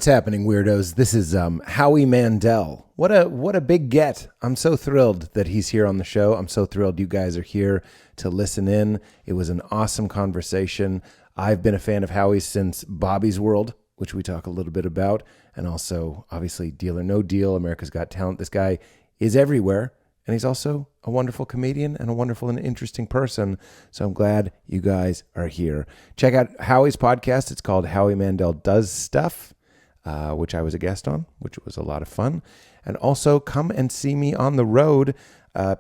What's happening, weirdos? This is Howie Mandel. What a big get. I'm so thrilled that he's here on the show. I'm so thrilled you guys are here to listen in. It was an awesome conversation. I've been a fan of Howie's since Bobby's World, which we talk a little bit about, and also, obviously, Deal or No Deal, America's Got Talent. This guy is everywhere, and he's also a wonderful comedian and a wonderful and interesting person, so I'm glad you guys are here. Check out Howie's podcast. It's called Howie Mandel Does Stuff, which I was a guest on, which was a lot of fun. And also, come and see me on the road.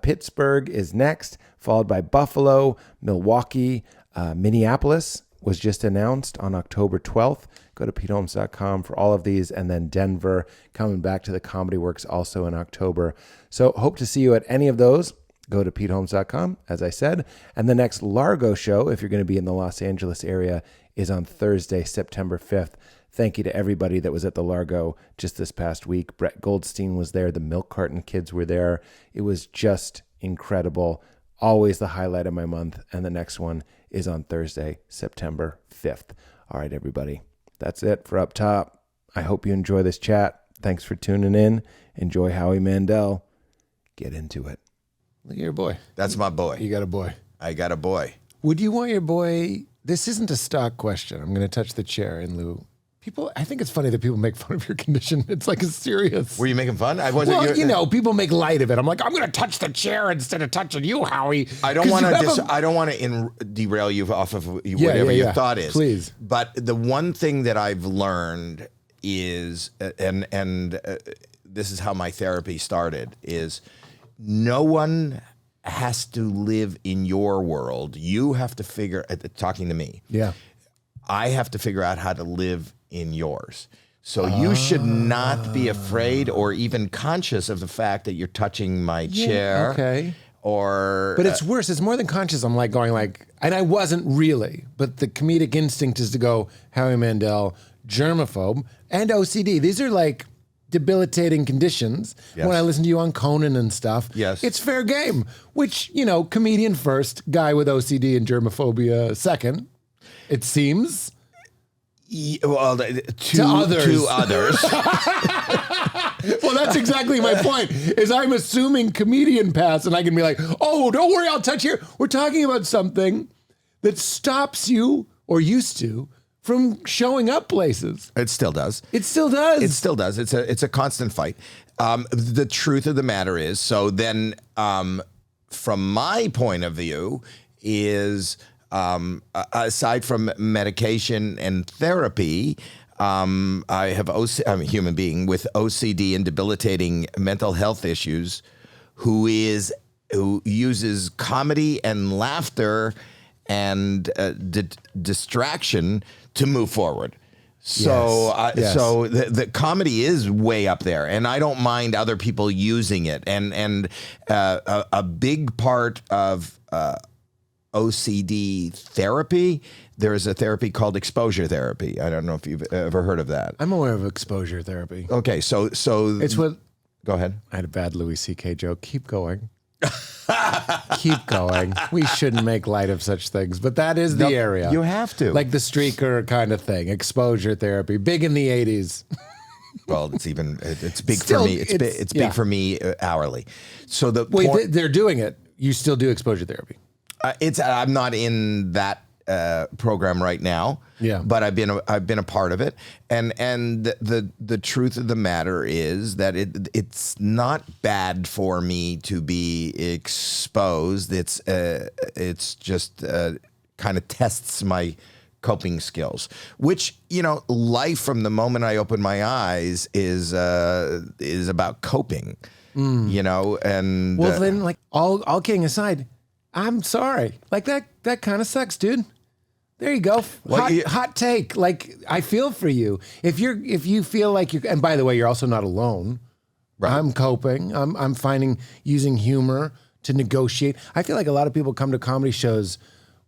Pittsburgh is next, followed by Buffalo, Milwaukee, Minneapolis was just announced on October 12th. Go to PeteHolmes.com for all of these. And then Denver, coming back to the Comedy Works also in October. So hope to see you at any of those. Go to PeteHolmes.com, as I said. And the next Largo show, if you're going to be in the Los Angeles area, is on Thursday, September 5th. Thank you to everybody that was at the Largo just this past week. Brett Goldstein was there. The Milk Carton Kids were there. It was just incredible. Always the highlight of my month. And the next one is on Thursday, September 5th. All right, everybody. That's it for Up Top. I hope you enjoy this chat. Thanks for tuning in. Enjoy Howie Mandel. Get into it. Look at your boy. That's my boy. You got a boy. I got a boy. Would you want your boy... This isn't a stock question. I'm going to touch the chair in lieu. I think it's funny that people make fun of your condition. It's like a serious... Were you making fun? I wasn't. Well, you know, people make light of it. I'm like, I'm going to touch the chair instead of touching you, Howie. I don't want to derail you off of whatever your thought is. Please. But the one thing that I've learned is, and this is how my therapy started, is no one has to live in your world. You have to figure, talking to me. Yeah. I have to figure out how to live in yours. So you should not be afraid or even conscious of the fact that you're touching my chair. Okay. But it's worse. It's more than conscious. I'm like going like, and I wasn't really, but the comedic instinct is to go, Howie Mandel, germaphobe, and OCD. These are like debilitating conditions. Yes. When I listen to you on Conan and stuff, yes, it's fair game, which, you know, comedian first, guy with OCD and germophobia second, it seems. Well, to others. Well, that's exactly my point, is I'm assuming comedian paths, and I can be like, oh, don't worry, I'll touch here. We're talking about something that stops you, or used to, from showing up places. It still does. It still does. It still does. It's a constant fight. The truth of the matter is, so then from my point of view, is... aside from medication and therapy, I'm a human being with OCD and debilitating mental health issues who uses comedy and laughter and distraction to move forward. So, Yes. So the comedy is way up there, and I don't mind other people using it. And a big part of OCD therapy, there's a therapy called exposure therapy. I don't know if you've ever heard of that. I'm aware of exposure therapy. Okay, so It's what... Go ahead. I had a bad Louis C.K. joke. Keep going. Keep going. We shouldn't make light of such things, but that is the area. You have to. Like the streaker kind of thing. Exposure therapy. Big in the 80s. Well, it's big for me. It's big for me hourly. So they're doing it. You still do exposure therapy. I'm not in that program right now. Yeah. But I've been a part of it, and the truth of the matter is that it's not bad for me to be exposed. It's just kind of tests my coping skills, which, you know, life from the moment I open my eyes is about coping. You know, and well, then, like all kidding aside. I'm sorry. Like that kind of sucks, dude. There you go. Hot take. Like, I feel for you. If you feel like and by the way, you're also not alone. Right. I'm coping. I'm finding using humor to negotiate. I feel like a lot of people come to comedy shows,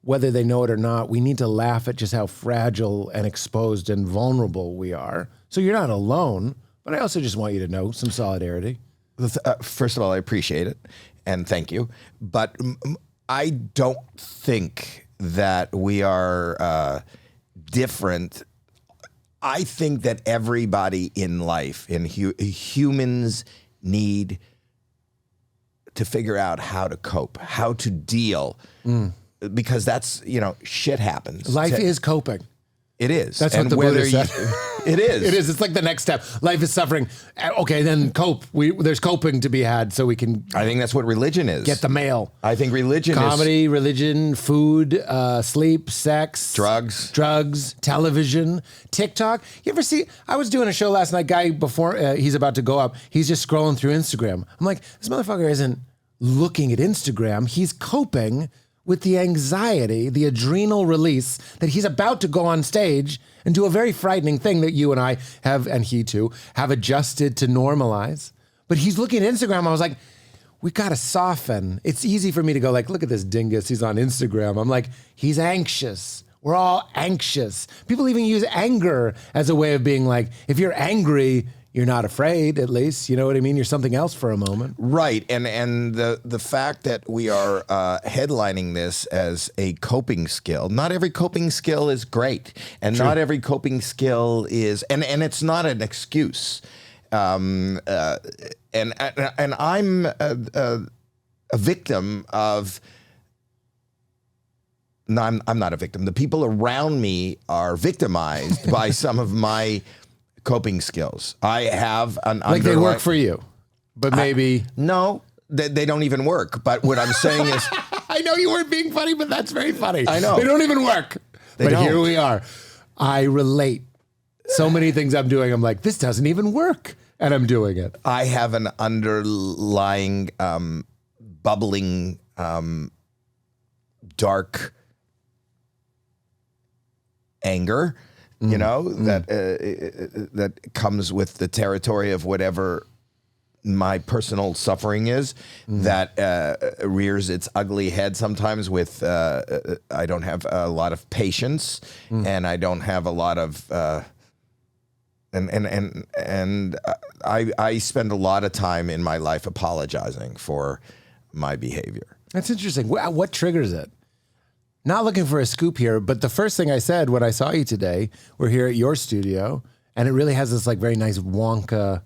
whether they know it or not. We need to laugh at just how fragile and exposed and vulnerable we are. So you're not alone, but I also just want you to know some solidarity. First of all, I appreciate it. And thank you. But I don't think that we are different. I think that everybody in life, humans need to figure out how to cope, how to deal, because that's, shit happens. Life is coping. It is. That's what the Buddha said. It is. It is. It's like the next step. Life is suffering. Okay, then cope. There's coping to be had, so we can. I think that's what religion is. Get the mail. I think religion Comedy, religion, food, sleep, sex. Drugs, television, TikTok. You ever see, I was doing a show last night, guy before he's about to go up, he's just scrolling through Instagram. I'm like, this motherfucker isn't looking at Instagram. He's coping with the anxiety, the adrenal release that he's about to go on stage and do a very frightening thing that you and I have, and he too, have adjusted to normalize. But he's looking at Instagram. I was like, we got to soften. It's easy for me to go like, look at this dingus. He's on Instagram. I'm like, he's anxious. We're all anxious. People even use anger as a way of being like, if you're angry, you're not afraid, at least. You know what I mean? You're something else for a moment. Right. And the fact that we are headlining this as a coping skill, not every coping skill is great. And not every coping skill is, and it's not an excuse. And I'm a victim of, no, I'm not a victim. The people around me are victimized by some of my coping skills. I have an like they work for you, but maybe no, they don't even work. But what I'm saying is, I know you weren't being funny, but that's very funny. I know they don't even work. But here we are. I relate. So many things I'm doing, I'm like, this doesn't even work, and I'm doing it. I have an underlying, bubbling, dark anger. That comes with the territory of whatever my personal suffering is, that rears its ugly head sometimes with, I don't have a lot of patience, and I don't have a lot of, and I spend a lot of time in my life apologizing for my behavior. That's interesting. What triggers it? Not looking for a scoop here, but the first thing I said when I saw you today, we're here at your studio, and it really has this like very nice Wonka.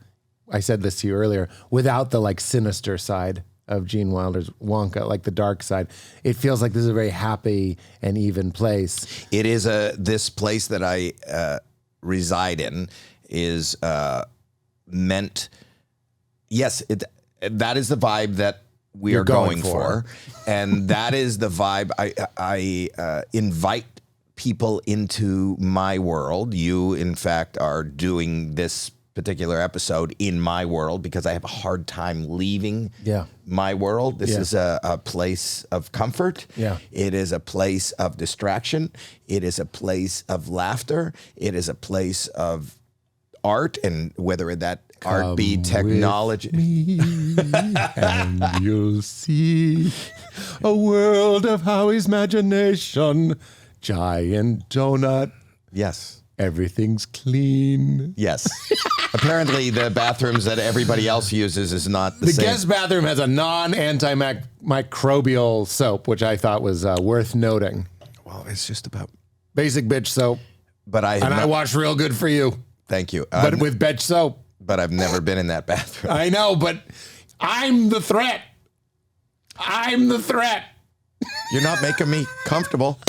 I said this to you earlier, without the like sinister side of Gene Wilder's Wonka, like the dark side. It feels like this is a very happy and even place. It is this place that I reside in is meant. Yes, that is the vibe that we are going for. And that is the vibe. I invite people into my world. You, in fact, are doing this particular episode in my world because I have a hard time leaving my world. This is a place of comfort. Yeah. It is a place of distraction. It is a place of laughter. It is a place of art, and whether that art be technology. And you'll see a world of Howie's imagination. Giant donut. Yes. Everything's clean. Yes. Apparently the bathrooms that everybody else uses is not the same. The guest bathroom has a non-antimicrobial soap, which I thought was worth noting. Well, it's just about basic bitch soap. But I wash real good for you. Thank you. But with bitch soap. But I've never been in that bathroom. I know, but I'm the threat. I'm the threat. You're not making me comfortable.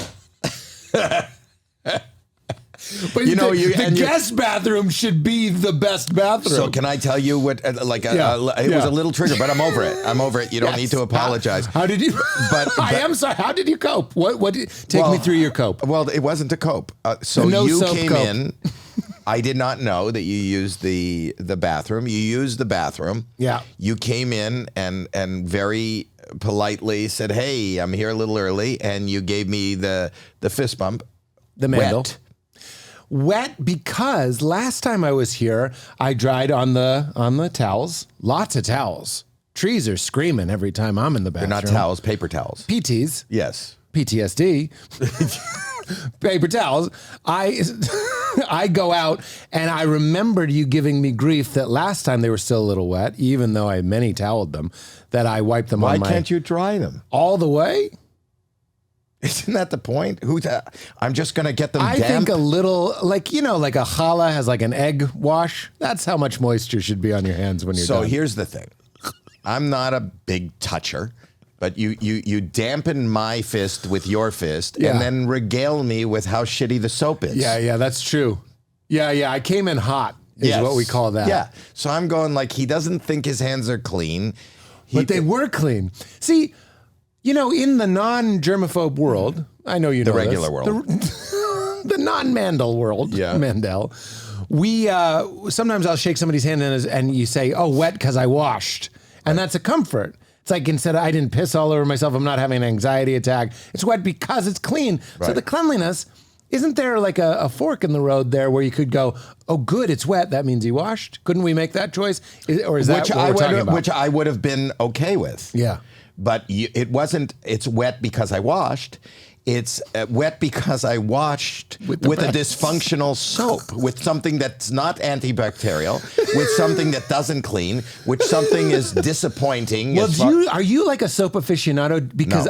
But the guest bathroom should be the best bathroom. So can I tell you what? It was a little trigger, but I'm over it. I'm over it. You don't need to apologize. How did you? But I am sorry. How did you cope? Take me through your cope. Well, it wasn't a cope. So you came in. I did not know that you used the bathroom. You used the bathroom. Yeah. You came in and very politely said, "Hey, I'm here a little early," and you gave me the fist bump. The Mandel. Wet because last time I was here, I dried on the towels. Lots of towels. Trees are screaming every time I'm in the bathroom. They're not towels, paper towels. PTs. Yes. PTSD. Paper towels. I go out and I remembered you giving me grief that last time they were still a little wet, even though I many toweled them, that I wiped them on my... Why can't you dry them? All the way? Isn't that the point? I'm just going to get them I damp? think a little, like, you know, like a challah has like an egg wash. That's how much moisture should be on your hands when you're done. So here's the thing. I'm not a big toucher, but you dampen my fist with your fist and then regale me with how shitty the soap is. Yeah, that's true. Yeah, I came in hot is what we call that. Yeah. So I'm going like, he doesn't think his hands are clean. But they were clean. See, you know, in the non-germaphobe world, I know you know The regular this, world. the non-Mandel world, Mandel, we, sometimes I'll shake somebody's hand and you say, oh, wet because I washed. And that's a comfort. It's like, instead of I didn't piss all over myself, I'm not having an anxiety attack. It's wet because it's clean. Right. So the cleanliness, isn't there like a fork in the road there where you could go, oh, good, it's wet. That means he washed. Couldn't we make that choice? Or is that what we're talking about? Which I would have been okay with. Yeah. But it wasn't, it's wet because I washed. It's wet because I washed with a dysfunctional soap, with something that's not antibacterial, with something that doesn't clean, which something is disappointing. Well, are you like a soap aficionado? Because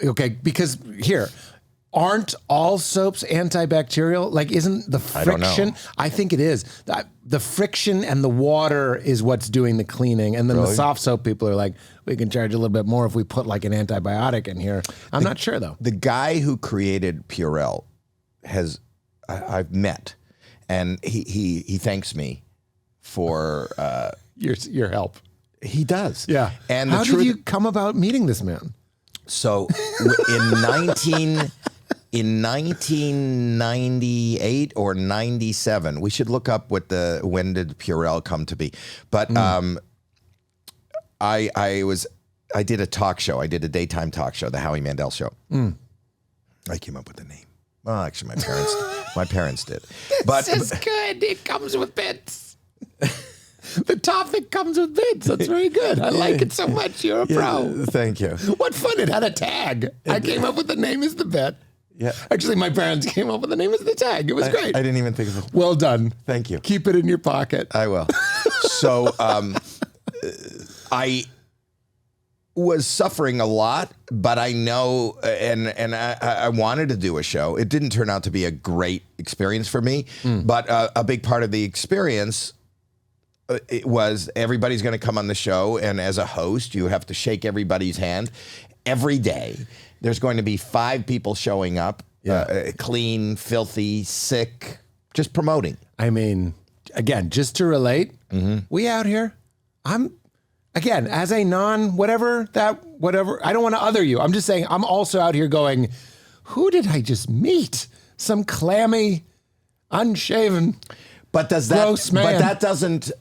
No. because here, aren't all soaps antibacterial? Like, isn't the friction? I think it is. The friction and the water is what's doing the cleaning. And then the soft soap people are like, we can charge a little bit more if we put like an antibiotic in here. I'm not sure though. The guy who created Purell I've met, and he thanks me for your help. He does. Yeah. And how did you come about meeting this man? So in 1998 or 97, we should look up when did Purell come to be. But I did a talk show. I did a daytime talk show, the Howie Mandel show. I came up with the name. Well, actually, my parents did. But this is good. It comes with bits. The topic comes with bits. That's very good. I like it so much. You're a pro. Thank you. What fun. It had a tag. I came up with the name as the bit. Yeah. Actually, my parents came up with the name as the tag. It was great. I didn't even think of it. Well done. Thank you. Keep it in your pocket. I will. So I was suffering a lot, but I know, and I wanted to do a show. It didn't turn out to be a great experience for me, but a big part of the experience it was everybody's going to come on the show, and as a host, you have to shake everybody's hand every day. There's going to be 5 people showing up, clean, filthy, sick, just promoting. I mean, again, just to relate, we out here, again, as a whatever, I don't want to other you. I'm just saying, I'm also out here going, who did I just meet? Some clammy, unshaven, but gross man. But that doesn't,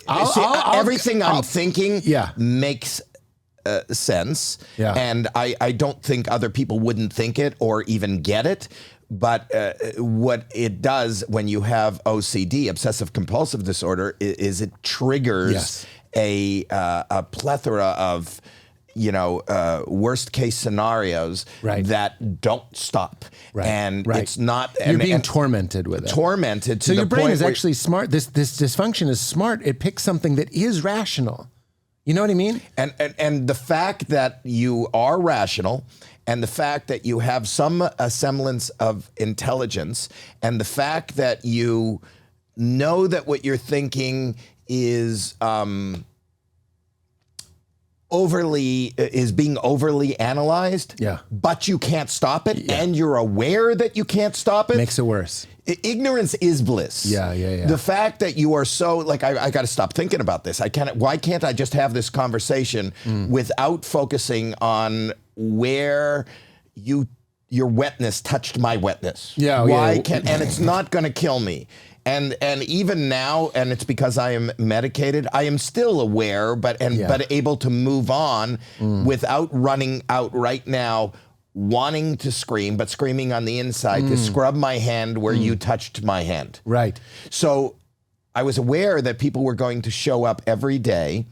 everything I'm thinking makes sense. Yeah. And I don't think other people wouldn't think it or even get it. But what it does when you have OCD, obsessive compulsive disorder, is it triggers a plethora of, worst case scenarios that don't stop. Right. And it's not... You're being tormented with it. Tormented to so the your brain point is actually smart. This dysfunction is smart. It picks something that is rational. You know what I mean? And the fact that you are rational, and the fact that you have some semblance of intelligence, and the fact that you know that what you're thinking is being overly analyzed, but you can't stop it, and you're aware that you can't stop it, makes it worse. Ignorance is bliss. Yeah. The fact that you are so like, I got to stop thinking about this. Why can't I just have this conversation without focusing on where your wetness touched my wetness? Why can't? And it's not going to kill me. And even now, and it's because I am medicated, I am still aware, but able to move on without running out right now, wanting to scream, but screaming on the inside to scrub my hand where you touched my hand. Right. So I was aware that people were going to show up every day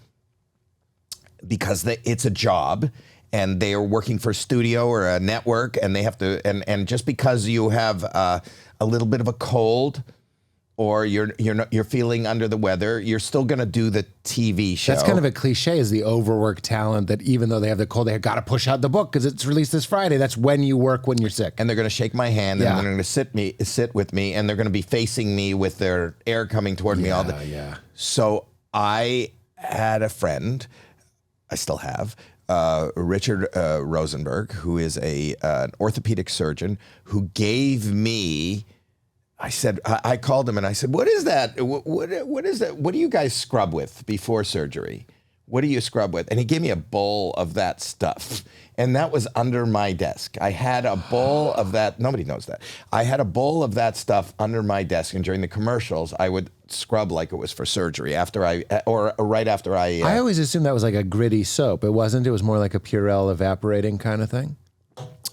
because it's a job, and they are working for a studio or a network, and they have to, and just because you have a little bit of a cold, or you're feeling under the weather, you're still going to do the TV show. That's kind of a cliche, is the overworked talent that even though they have the cold, they got to push out the book because it's released this Friday. That's when you work when you're sick. And they're going to shake my hand and they're going to sit with me, and they're going to be facing me with their air coming toward me all the time. Yeah. So I had a friend, I still have, Richard Rosenberg, who is an orthopedic surgeon, who gave me, I called him and I said, what is that? What is that? What do you guys scrub with before surgery? What do you scrub with? And he gave me a bowl of that stuff. And that was under my desk. I had a bowl of that. Nobody knows that. I had a bowl of that stuff under my desk. And during the commercials, I would scrub like it was for surgery or right after I. I always assumed that was like a gritty soap. It wasn't. It was more like a Purell evaporating kind of thing.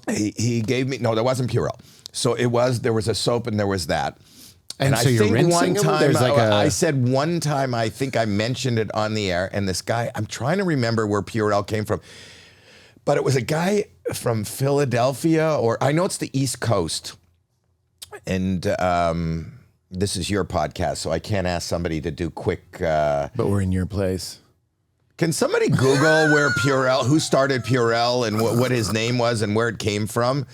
He gave me, no, there wasn't Purell. So there was a soap and there was that. And so you're rinsing them? There's like I said one time, I think I mentioned it on the air, and this guy, I'm trying to remember where Purell came from, but it was a guy from Philadelphia, or I know it's the East Coast. And this is your podcast, so I can't ask somebody to do quick. But we're in your place. Can somebody Google where Purell, who started Purell, and what his name was and where it came from?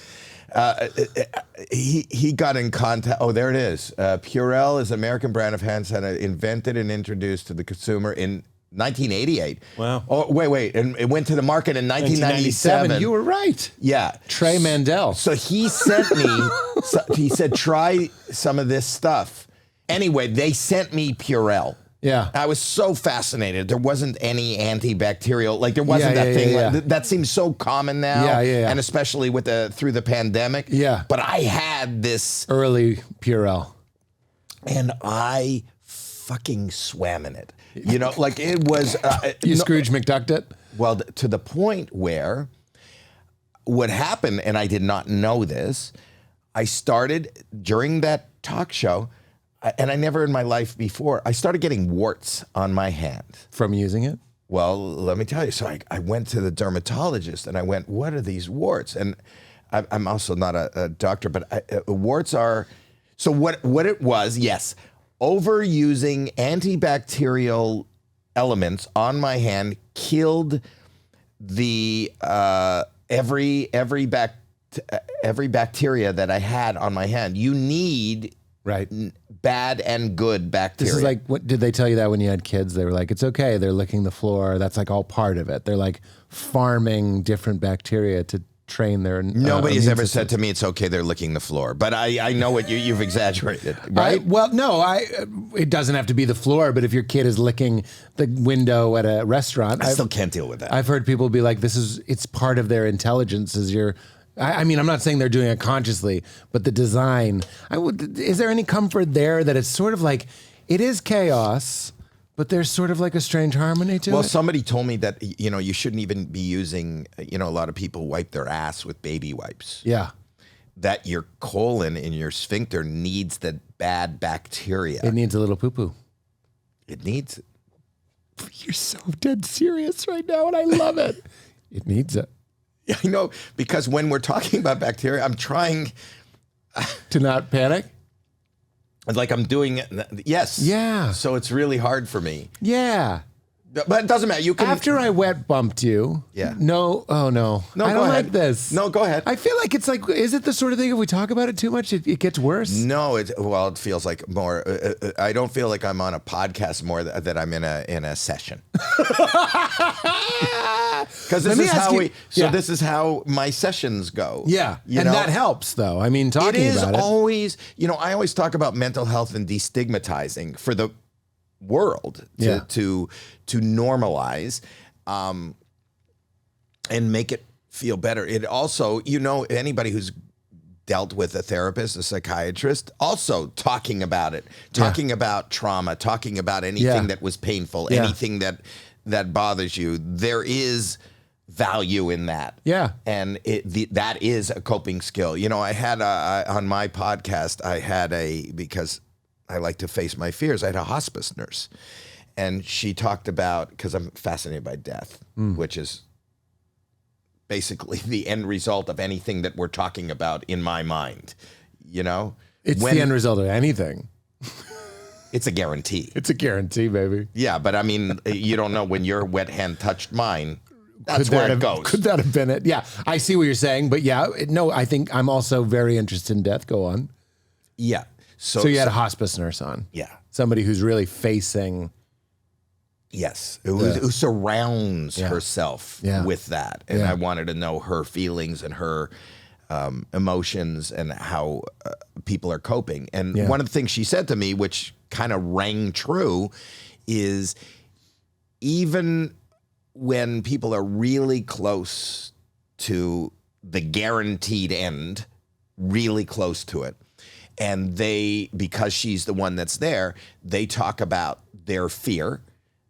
He got in contact. Oh, there it is. Purell is an American brand of hand sanitizer invented and introduced to the consumer in 1988. Wow. Oh, wait. And it went to the market in 1997. You were right. Yeah. Trey Mandel. So he sent me, he said, try some of this stuff. Anyway, they sent me Purell. Yeah. I was so fascinated. There wasn't any antibacterial, like there wasn't that thing. Like, that seems so common now. Yeah. And especially with through the pandemic. Yeah. But I had this early Purell. And I fucking swam in it. You know, like it was. You Scrooge McDucked it? Well, to the point where what happened, and I did not know this, I started during that talk show, and I never in my life before, I started getting warts on my hand. From using it? Well, let me tell you. So I went to the dermatologist and I went, what are these warts? And I'm also not a doctor, but warts are, so what it was, yes, overusing antibacterial elements on my hand killed the every bacteria that I had on my hand. You need bad and good bacteria. This is like, what did they tell you that when you had kids? They were like, it's okay, they're licking the floor. That's like all part of it. They're like farming different bacteria to train their Nobody's ever said to me it's okay they're licking the floor, but I know what you've exaggerated, right? It doesn't have to be the floor, but if your kid is licking the window at a restaurant, I still can't deal with that. I've heard people be like, it's part of their intelligence. I mean, I'm not saying they're doing it consciously, but the design, is there any comfort there that it's sort of like, it is chaos, but there's sort of like a strange harmony to it? Well, somebody told me that, you shouldn't even be using, a lot of people wipe their ass with baby wipes. Yeah. That your colon and your sphincter needs the bad bacteria. It needs a little poo-poo. It needs it. You're so dead serious right now, and I love it. It needs it. Yeah, I know, because when we're talking about bacteria, I'm trying to not panic. Like I'm doing it. Yes. Yeah. So it's really hard for me. Yeah. But it doesn't matter. You can. After I wet bumped you. Yeah. No. Oh no. No. I go don't ahead. like this. No. Go ahead. I feel like it's like. Is it the sort of thing if we talk about it too much, it gets worse? No. It feels like more. I don't feel like I'm on a podcast more that I'm in a session. Because this is how this is how my sessions go. Yeah. And that helps though. I mean, talking about it. It is always. I always talk about mental health and destigmatizing for the world to normalize and make it feel better. It also, anybody who's dealt with a therapist, a psychiatrist, also talking about it, talking about trauma, talking about anything that was painful, anything that bothers you. There is value in that. Yeah. And that is a coping skill. I had on my podcast, because I like to face my fears, I had a hospice nurse. And she talked about, because I'm fascinated by death, which is basically the end result of anything that we're talking about in my mind, It's the end result of anything. It's a guarantee. It's a guarantee, baby. Yeah, but I mean, you don't know when your wet hand touched mine. That's where it goes. Could that have been it? Yeah, I see what you're saying, but yeah, no, I think I'm also very interested in death. Go on. Yeah. So you had a hospice nurse on. Yeah. Somebody who's really facing. Yes, who surrounds herself with that. And I wanted to know her feelings and her emotions and how people are coping. And one of the things she said to me, which kind of rang true, is even when people are really close to the guaranteed end, really close to it, and because she's the one that's there, they talk about their fear,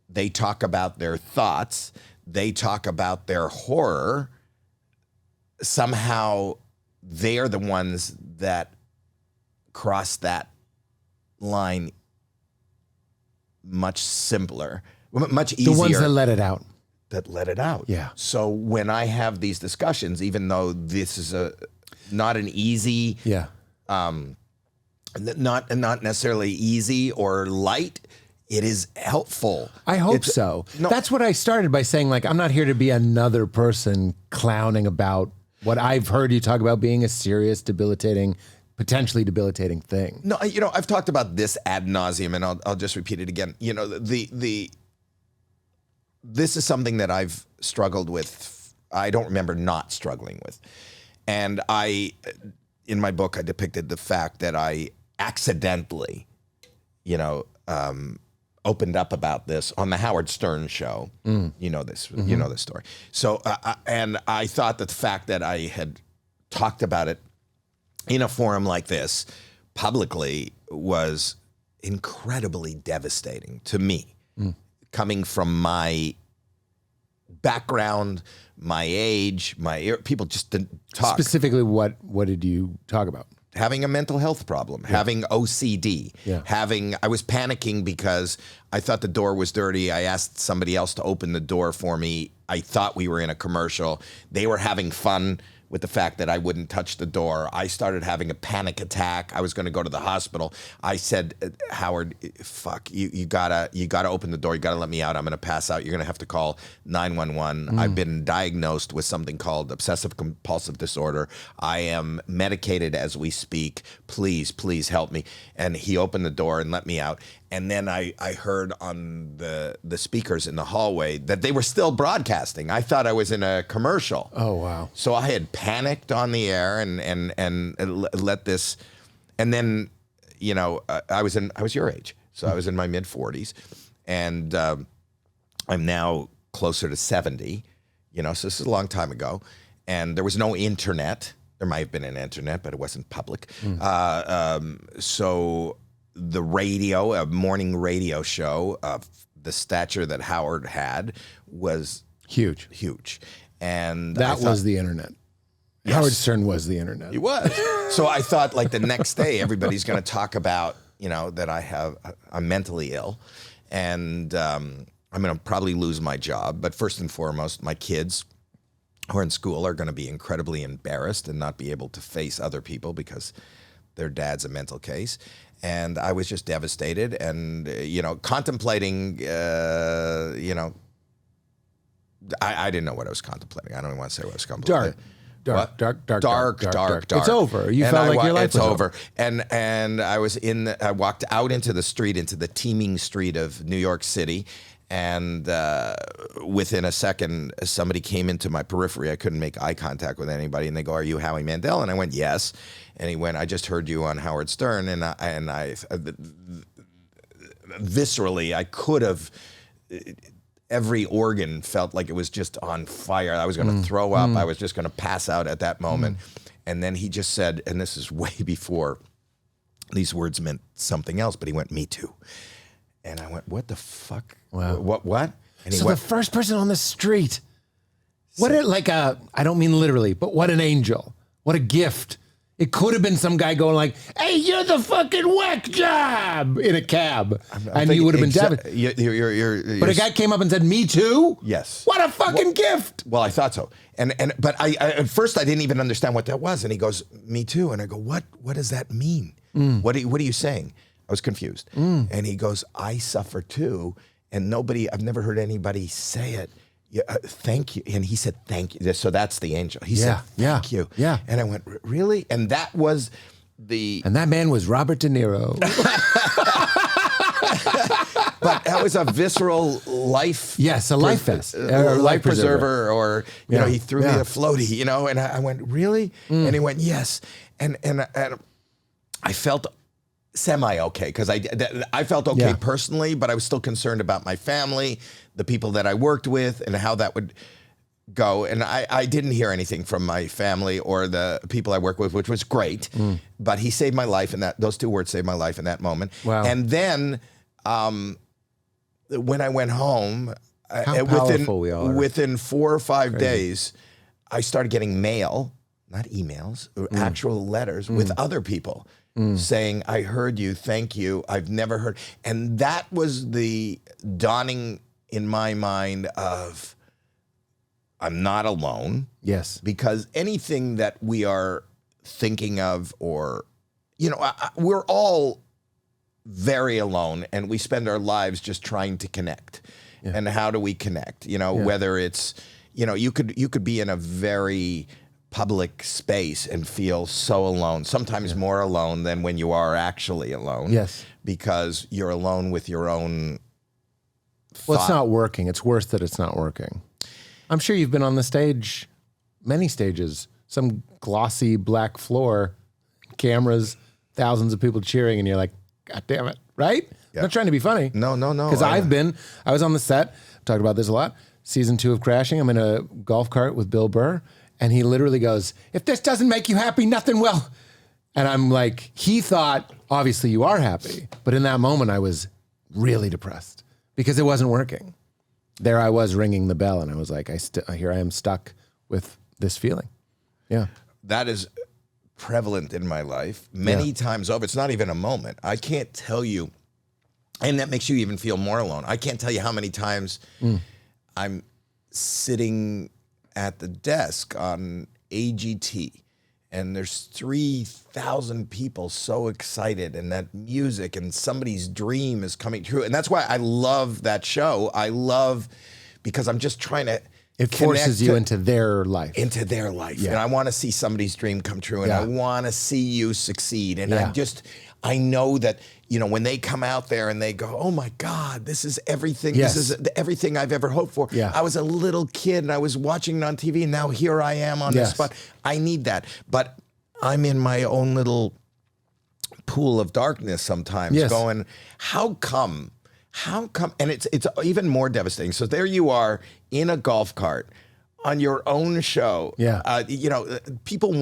they talk about their thoughts, they talk about their horror. Somehow they're the ones that cross that line much simpler, much easier. The ones that let it out. Yeah. So when I have these discussions, even though this is not an easy, not necessarily easy or light, it is helpful. I hope so. No, that's what I started by saying, like, I'm not here to be another person clowning about what I've heard you talk about being a serious, debilitating, potentially debilitating thing. No, I've talked about this ad nauseum, and I'll just repeat it again. This is something that I've struggled with. I don't remember not struggling with. And in my book, I depicted the fact that I accidentally, opened up about this on the Howard Stern show. You know this, you know this story. So, and I thought that the fact that I had talked about it in a forum like this publicly was incredibly devastating to me, coming from my background, my age, people just didn't talk. Specifically, what did you talk about? Having a mental health problem, having OCD, I was panicking because I thought the door was dirty. I asked somebody else to open the door for me. I thought we were in a commercial. They were having fun with the fact that I wouldn't touch the door. I started having a panic attack. I was going to go to the hospital. I said, Howard, fuck, you gotta open the door. You gotta let me out. I'm going to pass out. You're going to have to call 911. I've been diagnosed with something called obsessive compulsive disorder. I am medicated as we speak. Please, please help me. And he opened the door and let me out. And then I heard on the speakers in the hallway that they were still broadcasting. I thought I was in a commercial. Oh, wow. So I had panicked on the air and let this, and then, I was your age. So I was in my mid 40s, and I'm now closer to 70, so this is a long time ago, and there was no internet. There might have been an internet, but it wasn't public. So the radio, a morning radio show of the stature that Howard had was huge. And that was the internet. Yes. Howard Stern was the internet. He was. So I thought, like, the next day, everybody's going to talk about, that I'm mentally ill, and I'm going to probably lose my job. But first and foremost, my kids who are in school are going to be incredibly embarrassed and not be able to face other people because their dad's a mental case. And I was just devastated and, contemplating, I didn't know what I was contemplating. I don't even want to say what I was contemplating. Dark. It's over. You felt like your life was over. And I walked out into the street, into the teeming street of New York City. And within a second, somebody came into my periphery. I couldn't make eye contact with anybody. And they go, "Are you Howie Mandel?" And I went, "Yes." And he went, "I just heard you on Howard Stern." And I viscerally, I could have, every organ felt like it was just on fire. I was going to throw up. I was just going to pass out at that moment. And then he just said, and this is way before these words meant something else, but he went, "Me too." And I went, "What the fuck? Wow. What?" And he so went, the first person on the street, I don't mean literally, but what an angel. What a gift. It could have been some guy going like, "Hey, you're the fucking whack job," in a cab. And you would have been devastated. But a guy came up and said, "Me too?" Yes. What a fucking gift. Well, I thought so. But I at first I didn't even understand what that was. And he goes, "Me too." And I go, What does that mean? What are you saying?" I was confused. And he goes, I suffer too. And I've never heard anybody say it. Yeah, thank you. And he said, thank you. So that's the angel. He said, thank you. Yeah. And I went, really? And that was And that man was Robert De Niro. But that was a visceral life. Yes, a life vest. Life preserver. Or, you know, he threw me a floaty, you know, and I went, really? And he went, yes. And I felt semi-okay because I felt okay personally, but I was still concerned about my family, the people that I worked with, and how that would go. And I didn't hear anything from my family or the people I work with, which was great. But he saved my life, and those two words saved my life in that moment. Wow. And then when I went home, How powerful we all are. within 4 or 5 days, I started getting mail, not emails, actual letters with other people saying, I heard you, thank you, I've never heard. And that was the dawning in my mind of, I'm not alone. Yes. Because anything that we are thinking of, or, you know, we're all very alone, and we spend our lives just trying to connect. And how do we connect? You know, whether it's, you know, you could be in a very public space and feel so alone, sometimes more alone than when you are actually alone. Yes. Because you're alone with your own thought. Well, it's not working. It's worse that it's not working. I'm sure you've been on the stage, many stages, some glossy black floor, cameras, thousands of people cheering, and you're like, God damn it, right? I'm not trying to be funny. No. Because I was on the set, talked about this a lot, season 2 of Crashing. I'm in a golf cart with Bill Burr, and he literally goes, if this doesn't make you happy, nothing will. And I'm like, he thought, obviously you are happy. But in that moment, I was really depressed because it wasn't working. There I was ringing the bell, and I was like, here I am stuck with this feeling. Yeah. That is prevalent in my life many times over. It's not even a moment. I can't tell you, and that makes you even feel more alone. I can't tell you how many times I'm sitting at the desk on AGT, and there's 3,000 people so excited, and that music, and somebody's dream is coming true. And that's why I love that show. Because I'm just trying to It forces you into their life. And I want to see somebody's dream come true, and I want to see you succeed. And I know that, you know, when they come out there and they go, oh my God, this is everything. Yes. This is everything I've ever hoped for. Yeah. I was a little kid and I was watching it on TV, and now here I am on this spot. I need that. But I'm in my own little pool of darkness sometimes going, how come? And it's even more devastating. So there you are in a golf cart on your own show. Yeah. You know, people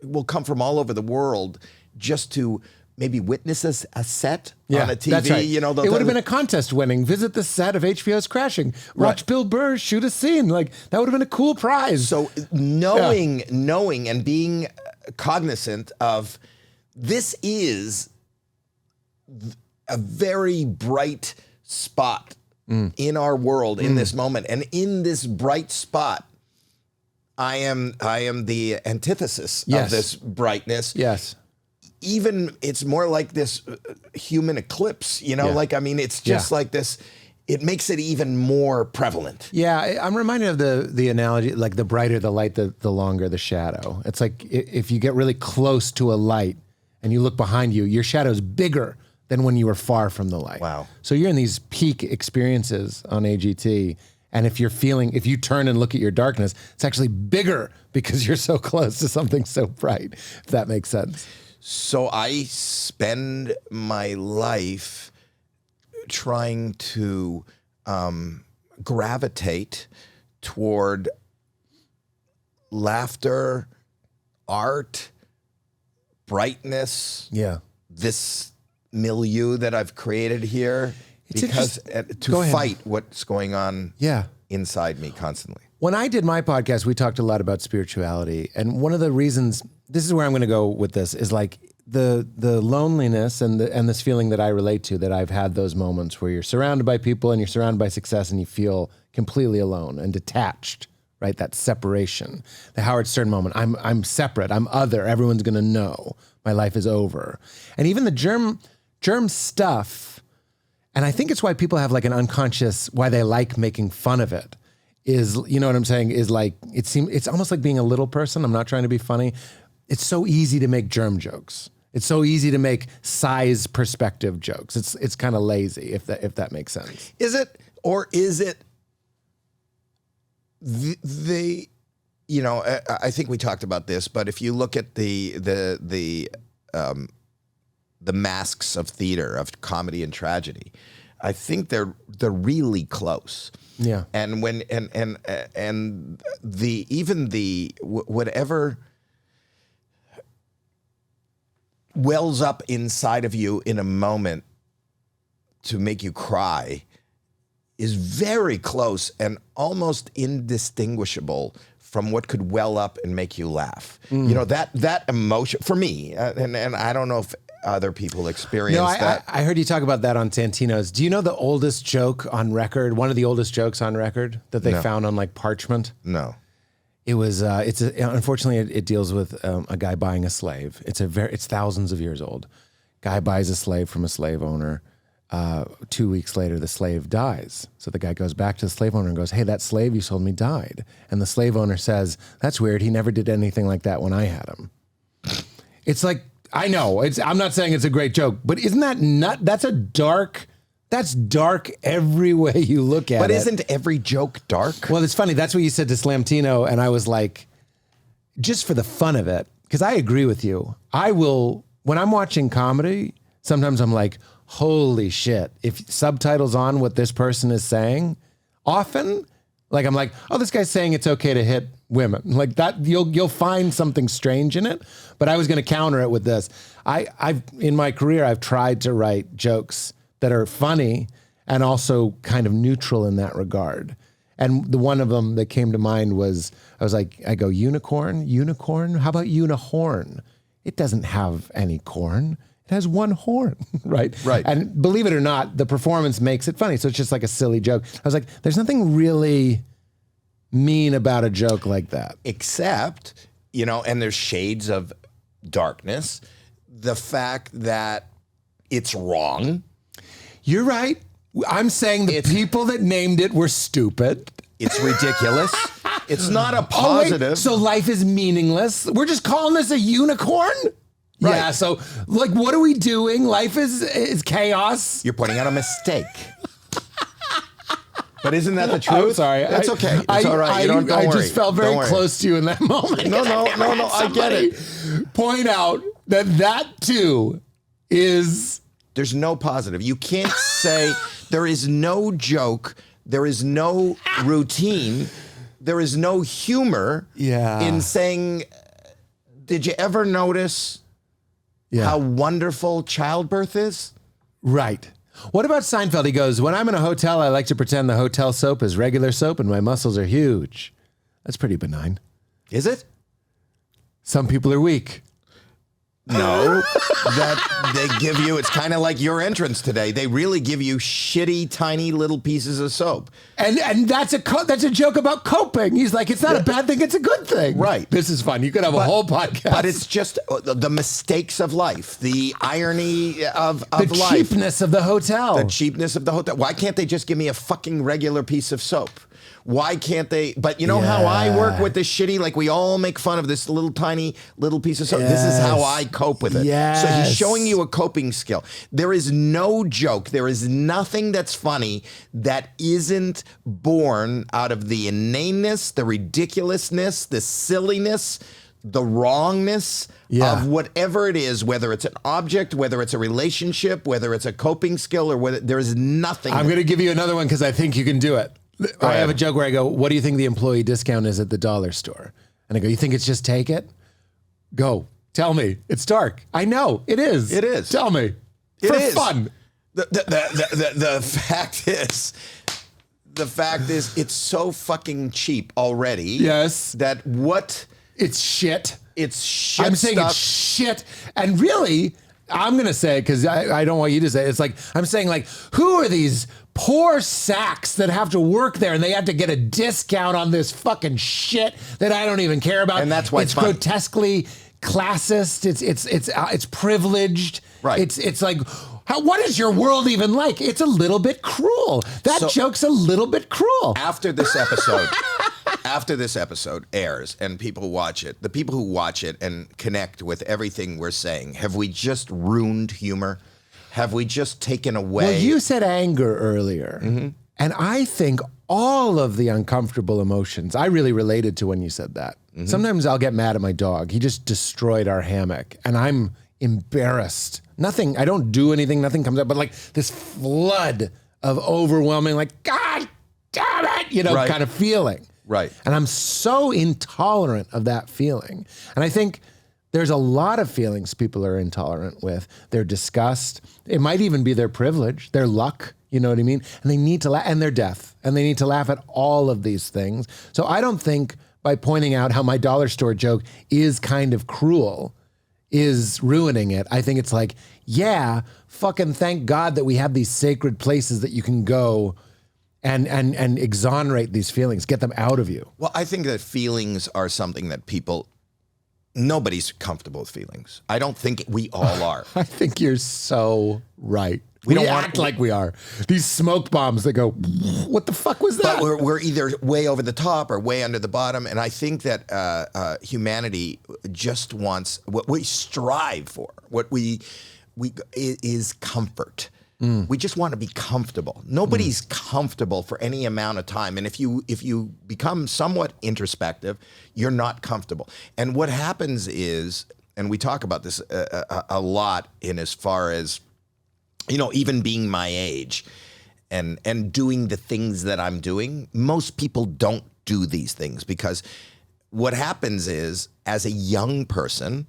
will come from all over the world just to maybe witness a set on a TV. That's right. You know, it would have been a contest winning. Visit the set of HBO's Crashing. Watch Bill Burr shoot a scene. Like, that would have been a cool prize. So knowing and being cognizant of this is a very bright spot in our world in this moment. And in this bright spot, I am the antithesis of this brightness. Yes. Even it's more like this human eclipse, you know, like, I mean, it's just like this, it makes it even more prevalent. Yeah, I'm reminded of the analogy, like the brighter the light, the longer the shadow. It's like if you get really close to a light and you look behind you, your shadow's bigger than when you were far from the light. Wow. So you're in these peak experiences on AGT, and if you turn and look at your darkness, it's actually bigger because you're so close to something so bright, if that makes sense. So I spend my life trying to gravitate toward laughter, art, brightness. Yeah. This milieu that I've created here, because to fight what's going on inside me constantly. When I did my podcast, we talked a lot about spirituality. And one of the reasons, this is where I'm going to go with this, is like the loneliness and this feeling that I relate to, that I've had those moments where you're surrounded by people and you're surrounded by success and you feel completely alone and detached right? That separation, the Howard Stern moment. I'm separate. I'm other. Everyone's going to know. My life is over. And even the germ stuff, and I think it's why people have like an unconscious, why they like making fun of it, is, you know what I'm saying, is like, it's almost like being a little person. I'm not trying to be funny. It's so easy to make germ jokes. It's so easy to make size perspective jokes. It's kind of lazy, if that makes sense. Is it, or is it the you know, I think we talked about this, but if you look at the masks of theater, of comedy and tragedy, I think they're really close. Yeah. And when and the even the whatever wells up inside of you in a moment to make you cry is very close and almost indistinguishable from what could well up and make you laugh. You know, that emotion for me, and I don't know if other people experience that. I heard you talk about that on Santino's. Do you know the oldest joke on record? One of the oldest jokes on record that they found on like parchment? No. It was. Unfortunately, it deals with a guy buying a slave. It's thousands of years old. Guy buys a slave from a slave owner. 2 weeks later, the slave dies. So the guy goes back to the slave owner and goes, "Hey, that slave you sold me died." And the slave owner says, "That's weird. He never did anything like that when I had him." It's like, I know. I'm not saying it's a great joke, but isn't that nut? That's dark every way you look at it. But isn't every joke dark? Well, it's funny. That's what you said to Slamtino, and I was like, just for the fun of it, because I agree with you. I will, when I'm watching comedy, sometimes I'm like, holy shit. If subtitles on what this person is saying, often, like I'm like, oh, this guy's saying it's okay to hit women. Like that, you'll find something strange in it. But I was going to counter it with this. I've in my career, I've tried to write jokes that are funny and also kind of neutral in that regard. And the one of them that came to mind was, I go, unicorn? How about unihorn? It doesn't have any corn. It has one horn, right? Right. And believe it or not, the performance makes it funny. So it's just like a silly joke. I was like, there's nothing really mean about a joke like that. Except, you know, and there's shades of darkness. The fact that it's wrong. You're right. I'm saying the people that named it were stupid. It's ridiculous. It's not a positive. Oh, wait, so life is meaningless. We're just calling this a unicorn? Right. Yeah, so like, what are we doing? Life is chaos. You're pointing out a mistake. But isn't that the truth? I'm sorry. That's okay. It's all right. Don't worry. I just felt very close to you in that moment. No, I get it. Point out that too is... There's no positive. You can't say there is no joke, there is no routine, there is no humor in saying, did you ever notice how wonderful childbirth is? Right. What about Seinfeld? He goes, when I'm in a hotel, I like to pretend the hotel soap is regular soap and my muscles are huge. That's pretty benign. Is it? Some people are weak. No, that they give you, it's kind of like your entrance today. They really give you shitty, tiny little pieces of soap. And that's a joke about coping. He's like, it's not a bad thing, it's a good thing. Right. This is fun. You could have a whole podcast. But it's just the mistakes of life, the irony of the life. The cheapness of the hotel. The cheapness of the hotel. Why can't they just give me a fucking regular piece of soap? Why can't they? But you know how I work with this shitty, like we all make fun of this tiny little piece of soap. Yes. This is how I cope with it. Yes. So he's showing you a coping skill. There is no joke. There is nothing that's funny that isn't born out of the inaneness, the ridiculousness, the silliness, the wrongness of whatever it is, whether it's an object, whether it's a relationship, whether it's a coping skill, or whether there is nothing. I'm going to give you another one because I think you can do it. I have a joke where I go, what do you think the employee discount is at the dollar store? And I go, you think it's just take it? Go. Tell me. It's dark. I know. It is. It is. Tell me. For fun. The fact is, it's so fucking cheap already. Yes. That what? It's shit. It's shit. I'm saying stuff. it's shit. And really, I'm going to say it because I don't want you to say it. It's like, I'm saying like, who are these poor sacks that have to work there and they have to get a discount on this fucking shit that I don't even care about? And that's why it's it's fun. grotesquely classist. It's privileged. Right. It's like, what is your world even like? It's a little bit cruel. That joke's a little bit cruel. After this episode airs and people watch it, the people who watch it and connect with everything we're saying, have we just ruined humor? Have we just taken away? Well, you said anger earlier, and I think all of the uncomfortable emotions, I really related to when you said that. Sometimes I'll get mad at my dog. He just destroyed our hammock, and I'm embarrassed. Nothing, I don't do anything, nothing comes up, but like this flood of overwhelming, like, God damn it, Right. kind of feeling. Right. And I'm so intolerant of that feeling. And I think there's a lot of feelings people are intolerant with. Their disgust. It might even be their privilege, their luck. You know what I mean? And they need to laugh, and their death. And they need to laugh at all of these things. So I don't think by pointing out how my dollar store joke is kind of cruel is ruining it. I think it's like, yeah, fucking thank God that we have these sacred places that you can go and exonerate these feelings, get them out of you. Well, I think that feelings are something that nobody's comfortable with feelings. I don't think we all are. I think you're so right. We don't act like we are. These smoke bombs that go, what the fuck was that? But we're either way over the top or way under the bottom. And I think that humanity just wants, what we strive for, what we is comfort. We just want to be comfortable. Nobody's comfortable for any amount of time. And if you become somewhat introspective, you're not comfortable. And what happens is, and we talk about this a lot in as far as, even being my age and doing the things that I'm doing, most people don't do these things because what happens is, as a young person,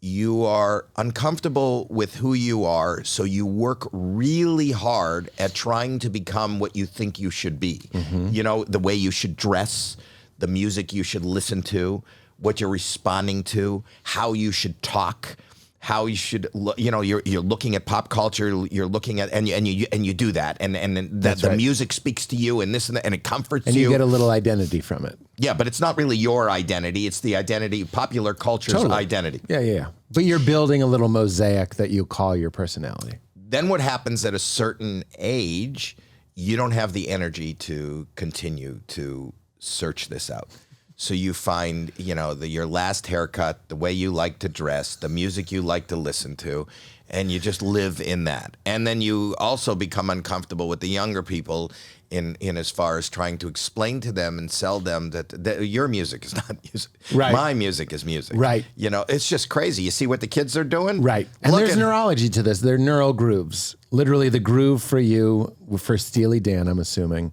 you are uncomfortable with who you are, so you work really hard at trying to become what you think you should be. The way you should dress, the music you should listen to, what you're responding to, how you should talk, how you should, you're looking at pop culture, you're looking at, and you do that, and that the music speaks to you, and this and that, and it comforts and you get a little identity from it. Yeah, but it's not really your identity; it's the identity, popular culture's identity. Yeah. But you're building a little mosaic that you call your personality. Then what happens at a certain age? You don't have the energy to continue to search this out. So you find, your last haircut, the way you like to dress, the music you like to listen to, and you just live in that. And then you also become uncomfortable with the younger people in as far as trying to explain to them and sell them that your music is not music. Right. My music is music. Right. It's just crazy. You see what the kids are doing? Right. And there's neurology to this. They're neural grooves. Literally the groove for you, for Steely Dan, I'm assuming.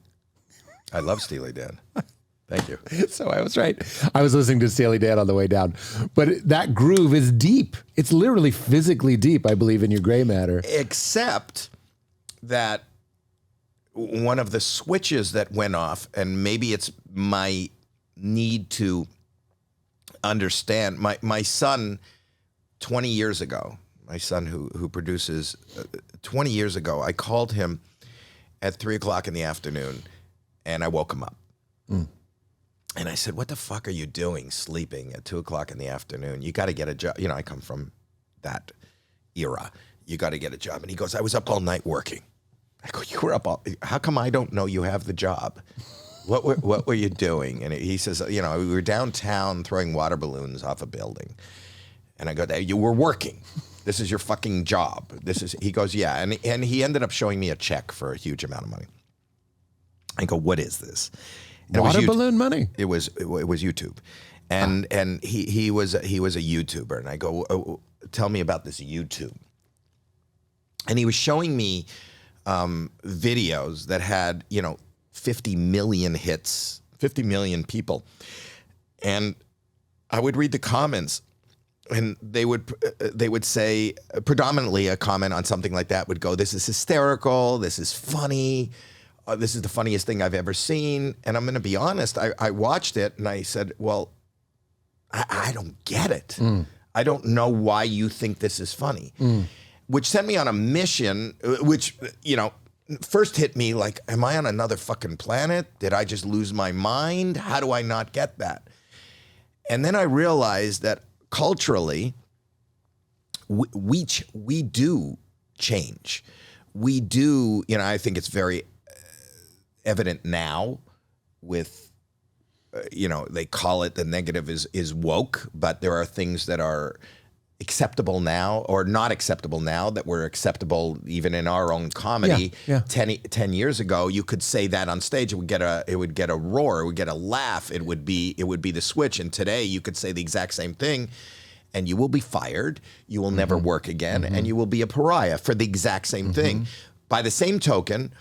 I love Steely Dan. Thank you. So I was right. I was listening to Steely Dan on the way down. But that groove is deep. It's literally physically deep, I believe, in your gray matter. Except that one of the switches that went off, and maybe it's my need to understand, my son 20 years ago, my son who produces, 20 years ago, I called him at 3 o'clock in the afternoon and I woke him up. And I said, what the fuck are you doing sleeping at 2 o'clock in the afternoon? You got to get a job. I come from that era. You got to get a job. And he goes, I was up all night working. I go, you were up all, how come I don't know you have the job? What were you doing? And he says, we were downtown throwing water balloons off a building. And I go, you were working. This is your fucking job. He goes, yeah. And he ended up showing me a check for a huge amount of money. I go, what is this? And Water balloon money. It was YouTube, and he was a YouTuber, and I go, tell me about this YouTube, and he was showing me videos that had 50 million hits, 50 million people, and I would read the comments, and they would say, predominantly a comment on something like that would go, this is hysterical, this is funny. This is the funniest thing I've ever seen. And I'm going to be honest, I watched it and I said, well, I don't get it. I don't know why you think this is funny. Which sent me on a mission, which, first hit me like, am I on another fucking planet? Did I just lose my mind? How do I not get that? And then I realized that culturally, we do change. We do, I think it's very evident now with, they call it the negative is woke, but there are things that are acceptable now or not acceptable now that were acceptable even in our own comedy. 10 years ago, you could say that on stage, it would get a roar, it would get a laugh, it would be the switch. And today you could say the exact same thing and you will be fired, you will never work again, and you will be a pariah for the exact same thing. By the same token,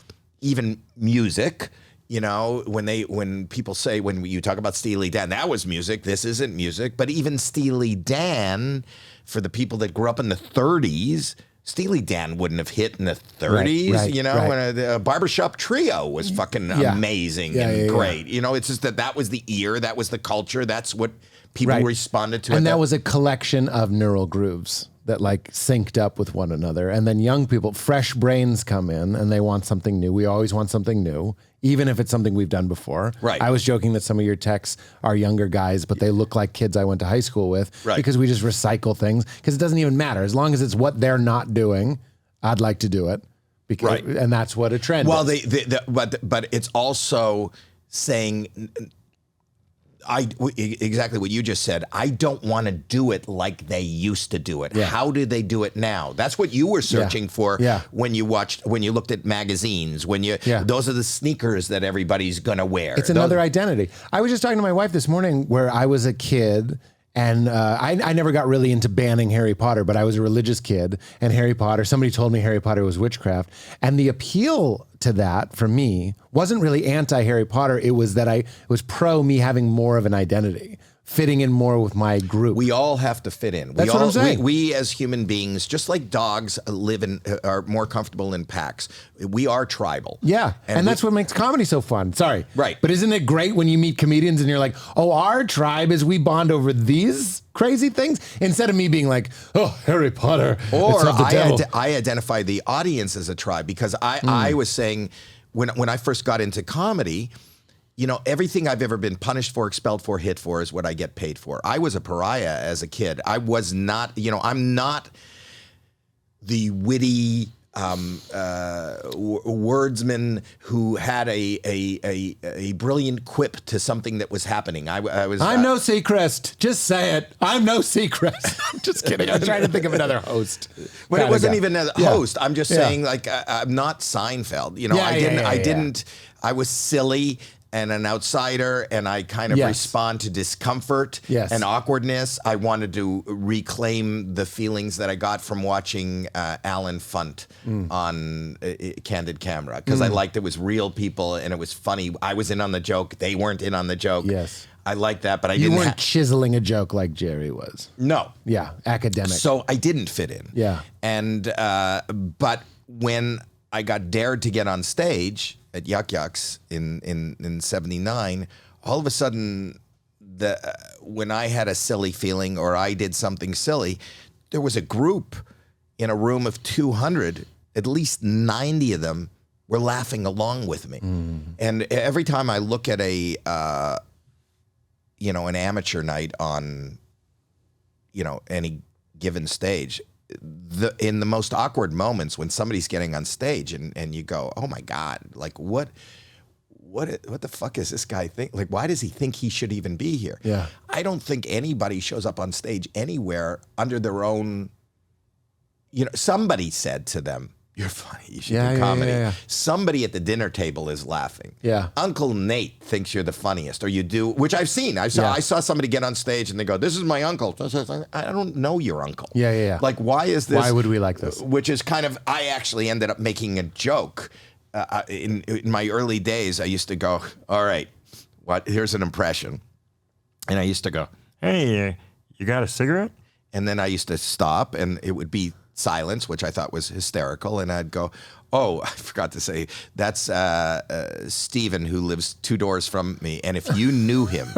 even music, when people say, when you talk about Steely Dan, that was music, this isn't music, but even Steely Dan, for the people that grew up in the 30s, Steely Dan wouldn't have hit in the 30s, when a barbershop trio was fucking amazing and great. It's just that was the ear, that was the culture, that's what people responded to. And that was a collection of neural grooves that like synced up with one another. And then young people, fresh brains come in and they want something new. We always want something new, even if it's something we've done before. Right. I was joking that some of your texts are younger guys, but they look like kids I went to high school with because we just recycle things because it doesn't even matter. As long as it's what they're not doing, I'd like to do it. Because, and that's what a trend is. But it's also saying... exactly what you just said. I don't want to do it like they used to do it. How do they do it now? That's what you were searching for when you looked at magazines, those are the sneakers that everybody's going to wear. It's another identity. I was just talking to my wife this morning where I was a kid and I never got really into banning Harry Potter, but I was a religious kid and Harry Potter, somebody told me Harry Potter was witchcraft. And the appeal to that for me wasn't really anti-Harry Potter. It was that it was pro me having more of an identity, fitting in more with my group. We all have to fit in. That's what I'm saying. We as human beings, just like dogs are more comfortable in packs, we are tribal. Yeah, and that's what makes comedy so fun. Sorry. Right. But isn't it great when you meet comedians and you're like, oh, our tribe is we bond over these crazy things? Instead of me being like, oh, Harry Potter. Or I identify the audience as a tribe because I was saying when I first got into comedy, everything I've ever been punished for, expelled for, hit for is what I get paid for. I was a pariah as a kid. I was not, I'm not the witty wordsman who had a brilliant quip to something that was happening. I'm no Seacrest. Just say it. I'm no Seacrest. Just kidding. I'm trying to think of another host. But it wasn't even a host. I'm just saying, like, I'm not Seinfeld. I was silly and an outsider, and I kind of respond to discomfort and awkwardness. I wanted to reclaim the feelings that I got from watching Alan Funt on Candid Camera, because I liked it was real people and it was funny. I was in on the joke. They weren't in on the joke. Yes. I liked that, but you weren't chiseling a joke like Jerry was. No. Yeah, academic. So I didn't fit in. Yeah. And, but when I got dared to get on stage at Yuck Yucks in 79, all of a sudden, when I had a silly feeling or I did something silly, there was a group in a room of 200, at least 90 of them were laughing along with me. And every time I look at an amateur night on, any given stage, in the most awkward moments when somebody's getting on stage and you go, oh my God, like what the fuck is this guy think? Like, why does he think he should even be here? Yeah. I don't think anybody shows up on stage anywhere under their own, somebody said to them, you're funny, you should do comedy. Yeah. Somebody at the dinner table is laughing. Yeah. Uncle Nate thinks you're the funniest, or you do, which I've seen. I saw somebody get on stage and they go, this is my uncle. I don't know your uncle. Yeah. Like, why is this? Why would we like this? Which is kind of, I actually ended up making a joke. In my early days, I used to go, all right, here's an impression. And I used to go, hey, you got a cigarette? And then I used to stop and it would be silence, which I thought was hysterical. And I'd go, oh, I forgot to say, that's Steven, who lives 2 doors from me. And if you knew him,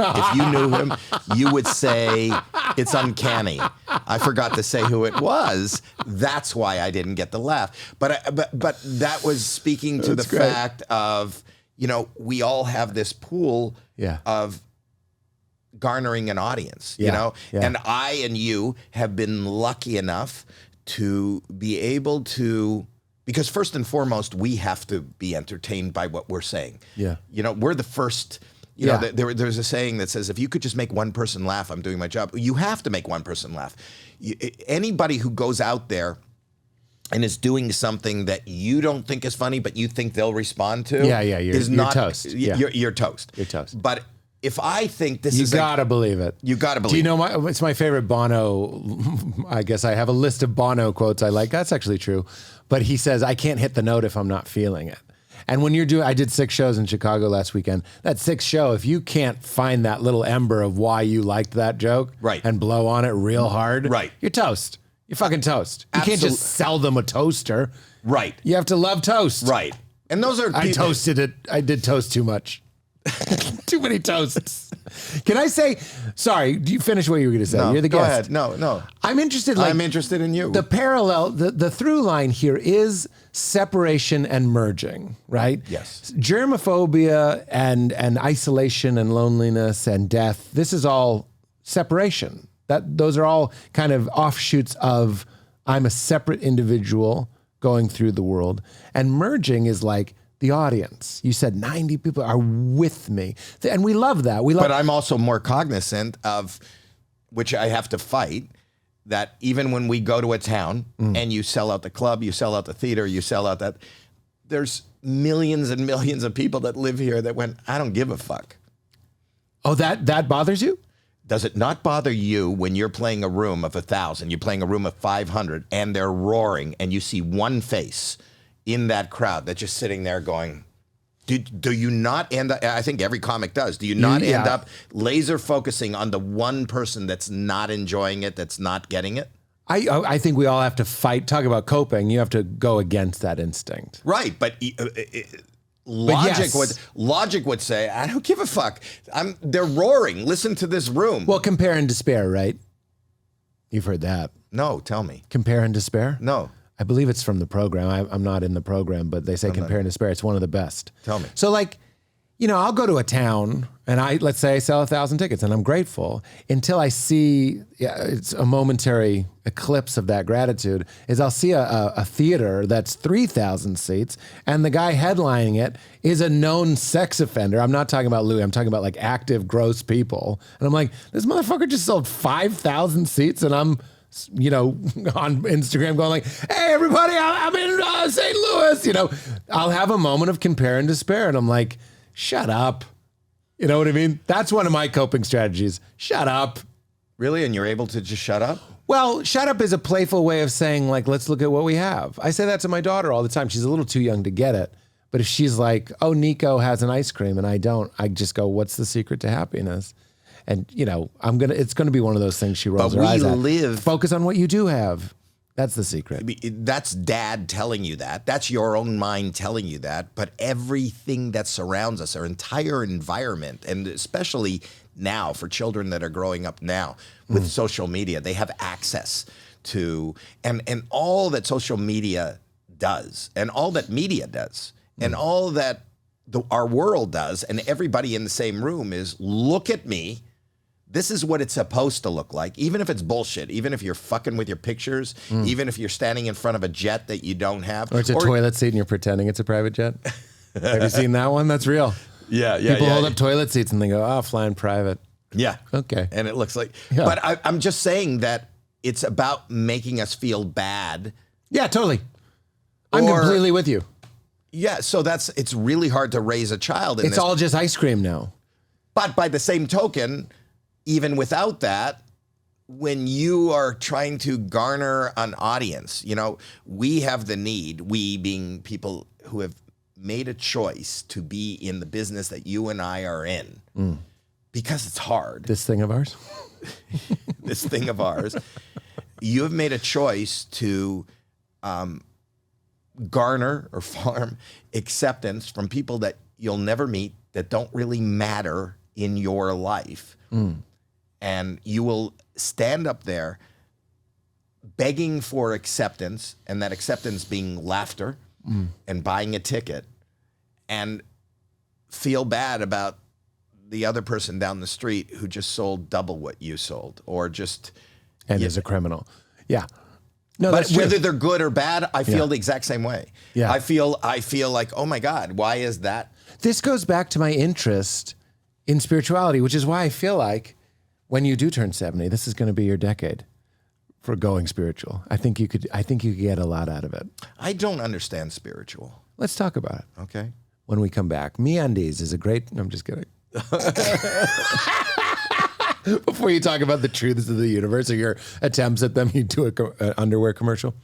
you would say it's uncanny. I forgot to say who it was. That's why I didn't get the laugh. But that was speaking to the fact of, you know, we all have this pool of garnering an audience, you know? Yeah. And I and you have been lucky enough to be able to, because first and foremost, we have to be entertained by what we're saying. Yeah. You know, we're the first, you know, there's a saying that says, if you could just make one person laugh, I'm doing my job. You have to make one person laugh. Anybody who goes out there and is doing something that you don't think is funny, but you think they'll respond to, you're toast. You're toast. You're toast. But if I think this is... You gotta believe it. You gotta believe it. Do you know, it's my favorite Bono, I guess I have a list of Bono quotes I like. That's actually true. But he says, I can't hit the note if I'm not feeling it. And when you're doing, I did 6 shows in Chicago last weekend. That 6th show, if you can't find that little ember of why you liked that joke and blow on it real hard, you're toast. You're fucking toast. You can't just sell them a toaster. Right. You have to love toast. Right. And those are... I toasted it. I did toast too much. Too many toasts. Can I say, sorry, do you finish what you were going to say? No, you're the guest. Go ahead. No. I'm interested. I'm interested in you. The parallel, the through line here is separation and merging, right? Yes. Germophobia and isolation and loneliness and death. This is all separation. Those are all kind of offshoots of I'm a separate individual going through the world. And merging is like, the audience. You said 90 people are with me. And we love that. But I'm also more cognizant of, which I have to fight, that even when we go to a town and you sell out the club, you sell out the theater, you sell out that, there's millions and millions of people that live here that went, I don't give a fuck. Oh, that bothers you? Does it not bother you when you're playing a room of 1,000, you're playing a room of 500 and they're roaring and you see one face in that crowd that's just sitting there going, do you not end up, I think every comic does, do you not end up laser focusing on the one person that's not enjoying it, that's not getting it? I think we all have to fight. Talk about coping. You have to go against that instinct. Right, but logic would say, I don't give a fuck. They're roaring. Listen to this room. Well, compare and despair, right? You've heard that. No, tell me. Compare and despair? No. I believe it's from the program. I'm not in the program, but they say compare and despair. It's one of the best. Tell me. So like, you know, I'll go to a town and let's say I sell 1,000 tickets and I'm grateful until I see, it's a momentary eclipse of that gratitude, is I'll see a theater that's 3,000 seats and the guy headlining it is a known sex offender. I'm not talking about Louis. I'm talking about like active, gross people. And I'm like, this motherfucker just sold 5,000 seats and I'm, you know, on Instagram going like, hey, everybody, I'm in St. Louis. You know, I'll have a moment of compare and despair. And I'm like, shut up. You know what I mean? That's one of my coping strategies. Shut up. Really? And you're able to just shut up? Well, shut up is a playful way of saying like, let's look at what we have. I say that to my daughter all the time. She's a little too young to get it. But if she's like, oh, Nico has an ice cream and I don't, I just go, what's the secret to happiness? And, you know, it's going to be one of those things she rolls her eyes at. Focus on what you do have. That's the secret. That's dad telling you that. That's your own mind telling you that. But everything that surrounds us, our entire environment, and especially now for children that are growing up now with social media, they have access to, and all that social media does, and all that media does, and all that our world does, and everybody in the same room is, look at me. This is what it's supposed to look like, even if it's bullshit, even if you're fucking with your pictures, even if you're standing in front of a jet that you don't have. Or it's a toilet seat and you're pretending it's a private jet. Have you seen that one? That's real. Yeah. People hold up toilet seats and they go, oh, flying private. Yeah. Okay. And it looks like, but I'm just saying that it's about making us feel bad. Yeah, totally. I'm completely with you. Yeah. So it's really hard to raise a child in this. It's all just ice cream now. But by the same token, even without that, when you are trying to garner an audience, you know, we have the need, we being people who have made a choice to be in the business that you and I are in, because it's hard. This thing of ours? This thing of ours. you have made a choice to garner or farm acceptance from people that you'll never meet, that don't really matter in your life. And you will stand up there begging for acceptance, and that acceptance being laughter and buying a ticket, and feel bad about the other person down the street who just sold double what you sold, or just and is a criminal. Yeah. No, but that's true. whether they're good or bad, I feel the exact same way. Yeah. I feel like, oh my God, why is that? This goes back to my interest in spirituality, which is why I feel like when you do turn 70, this is going to be your decade for going spiritual. I think you could get a lot out of it. I don't understand spiritual. Let's talk about it Okay. when we come back. MeUndies is a great... No, I'm just kidding. Before you talk about the truths of the universe or your attempts at them, you do an underwear commercial.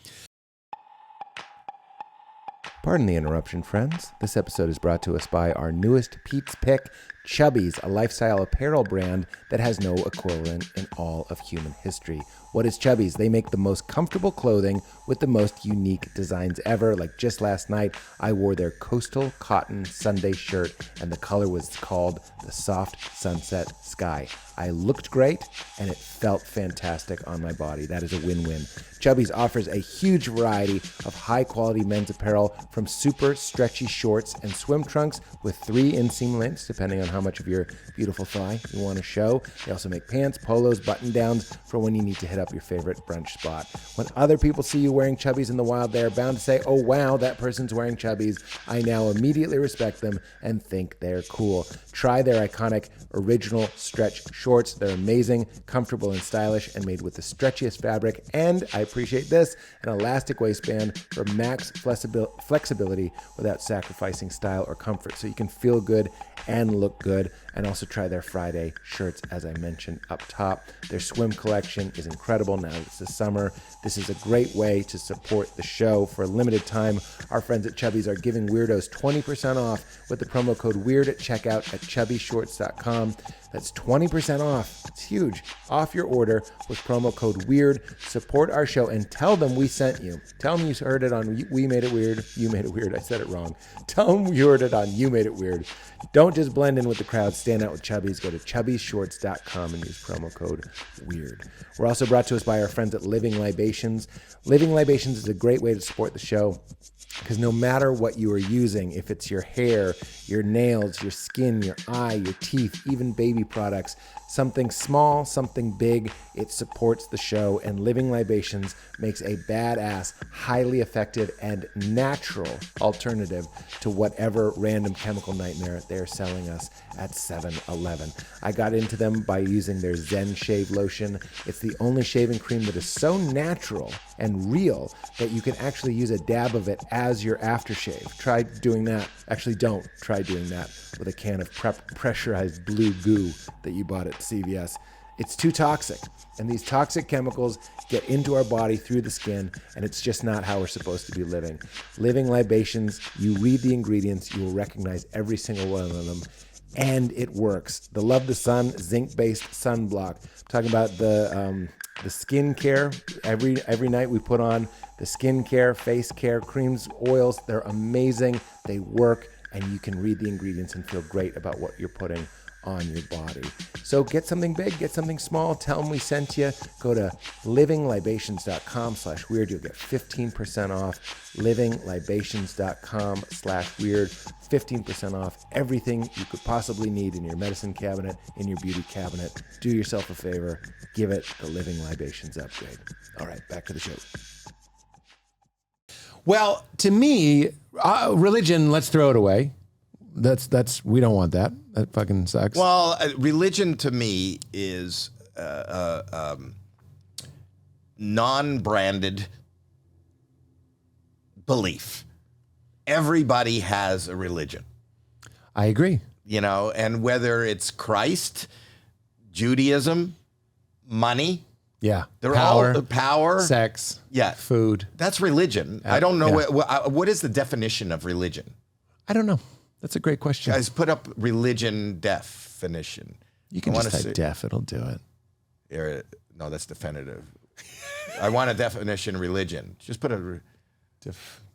Pardon the interruption, friends. This episode is brought to us by our newest Pete's Pick, Chubbies, a lifestyle apparel brand that has no equivalent in all of human history. What is Chubbies? They make the most comfortable clothing with the most unique designs ever. Like just last night, I wore their coastal cotton Sunday shirt, and the color was called the Soft Sunset Sky. I looked great, and it felt fantastic on my body. That is a win-win. Chubbies offers a huge variety of high-quality men's apparel, from super stretchy shorts and swim trunks with 3 inseam lengths, depending on how much of your beautiful thigh you want to show. They also make pants, polos, button-downs for when you need to hit up your favorite brunch spot. When other people see you wearing Chubbies in the wild, they are bound to say, oh wow, that person's wearing Chubbies. I now immediately respect them and think they're cool. Try their iconic original stretch shorts. They're amazing, comfortable, and stylish, and made with the stretchiest fabric, and I appreciate this, an elastic waistband for max flexibility without sacrificing style or comfort, so you can feel good and look good. And also try their Friday shirts, as I mentioned up top. Their swim collection is incredible now it's the summer. This is a great way to support the show. For a limited time, our friends at Chubbies are giving weirdos 20% off with the promo code WEIRD at checkout at chubbyshorts.com. That's 20% off. It's huge. Off your order with promo code WEIRD. Support our show and tell them we sent you. Tell them you heard it on We Made It Weird. You Made It Weird. I said it wrong. Tell them you heard it on You Made It Weird. Don't just blend in with the crowd. Stand out with Chubbies. Go to chubbyshorts.com and use promo code WEIRD. We're also brought to us by our friends at Living Libations. Living Libations is a great way to support the show, because no matter what you are using, if it's your hair, your nails, your skin, your eye, your teeth, even baby products, something small, something big, it supports the show. And Living Libations makes a badass, highly effective, and natural alternative to whatever random chemical nightmare they're selling us at 7-Eleven. I got into them by using their Zen Shave Lotion. It's the only shaving cream that is so natural and real that you can actually use a dab of it as your aftershave. Try doing that. Actually, don't try doing that with a can of pressurized blue goo that you bought at CVS. It's too toxic, and these toxic chemicals get into our body through the skin, and it's just not how we're supposed to be living. Living Libations, you read the ingredients, you will recognize every single one of them, and it works. The Love the Sun zinc-based sunblock. I'm talking about the skin care. Every night we put on the skin care, face care, creams, oils. They're amazing. They work, and you can read the ingredients and feel great about what you're putting on your body. So get something big, get something small. Tell them we sent you. Go to livinglibations.com/weird. You'll get 15% off. livinglibations.com/weird. 15% off everything you could possibly need in your medicine cabinet, in your beauty cabinet. Do yourself a favor. Give it the Living Libations upgrade. All right, back to the show. Well, to me, religion, let's throw it away. That's we don't want that. That fucking sucks. Well, religion to me is non-branded belief. Everybody has a religion. I agree. You know, and whether it's Christ, Judaism, money, yeah, they're power, all power, sex, yeah, food. That's religion. I don't know what is the definition of religion. I don't know. That's a great question. Guys, put up religion definition. You can just type deaf. It'll do it. No, that's definitive. I want a definition of religion. Just put a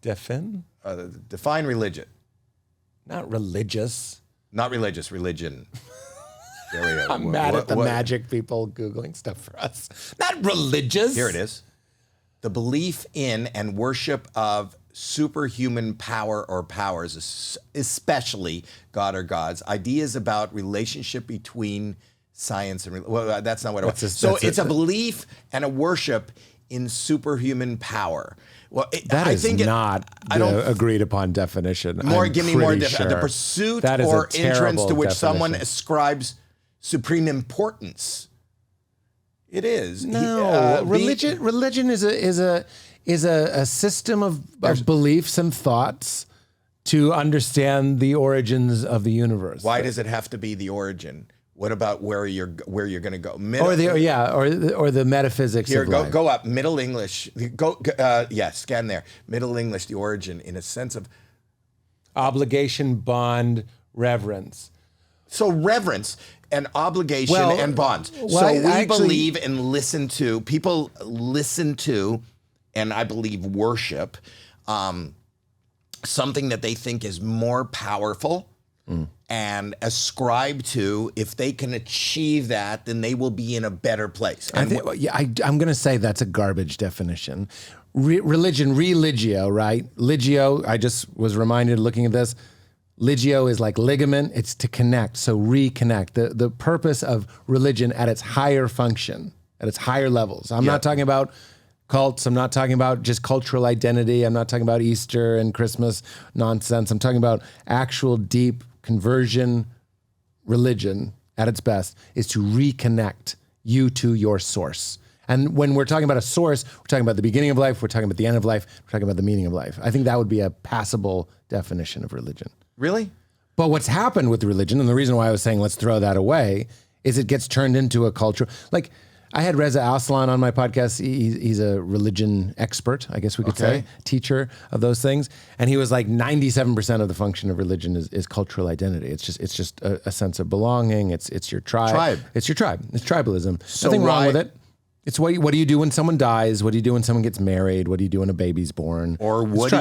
define religion. Not religious. Not religious, religion. There we go. I'm mad at the magic people Googling stuff for us. Not religious. Here it is. The belief in and worship of superhuman power or powers, especially God or gods. Ideas about relationship between science and well, that's not what it was. So it's a belief and a worship in superhuman power. Well, I think not the agreed upon definition. Give me more. The pursuit or entrance to which someone ascribes supreme importance. It is. No, religion is a system of beliefs and thoughts to understand the origins of the universe. Why does it have to be the origin? What about where you're going to go? Or the metaphysics here, of life. Go up. Middle English. Scan there. Middle English, the origin in a sense of obligation, bond, reverence. So reverence and obligation and bonds. Believe and listen to, people listen to, and I believe worship, something that they think is more powerful and ascribe to. If they can achieve that, then they will be in a better place. I'm going to say that's a garbage definition. Religion, religio, right? Ligio, I just was reminded looking at this. Ligio is like ligament. It's to connect, so reconnect. The purpose of religion at its higher function, at its higher levels. I'm not talking about cults. I'm not talking about just cultural identity. I'm not talking about Easter and Christmas nonsense. I'm talking about actual deep conversion. Religion at its best is to reconnect you to your source. And when we're talking about a source, we're talking about the beginning of life, we're talking about the end of life, we're talking about the meaning of life. I think that would be a passable definition of religion. Really? But what's happened with religion, and the reason why I was saying let's throw that away, is it gets turned into a culture. Like, I had Reza Aslan on my podcast. He's a religion expert, I guess we could say, teacher of those things. And he was like 97% of the function of religion is cultural identity. It's just a sense of belonging. It's your tribe. It's your tribe. It's tribalism. So nothing wrong with it. It's what do you do when someone dies? What do you do when someone gets married? What do you do when a baby's born? Or what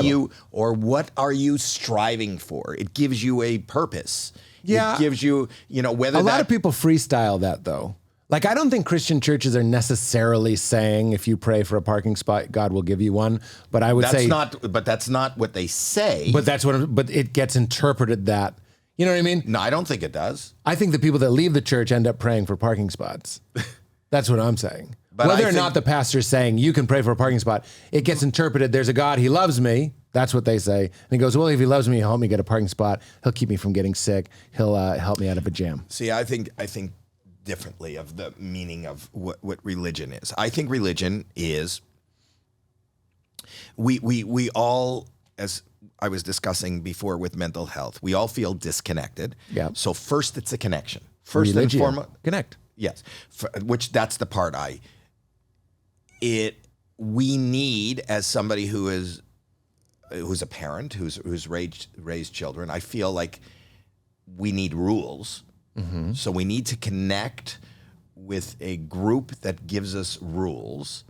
are you striving for? It gives you a purpose. Yeah. It gives you, whether a lot of people freestyle that though. Like, I don't think Christian churches are necessarily saying if you pray for a parking spot, God will give you one. But I would say that's not what they say. But but it gets interpreted that. You know what I mean? No, I don't think it does. I think the people that leave the church end up praying for parking spots. That's what I'm saying. But whether or not the pastor's saying you can pray for a parking spot, it gets interpreted. There's a God, he loves me. That's what they say. And he goes, well, if he loves me, he'll help me get a parking spot. He'll keep me from getting sick. He'll help me out of a jam. See, I think differently of the meaning of what religion is. I think religion is, we all, as I was discussing before with mental health, we all feel disconnected. Yeah. So first it's a connection. First Religio. and foremost. Connect. Yes. Which that's the part we need, as somebody who's a parent, who's raised children, I feel like we need rules. Mm-hmm. So we need to connect with a group that gives us rules,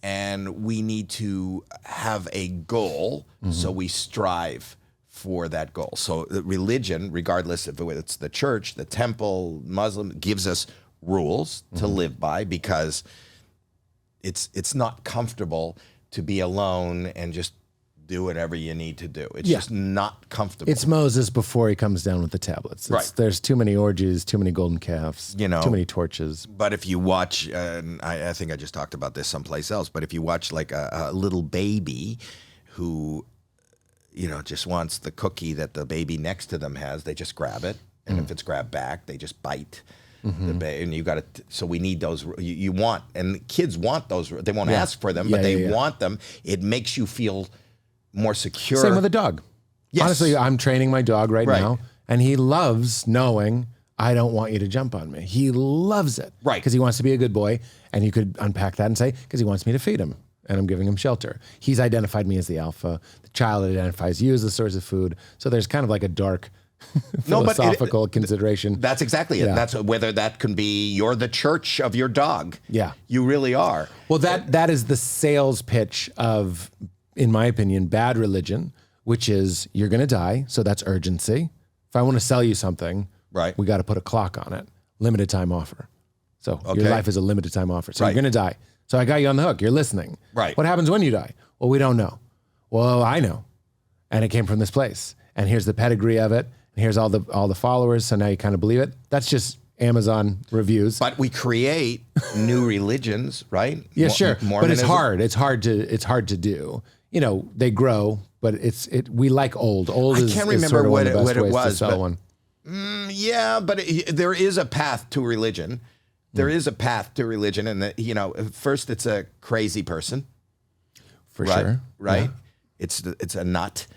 and we need to have a goal. Mm-hmm. So we strive for that goal. So religion, regardless if it's the church, the temple, Muslim, gives us rules to live by, because it's not comfortable to be alone and just do whatever you need to do. It's just not comfortable. It's Moses before he comes down with the tablets. Right. There's too many orgies, too many golden calves, too many torches. But if you watch, and I think I just talked about this someplace else, but if you watch like a little baby who, just wants the cookie that the baby next to them has, they just grab it. And if it's grabbed back, they just bite. Mm-hmm. And you got to. So we need those. You want, and kids want those. They won't ask for them, but they want them. It makes you feel more secure. Same with a dog. Yes. Honestly, I'm training my dog right now, and he loves knowing I don't want you to jump on me. He loves it, right? Because he wants to be a good boy, and you could unpack that and say because he wants me to feed him, and I'm giving him shelter. He's identified me as the alpha. The child identifies you as the source of food. So there's kind of like a dark philosophical consideration. That's exactly it. Yeah. That's whether that can be you're the church of your dog. Yeah. You really are. Well, that is the sales pitch of, in my opinion, bad religion, which is you're going to die. So that's urgency. If I want to sell you something, Right. we got to put a clock on it. Limited time offer. So your life is a limited time offer. So Right. you're going to die. So I got you on the hook. You're listening. Right. What happens when you die? Well, we don't know. Well, I know. And it came from this place. And here's the pedigree of it. And here's all the followers. So now you kind of believe it. That's just Amazon reviews. But we create new religions, right? Yeah, sure. But it's Mormonism. hard. It's hard to do. You know, they grow, but we like old. Old I is can't is remember sort of one what of the best it ways to was, sell but- one. Yeah, but there is a path to religion. There is a path to religion, and first it's a crazy person, For right? sure. Right? Yeah. It's a nut,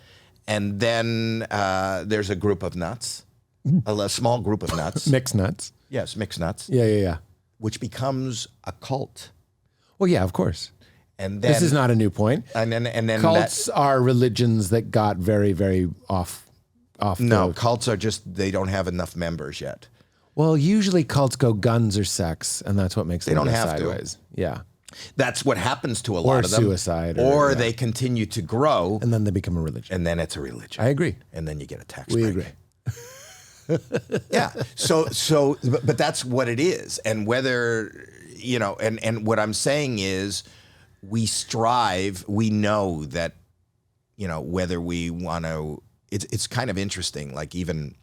and then there's a group of nuts, a small group of nuts. Mixed nuts. Yes, mixed nuts, Yeah. which becomes a cult, Well, yeah, of course. and then This is not a new point. and then Cults are religions that got very, very off. No, the- cults are just they don't have enough members yet. Well, usually cults go guns or sex, and that's what makes them don't go have to. sideways. Yeah. That's what happens to a lot of them. Suicide, or yeah. they continue to grow, And then they become a religion. and then it's a religion. I agree. And then you get a tax We break. agree. Yeah. But that's what it is. And whether, and what I'm saying is we strive, we know that, whether we want to, it's kind of interesting, like even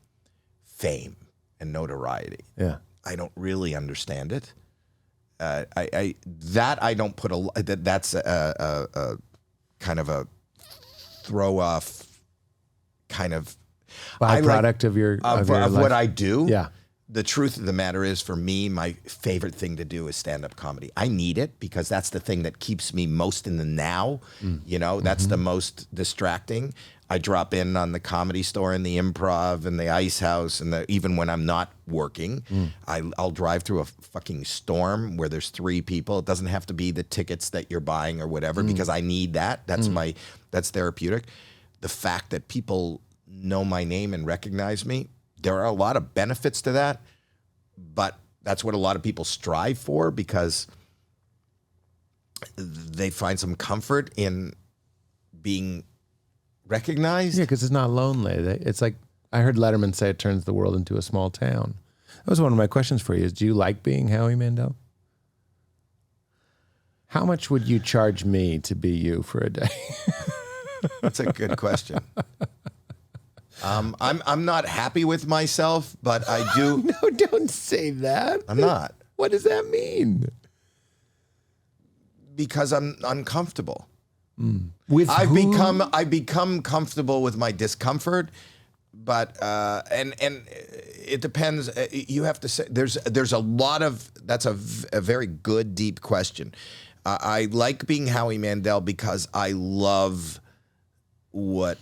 fame and notoriety. Yeah. I don't really understand it. I don't put that's a kind of a throw off kind of Byproduct of your of life. what I do. Yeah. The truth of the matter is, for me, my favorite thing to do is stand-up comedy. I need it because that's the thing that keeps me most in the now. That's the most distracting. I drop in on the Comedy Store and the Improv and the Ice House, and even when I'm not working, I'll drive through a fucking storm where there's 3 people. It doesn't have to be the tickets that you're buying or whatever, because I need that. That's therapeutic. The fact that people know my name and recognize me, there are a lot of benefits to that, but that's what a lot of people strive for because they find some comfort in being recognized. Yeah, because it's not lonely. It's like, I heard Letterman say it turns the world into a small town. That was one of my questions for you is, do you like being Howie Mandel? How much would you charge me to be you for a day? That's a good question. I'm not happy with myself, but I do. No, don't say that. I'm not, What does that mean? because I'm uncomfortable. With I've who? become comfortable with my discomfort, but and it depends. You have to say there's a lot of that's a very good deep question. I like being Howie Mandel because I love what,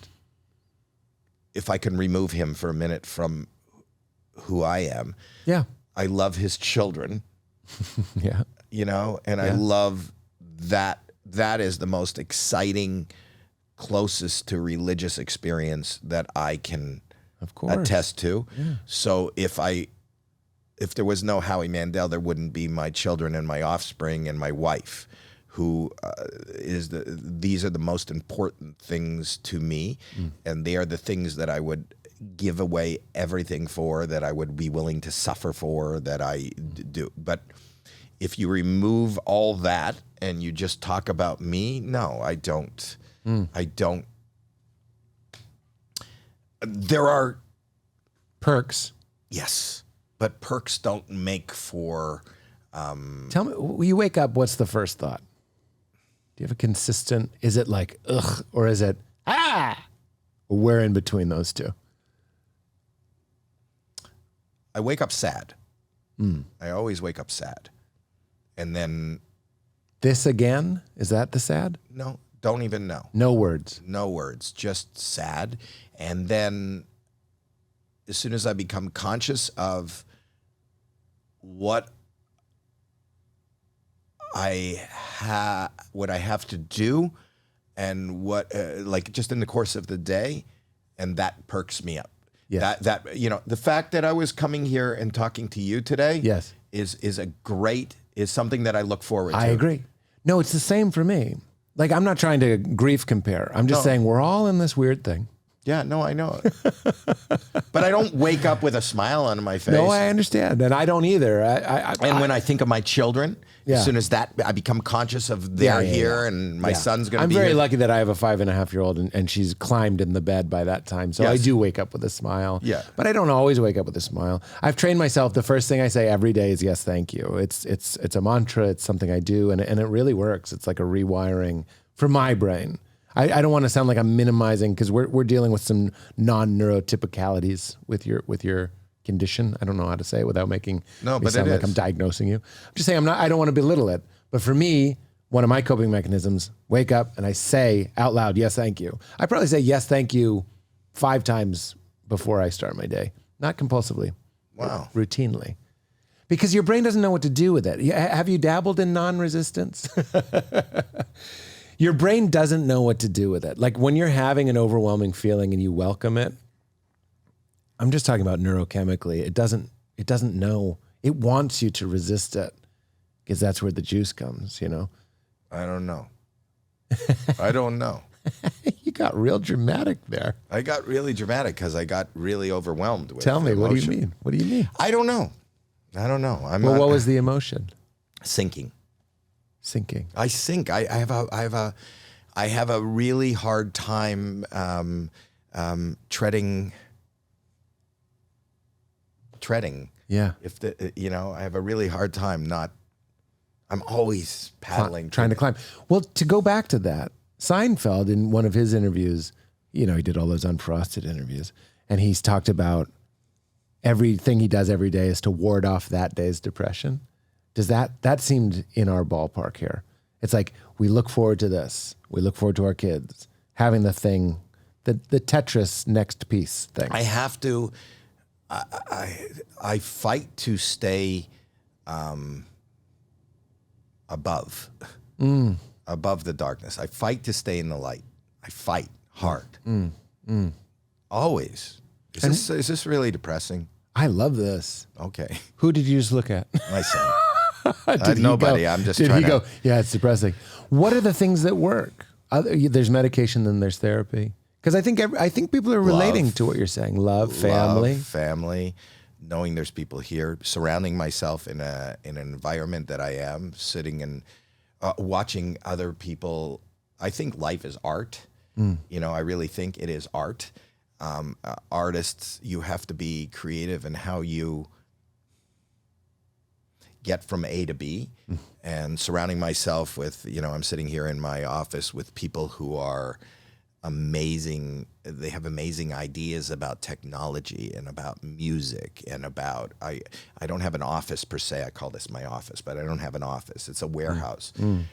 if I can remove him for a minute from who I am. Yeah. I love his children, Yeah. and I Yeah. love that. That is the most exciting, closest to religious experience that I can Of course. attest to. So if there was no Howie Mandel, there wouldn't be my children and my offspring and my wife, who these are the most important things to me, and they are the things that I would give away everything for, that I would be willing to suffer for, that I do. But if you remove all that and you just talk about me, no, I don't. I don't. There are Perks. yes, but perks don't make for. Tell me, when you wake up, what's the first thought? Do you have a consistent, is it like, ugh, or is it, ah? Or where in between those two? I wake up sad. I always wake up sad, and then This again? Is that the sad? no, don't even know. No words. No words, just sad. And then as soon as I become conscious of what I have to do, and what like just in the course of the day, and that perks me up. Yes. That you know, the fact that I was coming here and talking to you today, Yes. is something that I look forward to. I agree. No, it's the same for me. Like, I'm not trying to grief compare. I'm just saying we're all in this weird thing. Yeah, no, I know. But I don't wake up with a smile on my face. No, I understand. And I don't either. And when I think of my children, as soon as that, I become conscious of they're here and my son's going to be I'm very here. lucky that I have a 5.5-year-old and she's climbed in the bed by that time. So I do wake up with a smile. Yeah. But I don't always wake up with a smile. I've trained myself. The first thing I say every day is yes, thank you. It's a mantra. It's something I do. And it really works. It's like a rewiring for my brain. I don't want to sound like I'm minimizing because we're dealing with some non-neurotypicalities with your condition. I don't know how to say it without making me sound like I'm diagnosing you. I'm just saying I don't want to belittle it. But for me, one of my coping mechanisms, wake up and I say out loud, yes, thank you. I probably say yes, thank you 5 times before I start my day. Not compulsively. Wow. Routinely. Because your brain doesn't know what to do with it. Have you dabbled in non-resistance? Your brain doesn't know what to do with it. Like when you're having an overwhelming feeling and you welcome it, I'm just talking about neurochemically. It doesn't know. It wants you to resist it because that's where the juice comes, you know? I don't know. I don't know. You got real dramatic there. I got really dramatic because I got really overwhelmed with Tell me, emotion. what do you mean? What do you mean? I don't know. Well, what was the emotion? Sinking. Sinking. I sink. I have a really hard time treading. Yeah. If I have a really hard time not. I'm always paddling, trying to climb. Well, to go back to that, Seinfeld in one of his interviews, he did all those unfrosted interviews, and he's talked about everything he does every day is to ward off that day's depression. Does that seemed in our ballpark here? It's like we look forward to this. We look forward to our kids having the thing, the Tetris next piece thing. I have to. I fight to stay above the darkness. I fight to stay in the light. I fight hard. Always. Is this really depressing? I love this. Okay. Who did you just look at? My son. Nobody. I'm just did trying he go, yeah, it's depressing. What are the things that work? There's medication, then there's therapy. Because I think people are relating to what you're saying. Love, family. Knowing there's people here, surrounding myself in an environment that I am, sitting and watching other people. I think life is art. I really think it is art. Artists, you have to be creative in how you get from A to B, and surrounding myself with, I'm sitting here in my office with people who are amazing. They have amazing ideas about technology and about music and about, I don't have an office per se. I call this my office, but I don't have an office. It's a warehouse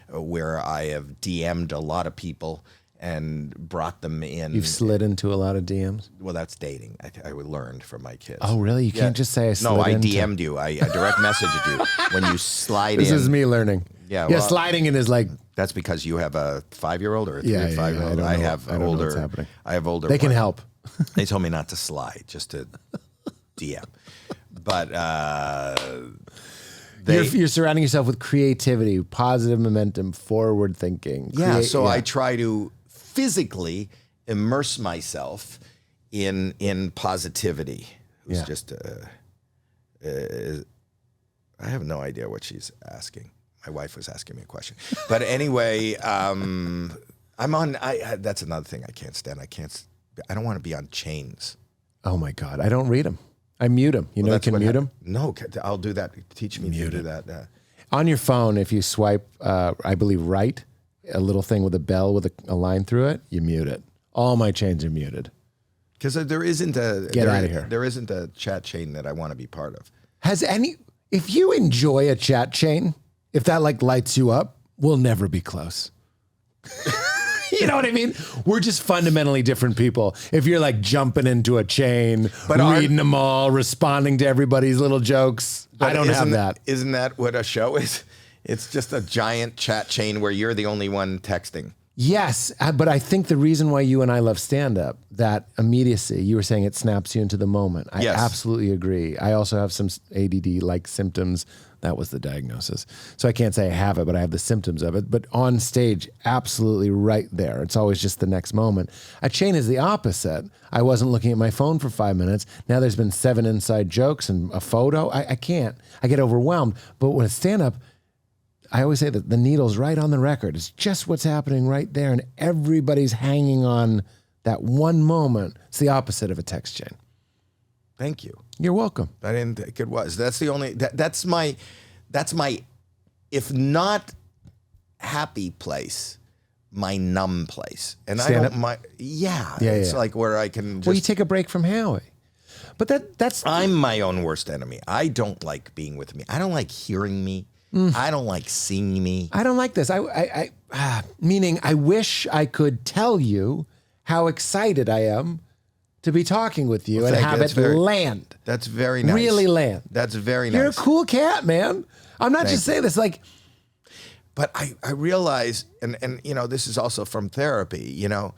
where I have DM'd a lot of people and brought them in. You've slid into a lot of DMs? Well, that's dating. I learned from my kids. Oh, really? You can't just say I slid No, I into... DM'd you. I direct messaged you. When you slide in. This is me learning. Yeah, well, sliding in is like... That's because you have a 5-year-old or a 3 or 5-year-old. I have don't know older. what's happening. I have older. They can help. They told me not to slide, just to DM. But you're surrounding yourself with creativity, positive momentum, forward thinking. Yeah, I try to physically immerse myself in positivity. It's just I have no idea what she's asking. My wife was asking me a question. But anyway, I'm on that's another thing I can't stand. I don't want to be on chains. Oh my God, I don't read them. I mute them. You can mute them? No, I'll do that. Teach me to do that. On your phone, if you swipe, I believe, right, a little thing with a bell with a line through it, you mute it. All my chains are muted. Because there isn't a... Get out of here. There isn't a chat chain that I want to be part of. If you enjoy a chat chain, if that lights you up, we'll never be close. You know what I mean? We're just fundamentally different people. If you're jumping into a chain, reading them all, responding to everybody's little jokes, I don't have that. Isn't that what a show is? It's just a giant chat chain where you're the only one texting. Yes, but I think the reason why you and I love stand-up, that immediacy, you were saying it snaps you into the moment. I absolutely agree. I also have some ADD-like symptoms. That was the diagnosis. So I can't say I have it, but I have the symptoms of it. But on stage, absolutely right there. It's always just the next moment. A chain is the opposite. I wasn't looking at my phone for 5 minutes. Now there's been 7 inside jokes and a photo. I can't. I get overwhelmed. But with stand-up, I always say that the needle's right on the record. It's just what's happening right there, and everybody's hanging on that one moment. It's the opposite of a text chain. Thank you. You're welcome. I didn't think it was. That's the only. That's my. If not happy place, my numb place, and Stand I up? don't mind. Yeah, it's like where I can. Just, Well, you take a break from Howie. But that's I'm my own worst enemy. I don't like being with me. I don't like hearing me. I don't like seeing me. I don't like this. Meaning I wish I could tell you how excited I am to be talking with you and have it land. That's very nice. Really land. That's very nice. You're a cool cat, man. I'm not just saying this like. But I realize, and you know, this is also from therapy, you know,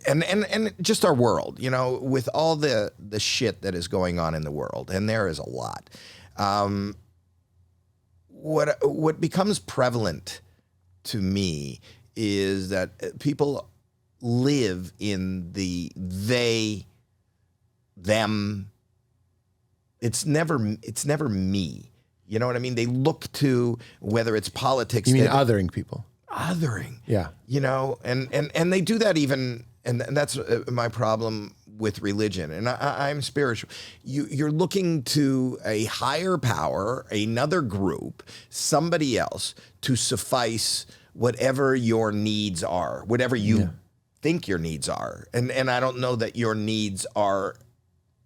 and just our world, you know, with all the shit that is going on in the world, and there is a lot. What becomes prevalent to me is that people live in the they, them. It's never me. You know what I mean? They look to whether it's politics. You mean othering people? Othering. Yeah. You know, and they do that even, and that's my problem with religion. And I'm spiritual. You're looking to a higher power, another group, somebody else to suffice whatever your needs are, whatever you think your needs are. And I don't know that your needs are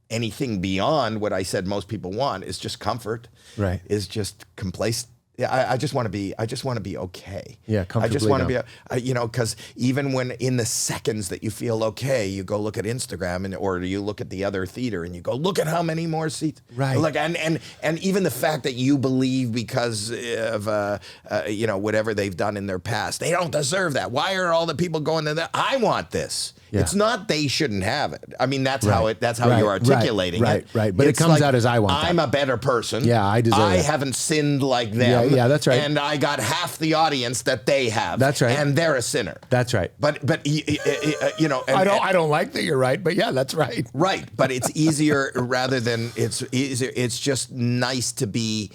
anything beyond what I said most people want. Is just comfort. Right. Is just complacent. Yeah, I just want to be. I just want to be okay. Yeah, comfortably. I just want to be. You know, because even when in the seconds that you feel okay, you go look at Instagram or you look at the other theater and you go, look at how many more seats. Right. Like and even the fact that you believe because of you know, whatever they've done in their past, they don't deserve that. Why are all the people going to that? I want this. Yeah. It's not they shouldn't have it. I mean, that's how you're articulating it. Right. But it comes out as I want that. I'm a better person. Yeah, I deserve it. I haven't sinned like them. Yeah, that's right. And I got half the audience that they have. That's right. And they're a sinner. That's right. But you know, I don't like that you're right, but yeah, that's right. Right, but it's easier rather than it's easier. It's just nice to be.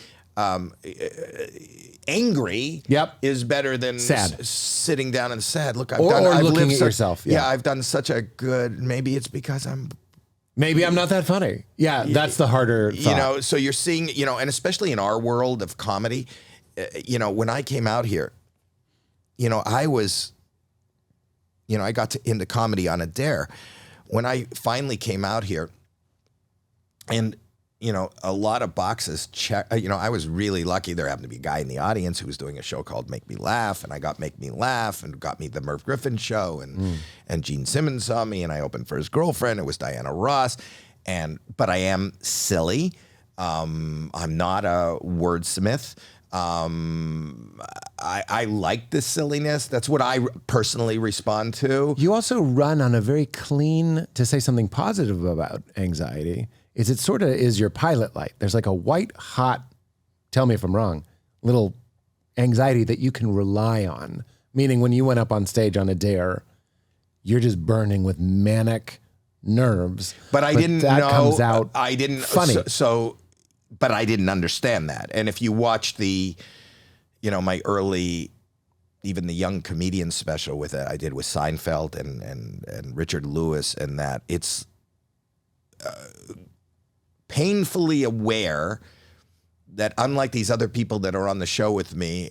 Angry is better than sad. Sitting down and sad. Look, I've looking at yourself. Yeah, I've done such a good. Maybe it's because Maybe I'm not that funny. Yeah, that's the harder thought. You know, so you're seeing, you know, and especially in our world of comedy, you know, when I came out here, you know, I got into comedy on a dare. When I finally came out here, and you know, a lot of boxes check. You know, I was really lucky. There happened to be a guy in the audience who was doing a show called Make Me Laugh, and I got Make Me Laugh, and got me the Merv Griffin show, and Gene Simmons saw me, and I opened for his girlfriend. It was Diana Ross, but I am silly. I'm not a wordsmith. I like the silliness. That's what I personally respond to. You also run on a very clean, to say something positive about anxiety, is it sort of is your pilot light. There's like a white hot, tell me if I'm wrong, little anxiety that you can rely on. Meaning when you went up on stage on a dare, you're just burning with manic nerves. But I didn't know. Comes out I didn't. Funny. But I didn't understand that. And if you watch the, you know, my early, even the young comedian special with it, I did with Seinfeld and Richard Lewis, and that it's painfully aware that unlike these other people that are on the show with me,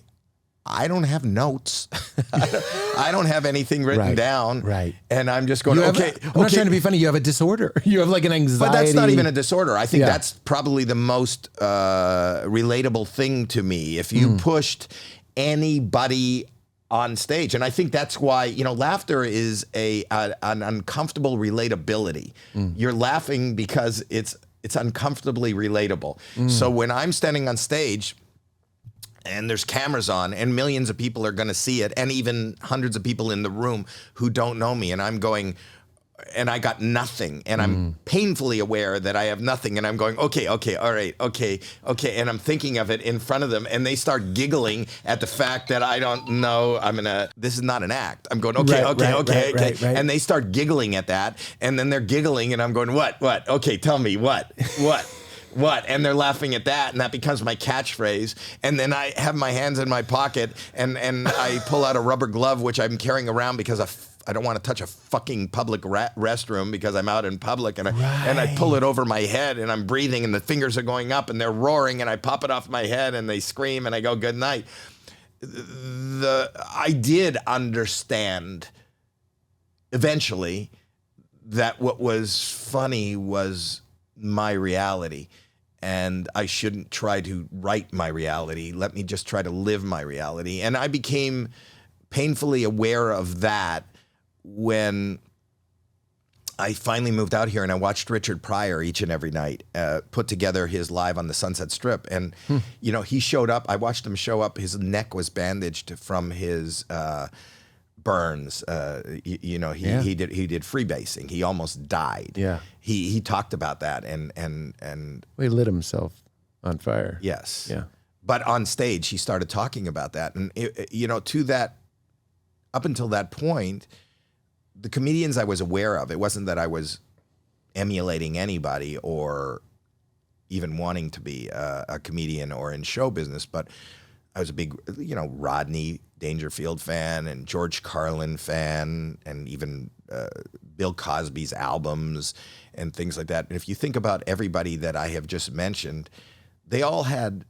I don't have notes. I don't have anything written down. Right. And I'm just going, I'm not trying to be funny. You have a disorder. You have like an anxiety. But that's not even a disorder. I think that's probably the most relatable thing to me. If you pushed anybody on stage, and I think that's why, you know, laughter is an uncomfortable relatability. You're laughing because it's uncomfortably relatable. So when I'm standing on stage, and there's cameras on, and millions of people are going to see it, and even hundreds of people in the room who don't know me, and I'm going, and I got nothing, and I'm painfully aware that I have nothing, and I'm going, okay, all right, okay, and I'm thinking of it in front of them, and they start giggling at the fact that I don't know, this is not an act. I'm going, okay, Right. and they start giggling at that, and then they're giggling, and I'm going, what, okay, tell me, what? And they're laughing at that, and that becomes my catchphrase. And then I have my hands in my pocket, and I pull out a rubber glove, which I'm carrying around because I don't want to touch a fucking public restroom because I'm out in public, and I pull it over my head, and I'm breathing, and the fingers are going up, and they're roaring, and I pop it off my head, and they scream, and I go, good night. I did understand eventually that what was funny was my reality, and I shouldn't try to write my reality. Let me just try to live my reality. And I became painfully aware of that when I finally moved out here, and I watched Richard Pryor each and every night put together his Live on the Sunset Strip. And, you know, he showed up. I watched him show up. His neck was bandaged from his burns. He did freebasing. He almost died. Yeah. He talked about that, and He lit himself on fire. yes. Yeah. But on stage, he started talking about that, and up until that point, the comedians I was aware of, it wasn't that I was emulating anybody or even wanting to be a comedian or in show business, but I was a big, Rodney Dangerfield fan and George Carlin fan, and even Bill Cosby's albums and things like that. And if you think about everybody that I have just mentioned, they all had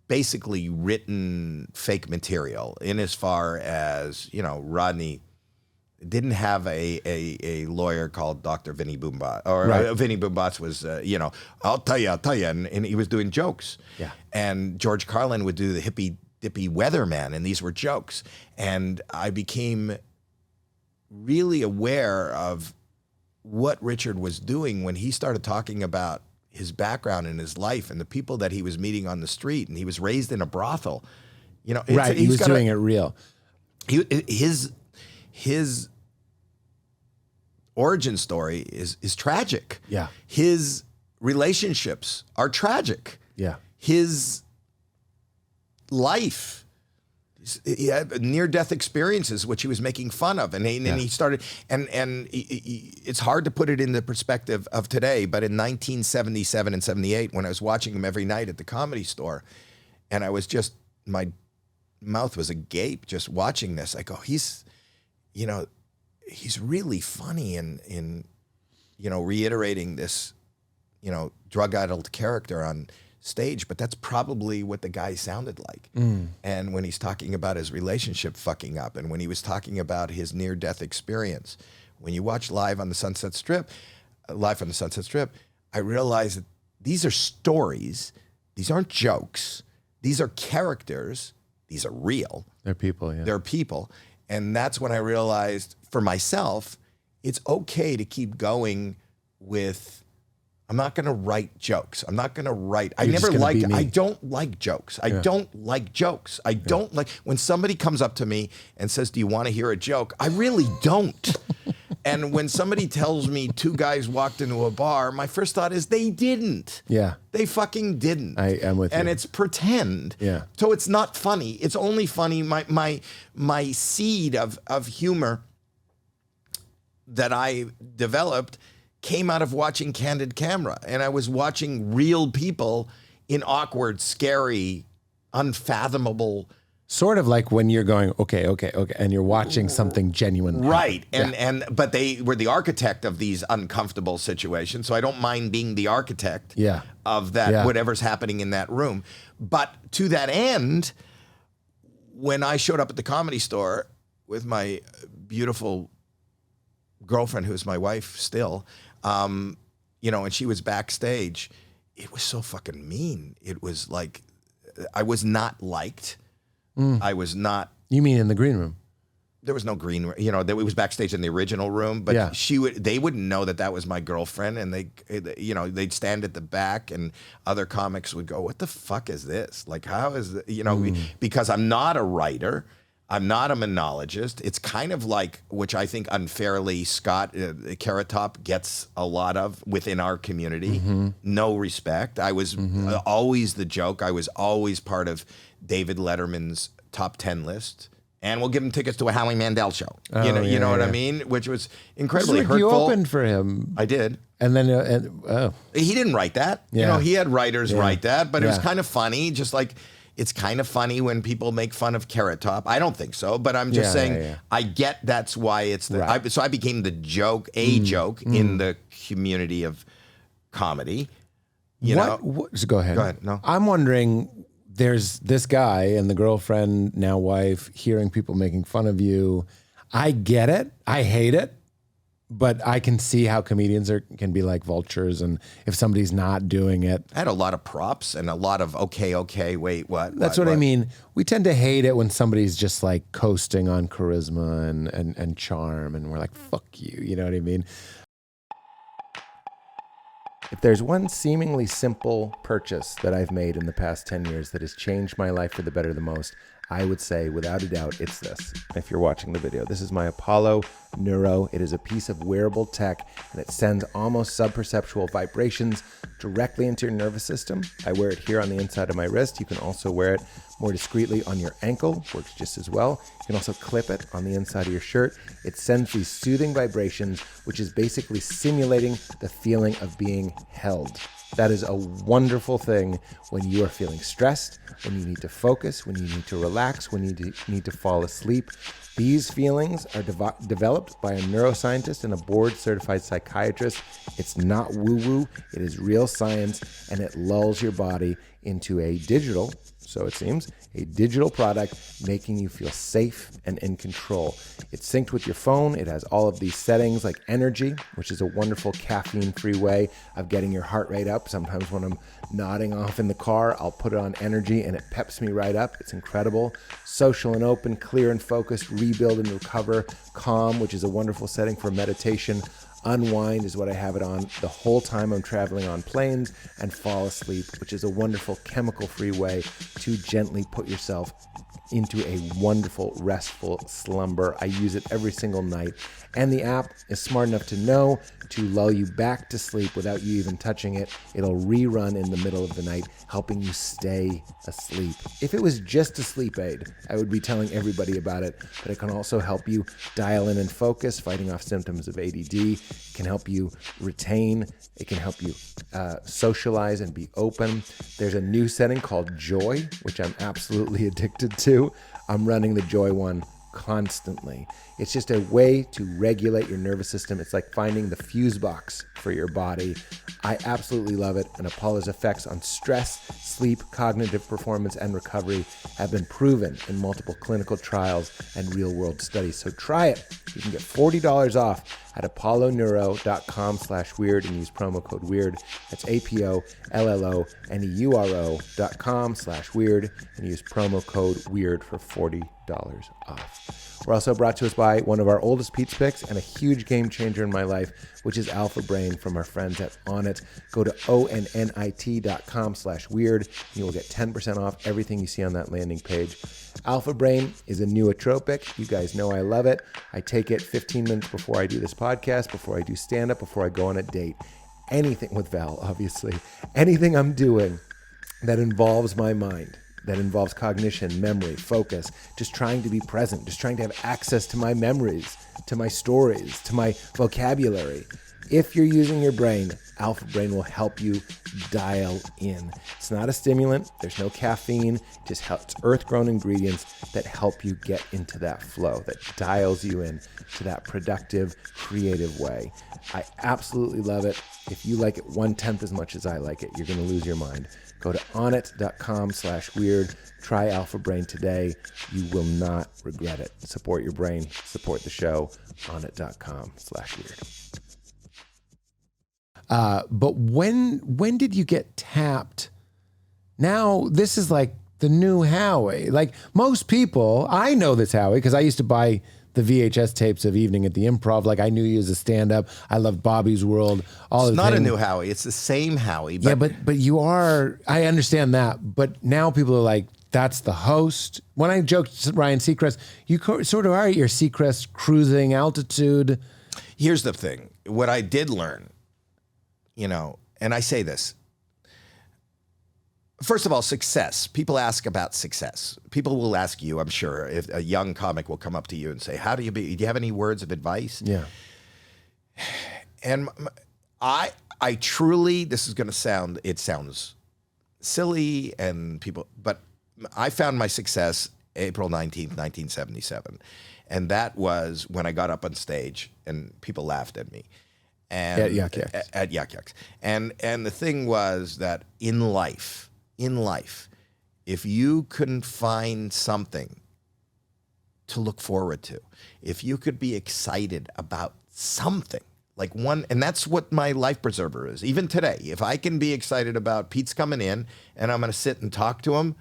basically written fake material in as far as, Rodney didn't have a lawyer called Dr. Vinny Boombat, or Vinny Boombat was, I'll tell you, and he was doing jokes. Yeah. And George Carlin would do the hippy dippy weatherman, and these were jokes. And I became really aware of what Richard was doing when he started talking about his background and his life and the people that he was meeting on the street. And he was raised in a brothel. He was doing it real. His origin story is tragic. Yeah. His relationships are tragic. Yeah. His life, he had near-death experiences, which he was making fun of, and he started, and it's hard to put it in the perspective of today, but in 1977 and 78, when I was watching him every night at the Comedy Store, and I was just, my mouth was agape just watching this, I go, he's really funny in reiterating this, drug-addled character on stage, but that's probably what the guy sounded like. And when he's talking about his relationship fucking up, and when he was talking about his near-death experience, when you watch Live on the Sunset Strip, I realized that these are stories. These aren't jokes. These are characters. These are real. They're people, yeah. They're people. And that's when I realized for myself, it's okay to keep going with, I'm not going to write jokes. I'm not going to write. I don't like jokes. I don't like jokes. I don't like when somebody comes up to me and says, do you want to hear a joke? I really don't. And when somebody tells me two guys walked into a bar, my first thought is they didn't. Yeah. They fucking didn't. I am with you. And it's pretend. Yeah. So it's not funny. It's only funny. My seed of humor that I developed came out of watching Candid Camera. And I was watching real people in awkward, scary, unfathomable. Sort of like when you're going, okay, and you're watching something genuine. Right. But they were the architect of these uncomfortable situations. So I don't mind being the architect of that, whatever's happening in that room. But to that end, when I showed up at the Comedy Store with my beautiful girlfriend, who's my wife still, and she was backstage, it was so fucking mean. It was like, I was not liked. I was not. You mean in the green room? there was no green, you know, that it was backstage in the original room, but Yeah. they wouldn't know that was my girlfriend, and they'd stand at the back, and other comics would go, "What the fuck is this? Like, how is it?" You know, because I'm not a writer, I'm not a monologist. It's kind of like, which I think unfairly Scott Carrot Top gets a lot of within our community. No respect. I was always the joke. I was always part of David Letterman's top 10 list. And we'll give him tickets to a Howie Mandel show. You know what I mean? Which was incredibly hurtful. You opened for him. I did. And then, he didn't write that. Yeah. You know, he had writers write that, but it was kind of funny. Just like, it's kind of funny when people make fun of Carrot Top. I don't think so, but I'm just saying, I get that's why it's the, so I became the joke, joke in the community of comedy. You know? So go ahead. Go ahead. No. I'm wondering, there's this guy and the girlfriend, now wife, hearing people making fun of you. I get it. I hate it. But I can see how comedians can be like vultures, and if somebody's not doing it. I had a lot of props and a lot of, okay, wait, what? That's what I mean. We tend to hate it when somebody's just like coasting on charisma and charm, and we're like, fuck you. You know what I mean? If there's one seemingly simple purchase that I've made in the past 10 years that has changed my life for the better the most, I would say, without a doubt, it's this. If you're watching the video, this is my Apollo NEURO. It is a piece of wearable tech, and it sends almost sub-perceptual vibrations directly into your nervous system. I wear it here on the inside of my wrist. You can also wear it more discreetly on your ankle. Works just as well. You can also clip it on the inside of your shirt. It sends these soothing vibrations, which is basically simulating the feeling of being held. That is a wonderful thing when you are feeling stressed, when you need to focus, when you need to relax, when you need to fall asleep. These feelings are developed by a neuroscientist and a board-certified psychiatrist. It's not woo-woo. It is real science, and it lulls your body into a digital, so it seems, a digital product making you feel safe and in control. It's synced with your phone. It has all of these settings like energy, which is a wonderful caffeine-free way of getting your heart rate up. Sometimes when I'm nodding off in the car, I'll put it on energy and it peps me right up. It's incredible. Social and open, clear and focused, rebuild and recover, calm, which is a wonderful setting for meditation. Unwind is what I have it on the whole time I'm traveling on planes, and fall asleep, which is a wonderful chemical-free way to gently put yourself into a wonderful, restful slumber. I use it every single night, and the app is smart enough to know to lull you back to sleep without you even touching it. It'll rerun in the middle of the night, helping you stay asleep. If it was just a sleep aid, I would be telling everybody about it, but it can also help you dial in and focus, fighting off symptoms of ADD. It can help you retain. It can help you socialize and be open. There's a new setting called Joy, which I'm absolutely addicted to. I'm running the Joy one constantly. It's just a way to regulate your nervous system. It's like finding the fuse box for your body. I absolutely love it. And Apollo's effects on stress, sleep, cognitive performance, and recovery have been proven in multiple clinical trials and real-world studies. So try it. You can get $40 off at apolloneuro.com/weird and use promo code weird. That's APOLLONEURO.com/weird and use promo code weird for $40 off. We're also brought to us by one of our oldest Pete's picks and a huge game changer in my life, which is Alpha Brain from our friends at ONNIT. Go to ONNIT.com/weird and you will get 10% off everything you see on that landing page. Alpha Brain is a nootropic. You guys know I love it. I take it 15 minutes before I do this podcast, before I do stand-up, before I go on a date. Anything with Val, obviously. Anything I'm doing that involves my mind, that involves cognition, memory, focus, just trying to be present, just trying to have access to my memories, to my stories, to my vocabulary. If you're using your brain, Alpha Brain will help you dial in. It's not a stimulant. There's no caffeine. Just it's earth-grown ingredients that help you get into that flow, that dials you in to that productive, creative way. I absolutely love it. If you like it 1/10 as much as I like it, you're going to lose your mind. Go to onnit.com/weird. Try Alpha Brain today. You will not regret it. Support your brain. Support the show. onnit.com/weird. But when did you get tapped? Now, this is like the new Howie. Like most people, I know this Howie because I used to buy the VHS tapes of Evening at the Improv. Like I knew you as a stand-up. I loved Bobby's World. It's not a new Howie. It's the same Howie. Yeah, but you are, I understand that. But now people are like, that's the host. When I joked Ryan Seacrest, you sort of are at your Seacrest cruising altitude. Here's the thing. What I did learn, and I say this. First of all, success. People ask about success. People will ask you, I'm sure, if a young comic will come up to you and say, do you have any words of advice? Yeah. And I truly, this is going to sounds silly but I found my success April 19th, 1977. And that was when I got up on stage and people laughed at me. And at Yuck Yucks. At Yuck Yucks. And the thing was that in life, if you couldn't find something to look forward to, if you could be excited about something, like one, and that's what my life preserver is. Even today, if I can be excited about Pete's coming in and I'm going to sit and talk to him,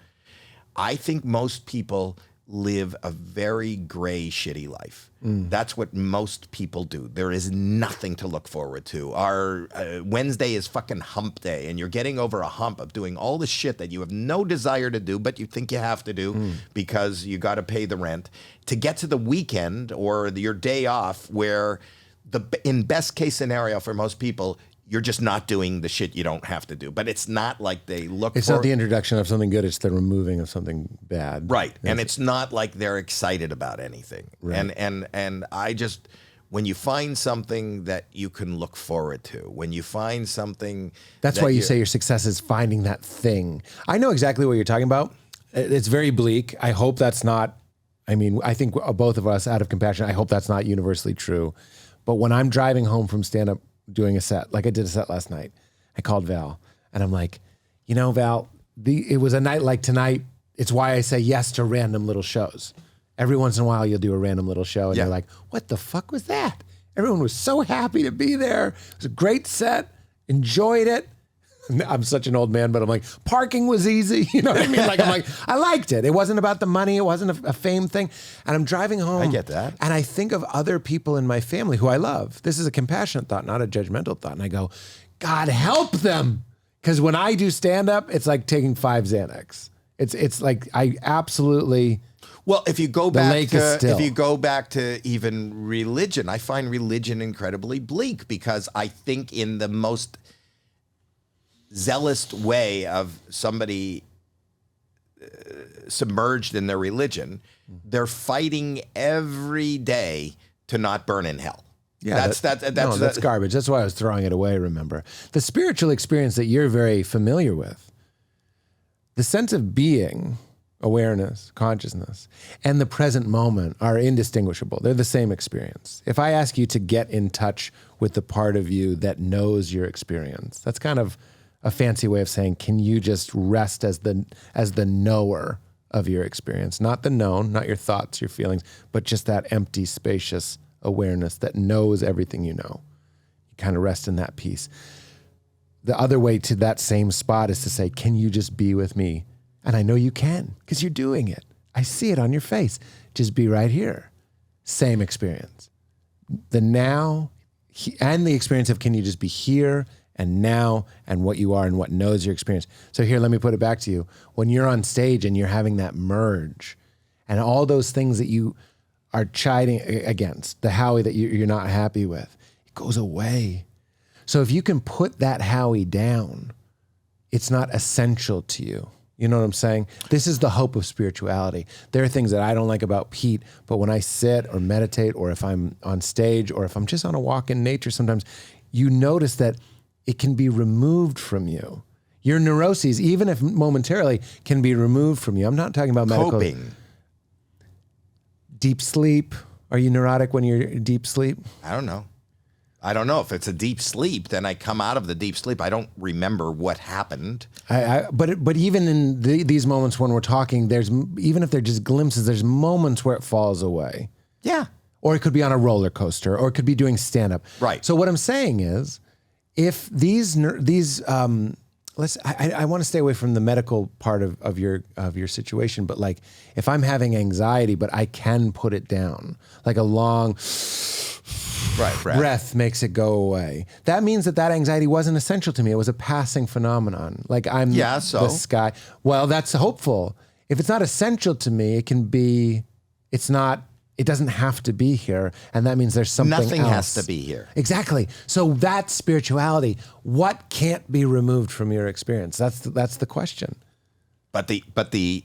I think most people live a very gray, shitty life. That's what most people do. There is nothing to look forward to. Our Wednesday is fucking hump day, and you're getting over a hump of doing all the shit that you have no desire to do, but you think you have to do because you got to pay the rent, to get to the weekend or your day off where in best case scenario for most people, you're just not doing the shit you don't have to do. But it's not like they look It's not the introduction of something good, it's the removing of something bad. Right. And it's not like they're excited about anything. Right. And I just, when you find something that you can look forward to, when you find something... That's why you say your success is finding that thing. I know exactly what you're talking about. It's very bleak. I hope that's not, I think both of us, out of compassion, I hope that's not universally true. But when I'm driving home from stand-up, doing a set, like I did a set last night, I called Val and I'm like, Val, it was a night like tonight. It's why I say yes to random little shows. Every once in a while you'll do a random little show and you're like, what the fuck was that? Everyone was so happy to be there. It was a great set. Enjoyed it. I'm such an old man, but I'm like, parking was easy. You know what I mean? Like, I'm like, I liked it. It wasn't about the money. It wasn't a fame thing. And I'm driving home. I get that. And I think of other people in my family who I love. This is a compassionate thought, not a judgmental thought. And I go, God help them. Because when I do stand up, it's like taking 5 Xanax. It's like I absolutely. Well, if you go back to even religion, I find religion incredibly bleak because I think in the most zealous way of somebody submerged in their religion, they're fighting every day to not burn in hell. Yeah, that's garbage. That's why I was throwing it away, remember. The spiritual experience that you're very familiar with, the sense of being, awareness, consciousness, and the present moment are indistinguishable. They're the same experience. If I ask you to get in touch with the part of you that knows your experience, that's kind of a fancy way of saying, can you just rest as the knower of your experience? Not the known, not your thoughts, your feelings, but just that empty, spacious awareness that knows everything you know. You kind of rest in that peace. The other way to that same spot is to say, can you just be with me? And I know you can, because you're doing it. I see it on your face. Just be right here. Same experience. The now and the experience of can you just be here and now and what you are and what knows your experience. So here, let me put it back to you. When you're on stage and you're having that merge and all those things that you are chiding against, the Howie that you're not happy with, it goes away. So if you can put that Howie down, it's not essential to you. You know what I'm saying? This is the hope of spirituality. There are things that I don't like about Pete, but when I sit or meditate or if I'm on stage or if I'm just on a walk in nature, sometimes you notice that it can be removed from you. Your neuroses, even if momentarily, can be removed from you. I'm not talking about medical. Coping. Deep sleep. Are you neurotic when you're deep sleep? I don't know. If it's a deep sleep, then I come out of the deep sleep. I don't remember what happened. But even in these moments when we're talking, even if they're just glimpses, there's moments where it falls away. Yeah. Or it could be on a roller coaster, or it could be doing stand-up. Right. So what I'm saying is, if these I want to stay away from the medical part of your situation, but like if I'm having anxiety, but I can put it down, like a long breath makes it go away. That means that anxiety wasn't essential to me. It was a passing phenomenon. Like I'm the sky. Well, that's hopeful. If it's not essential to me, it can be, it doesn't have to be here. And that means there's something Nothing else. has to be here. Exactly. So that's spirituality. What can't be removed from your experience? That's the question. But the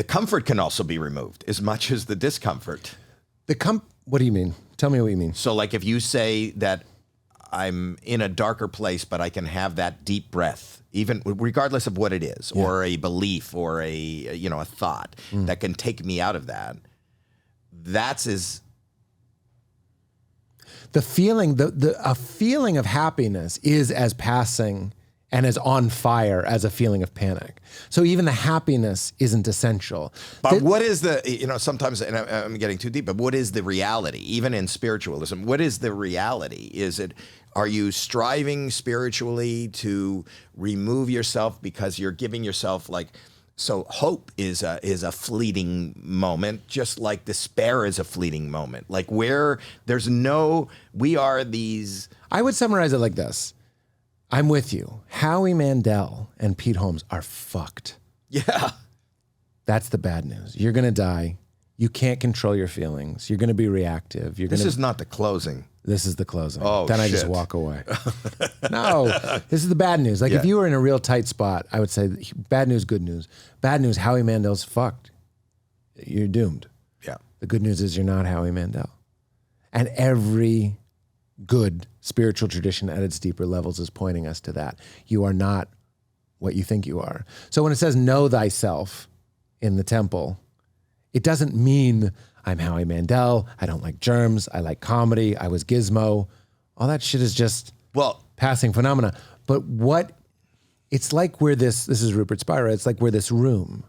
comfort can also be removed as much as the discomfort. What do you mean? Tell me what you mean. So like if you say that I'm in a darker place, but I can have that deep breath, even regardless of what it is, or a belief, or a thought that can take me out of that. That's the feeling. A feeling of happiness is as passing and as on fire as a feeling of panic. So even the happiness isn't essential. But what is sometimes, and I'm getting too deep, but what is the reality? Even in spiritualism, what is the reality? Are you striving spiritually to remove yourself because you're giving yourself so hope is a fleeting moment, just like despair is a fleeting moment. Like where we are these. I would summarize it like this. I'm with you. Howie Mandel and Pete Holmes are fucked. Yeah. That's the bad news. You're going to die. You can't control your feelings. You're going to be reactive. This is not the closing. This is the closing. Oh, then I shit. just walk away. No, this is the bad news. Like if you were in a real tight spot, I would say bad news, good news. Bad news, Howie Mandel's fucked. You're doomed. Yeah. The good news is you're not Howie Mandel. And every good spiritual tradition at its deeper levels is pointing us to that. You are not what you think you are. So when it says know thyself in the temple, it doesn't mean I'm Howie Mandel, I don't like germs, I like comedy, I was Gizmo. All that shit is just passing phenomena. But it's like this is Rupert Spira, it's like we're this room.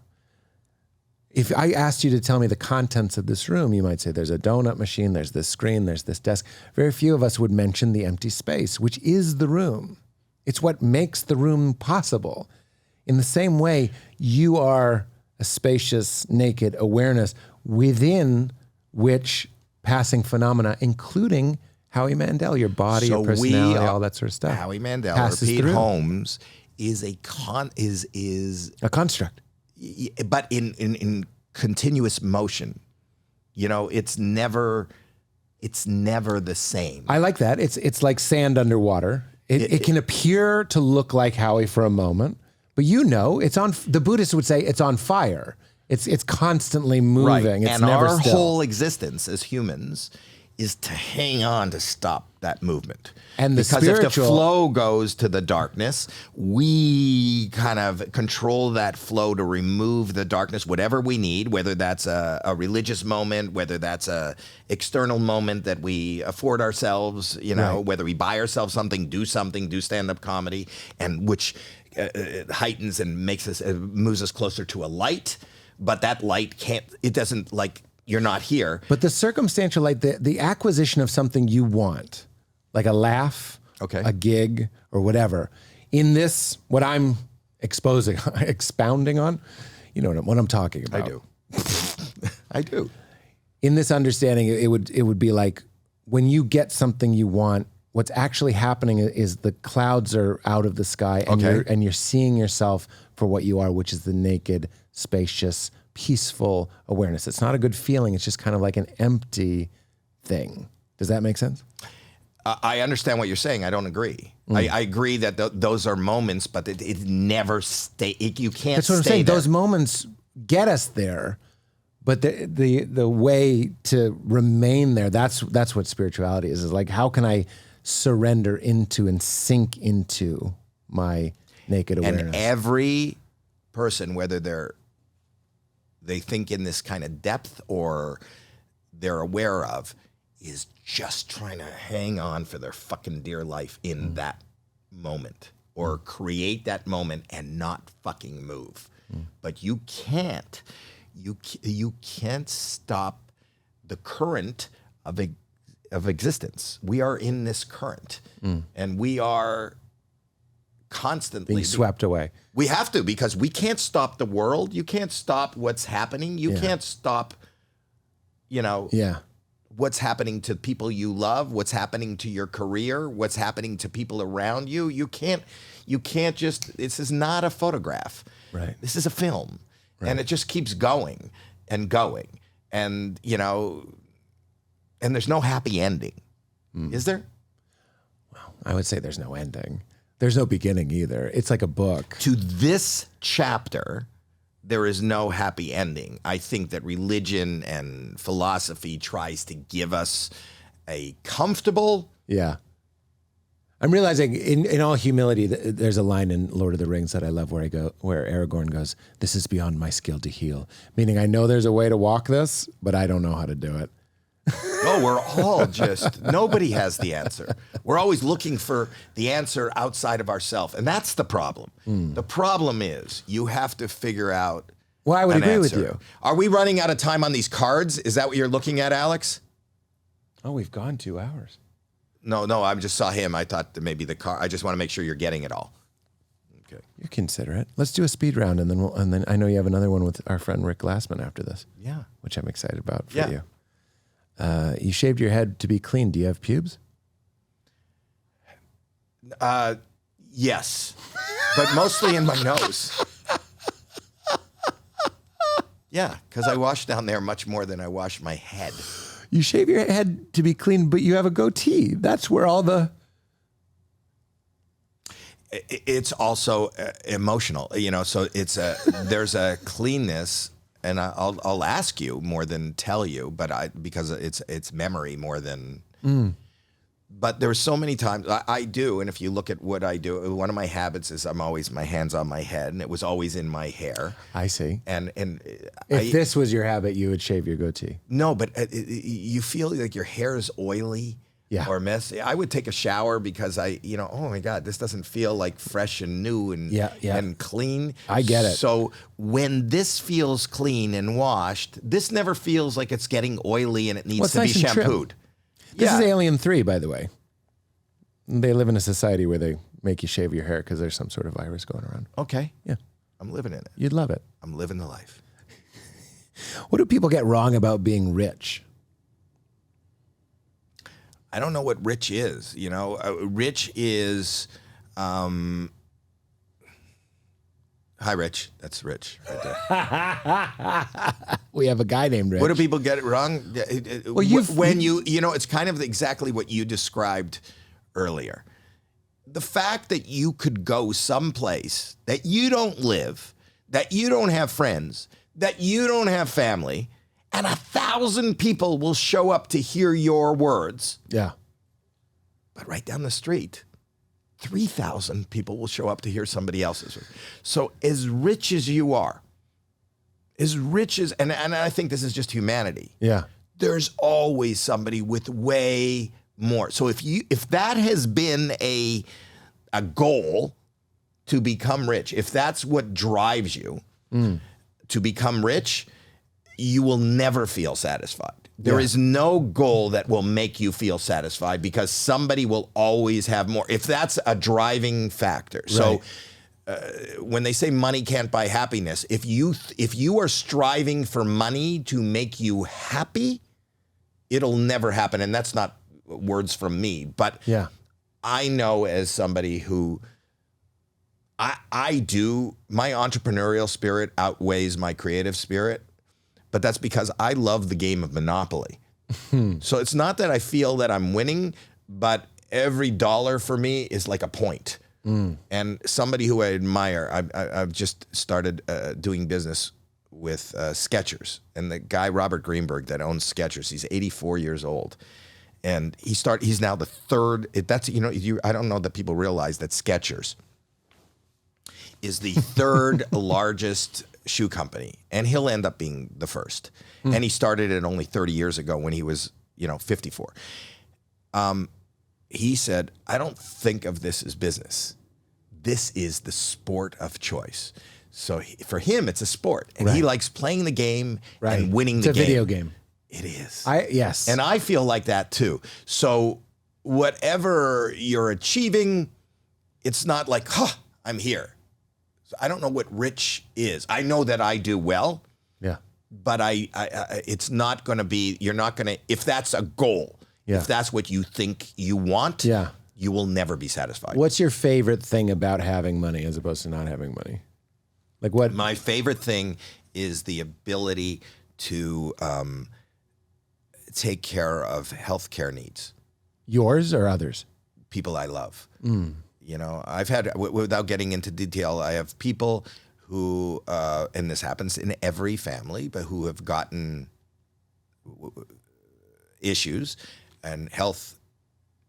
If I asked you to tell me the contents of this room, you might say there's a donut machine, there's this screen, there's this desk. Very few of us would mention the empty space, which is the room. It's what makes the room possible. In the same way, you are a spacious, naked awareness within which passing phenomena, including Howie Mandel, your body, your personality, all that sort of stuff. Howie Mandel or Pete Holmes is a construct. But in continuous motion, it's never the same. I like that. It's like sand underwater. It can appear to look like Howie for a moment, but it's on. The Buddhists would say it's on fire. It's constantly moving. Right. It's and never our still. whole existence as humans is to hang on to stop that movement. And because if the flow goes to the darkness, we kind of control that flow to remove the darkness, whatever we need, whether that's a religious moment, whether that's a external moment that we afford ourselves, whether we buy ourselves something, do stand-up comedy, and which heightens and moves us closer to a light. But that light doesn't you're not here. But the circumstantial light, the acquisition of something you want, like a laugh, a gig, or whatever, in this, what I'm expounding on, you know what I'm talking about. I do. I do. In this understanding, it would be like when you get something you want, what's actually happening is the clouds are out of the sky and you're seeing yourself for what you are, which is the naked, spacious, peaceful awareness. It's not a good feeling. It's just kind of like an empty thing. Does that make sense? I understand what you're saying. I don't agree. I agree that those are moments, but it never stay. You can't. That's what I'm saying. Those moments get us there, but the way to remain there. That's what spirituality is like, how can I surrender into and sink into my naked awareness? And every person, whether they think in this kind of depth or they're aware of, is just trying to hang on for their fucking dear life in that moment, or create that moment and not fucking move. But you can't stop the current of existence. We are in this current, and we are constantly being swept away. We have to, because we can't stop the world. You can't stop what's happening. You can't stop, what's happening to people you love, what's happening to your career, what's happening to people around you. You can't just, this is not a photograph. Right. This is a film. Right. And it just keeps going and going. And, and there's no happy ending. Is there? Well, I would say there's no ending. There's no beginning either. It's like a book. To this chapter, there is no happy ending. I think that religion and philosophy tries to give us a comfortable. Yeah. I'm realizing in all humility, there's a line in Lord of the Rings that I love where Aragorn goes, "This is beyond my skill to heal." Meaning I know there's a way to walk this, but I don't know how to do it. No, we're all just, nobody has the answer. We're always looking for the answer outside of ourselves. And that's the problem. The problem is you have to figure out. Well, I would agree with you. Are we running out of time on these cards? Is that what you're looking at, Alex? Oh, we've gone 2 hours. No, I just saw him. I thought that maybe the car. I just want to make sure you're getting it all. Okay. You're considerate. Let's do a speed round, and then I know you have another one with our friend Rick Glassman after this. Yeah. Which I'm excited about for you. You shaved your head to be clean. Do you have pubes? Yes, but mostly in my nose. Yeah, because I wash down there much more than I wash my head. You shave your head to be clean, but you have a goatee. That's where all the... It's also emotional, so it's there's a cleanness. And I'll ask you more than tell you, because it's memory more than. But there's so many times I do, and if you look at what I do, one of my habits is my hands on my head, and it was always in my hair. I see. And if this was your habit, you would shave your goatee. No, but you feel like your hair is oily. Yeah. Or messy. I would take a shower because oh my God, this doesn't feel like fresh and new and clean. I get it. So when this feels clean and washed, this never feels like it's getting oily and it needs to be shampooed. This is Alien 3, by the way. They live in a society where they make you shave your hair because there's some sort of virus going around. Okay. Yeah. I'm living in it. You'd love it. I'm living the life. What do people get wrong about being rich? I don't know what rich is. Rich is, hi, Rich. That's Rich right there. We have a guy named Rich. What do people get it wrong? Well, it's kind of exactly what you described earlier. The fact that you could go someplace that you don't live, that you don't have friends, that you don't have family, and 1,000 people will show up to hear your words. Yeah. But right down the street, 3,000 people will show up to hear somebody else's words. So as rich as you are, as rich as, and I think this is just humanity. Yeah. There's always somebody with way more. So if that has been a goal to become rich, if that's what drives you to become rich, you will never feel satisfied. There is no goal that will make you feel satisfied because somebody will always have more. If that's a driving factor. Right. So when they say money can't buy happiness, if you are striving for money to make you happy, it'll never happen. And that's not words from me, but I know as somebody who my entrepreneurial spirit outweighs my creative spirit. But that's because I love the game of Monopoly. So it's not that I feel that I'm winning, but every dollar for me is like a point. And somebody who I admire, I've just started doing business with Skechers. And the guy, Robert Greenberg, that owns Skechers, he's 84 years old. And he's now the third, I don't know that people realize that Skechers is the third largest shoe company, and he'll end up being the first. And he started it only 30 years ago when he was, 54. He said, I don't think of this as business. This is the sport of choice. So for him, it's a sport, and he likes playing the game and winning the game. It's a video game. It is. Yes. And I feel like that too. So whatever you're achieving, it's not like, I'm here. So I don't know what rich is. I know that I do well. Yeah. But it's not going to be, you're not going to, if that's a goal, if that's what you think you want, you will never be satisfied. What's your favorite thing about having money as opposed to not having money? Like what? My favorite thing is the ability to take care of healthcare needs. Yours or others? People I love. You know, I've had, without getting into detail, I have people who, and this happens in every family, but who have gotten issues and health.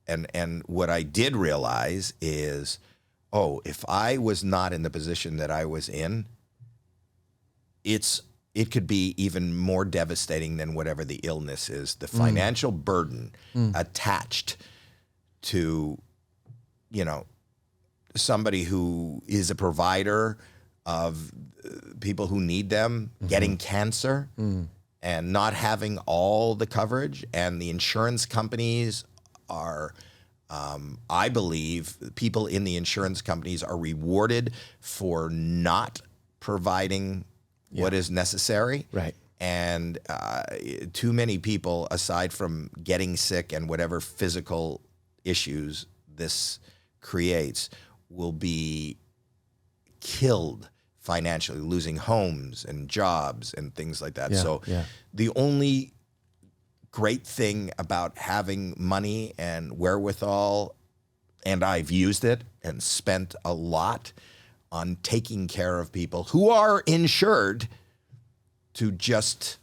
And what I did realize is, if I was not in the position that I was in, it could be even more devastating than whatever the illness is. The financial burden attached to, you know, somebody who is a provider of people who need them, getting cancer and not having all the coverage. And the insurance companies are, I believe, people in the insurance companies are rewarded for not providing what is necessary. Right. And too many people, aside from getting sick and whatever physical issues this creates, will be killed financially, losing homes and jobs and things like that. The only great thing about having money and wherewithal, and I've used it and spent a lot on taking care of people who are insured, to just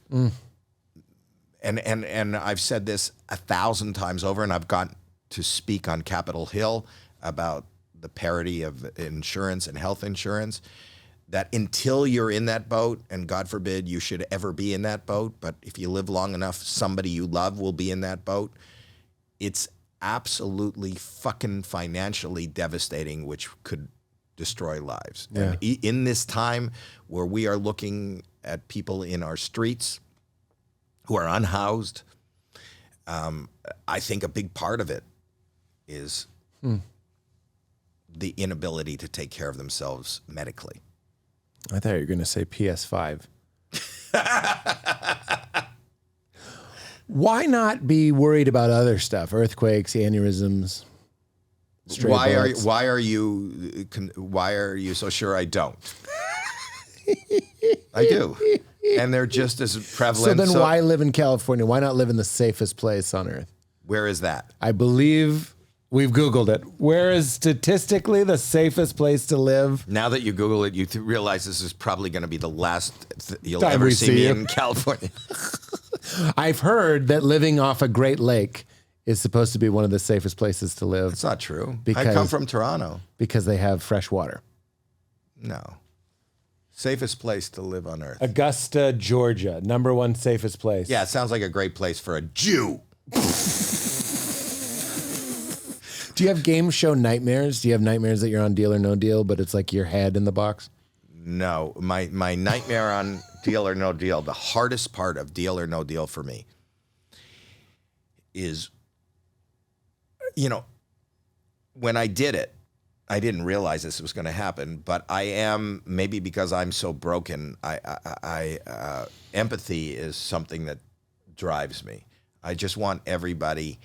and I've said this 1,000 times over, and I've got to speak on Capitol Hill about the parity of insurance and health insurance, that until you're in that boat, and God forbid you should ever be in that boat, but if you live long enough, somebody you love will be in that boat. It's absolutely fucking financially devastating, which could destroy lives. Yeah. And in this time where we are looking at people in our streets who are unhoused, I think a big part of it is the inability to take care of themselves medically. I thought you were going to say PS5. Why not be worried about other stuff? Earthquakes, aneurysms. Why are you so sure I don't? I do. And they're just as prevalent. So then why live in California? Why not live in the safest place on earth? Where is that? I believe we've Googled it. Where is statistically the safest place to live? Now that you Google it, you realize this is probably going to be the last you'll Time ever we see see me you. in California. I've heard that living off a Great Lake is supposed to be one of the safest places to live. It's not true. I Because- come from Toronto. because they have fresh water. No. Safest place to live on earth. Augusta, Georgia, #1 safest place. Yeah, it sounds like a great place for a Jew. Do you have game show nightmares? Do you have nightmares that you're on Deal or No Deal, but it's like your head in the box? No, my nightmare on Deal or No Deal, the hardest part of Deal or No Deal for me is, when I did it, I didn't realize this was going to happen, but I am, maybe because I'm so broken, empathy is something that drives me. I just want everybody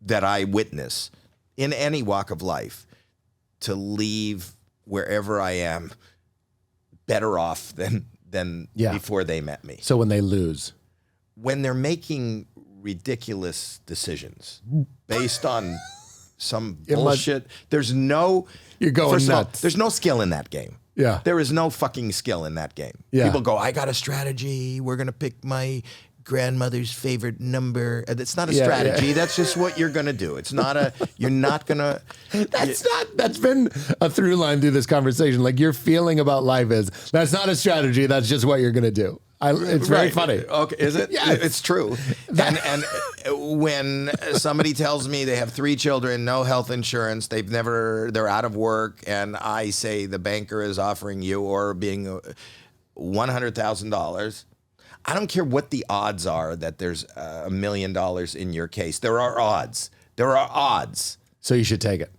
that I witness in any walk of life to leave wherever I am better off than before they met me. So when they lose. When they're making ridiculous decisions based on some bullshit, there's no... You're going first of all, nuts. there's no skill in that game. Yeah. There is no fucking skill in that game. Yeah. People go, I got a strategy. We're going to pick my grandmother's favorite number. It's not a strategy. Yeah. That's just what you're going to do. It's not you're not going to... That's been a through line through this conversation. Like your feeling about life is, that's not a strategy. That's just what you're going to do. It's very funny. Okay, is it? Yes. It's true. And when somebody tells me they have 3 children, no health insurance, they're out of work, and I say the banker is offering you or being $100,000, I don't care what the odds are that there's $1 million in your case. There are odds. There are odds. So you should take it.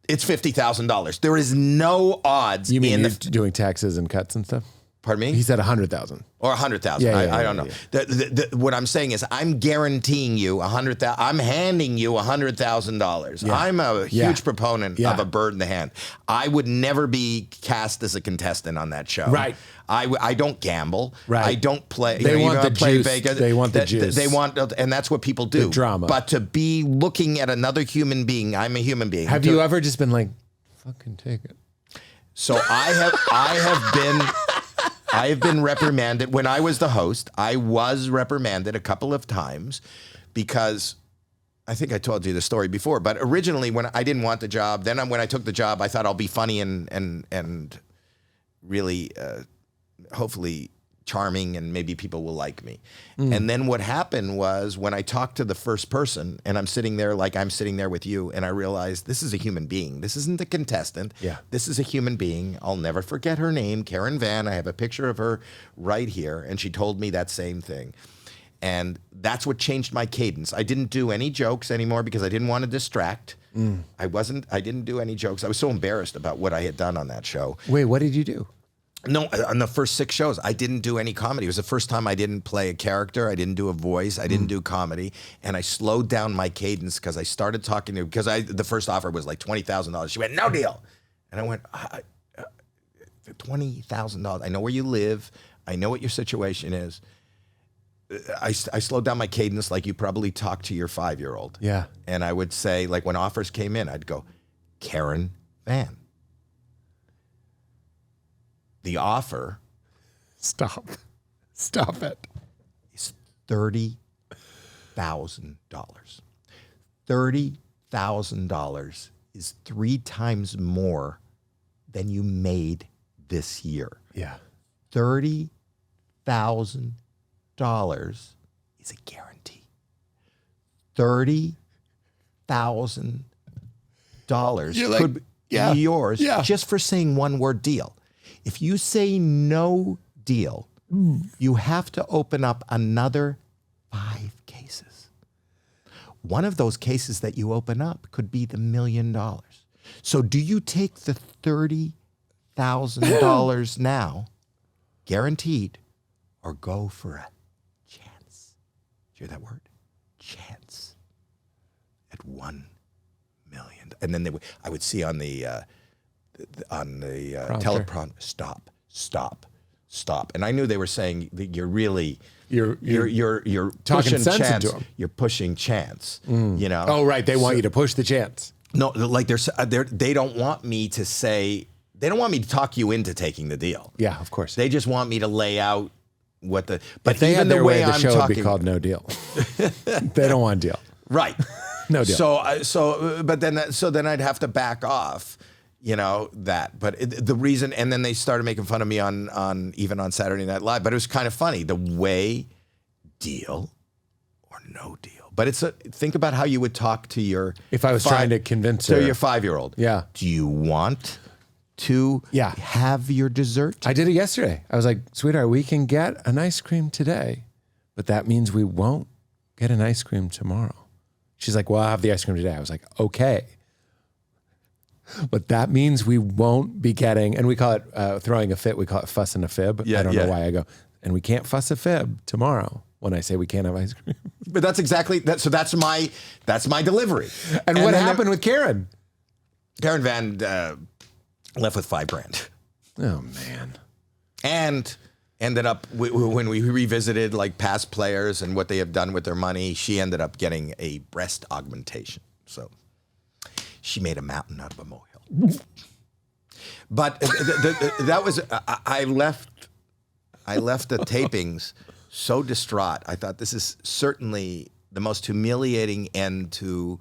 It's $50,000. There is no odds. You mean you're doing taxes and cuts and stuff? Pardon me? He said 100,000. Or 100,000. I don't know. What I'm saying is, I'm guaranteeing you 100,000. I'm handing you $100,000. Yeah. I'm a huge proponent of a bird in the hand. I would never be cast as a contestant on that show. Right. I don't gamble. Right. I don't play. They want the juice. Vegas. They want the juice. They want, and that's what people do. The drama. But to be looking at another human being, I'm a human being. Have you ever just been like, fucking take it? So I have been reprimanded. When I was the host, I was reprimanded a couple of times because I think I told you the story before, but originally when I didn't want the job, then when I took the job, I thought I'll be funny and really hopefully charming and maybe people will like me. And then what happened was when I talked to the first person and I'm sitting there like I'm sitting there with you and I realized this is a human being. This isn't a contestant. Yeah. This is a human being. I'll never forget her name, Karen Van. I have a picture of her right here. And she told me that same thing. And that's what changed my cadence. I didn't do any jokes anymore because I didn't want to distract. I didn't do any jokes. I was so embarrassed about what I had done on that show. Wait, what did you do? No, on the first 6 shows, I didn't do any comedy. It was the first time I didn't play a character. I didn't do a voice. I didn't do comedy. And I slowed down my cadence because I started talking to, because the first offer was like $20,000. She went, no deal. And I went, $20,000. I know where you live. I know what your situation is. I slowed down my cadence like you probably talk to your 5-year-old. Yeah. And I would say, like when offers came in, I'd go, Karen Van. The offer. Stop it. Is $30,000. $30,000 is 3 times more than you made this year. Yeah. $30,000 is a guarantee. $30,000 could be yours just for saying one word deal. If you say no deal, you have to open up another 5 cases. One of those cases that you open up could be the $1 million. So do you take the $30,000 now, guaranteed, or go for a chance? Did you hear that word? Chance. At $1 million. And then I would see on the teleprompter, stop. And I knew they were saying that you're talking pushing sense chance. into 'em. You're pushing chance. You know. Oh, right. They want you to push the chance. No, like they don't want me to say. They don't want me to talk you into taking the deal. Yeah, of course. They just want me to lay out what the. But if they even had the their way way, the I'm show talking, would be called No Deal. They don't want a deal. Right. No deal. So then I'd have to back off. You know that, but the reason, and then they started making fun of me on even on Saturday Night Live. But it was kind of funny the way, deal or no deal. But think about how you would talk to your. If I was trying to convince her, your 5-year-old. Yeah. Do you want to have your dessert? I did it yesterday. I was like, sweetheart, we can get an ice cream today, but that means we won't get an ice cream tomorrow. She's like, well, I'll have the ice cream today. I was like, okay. But that means we won't be getting, and we call it throwing a fit. We call it fussing a fib. I don't know why I go, and we can't fuss a fib tomorrow when I say we can't have ice cream. But that's exactly that. So that's my delivery. And what happened with Karen? Karen Van left with $5,000. Oh man. And ended up when we revisited like past players and what they have done with their money, she ended up getting a breast augmentation. So. She made a mountain out of a molehill. But that was I left the tapings so distraught. I thought this is certainly the most humiliating end to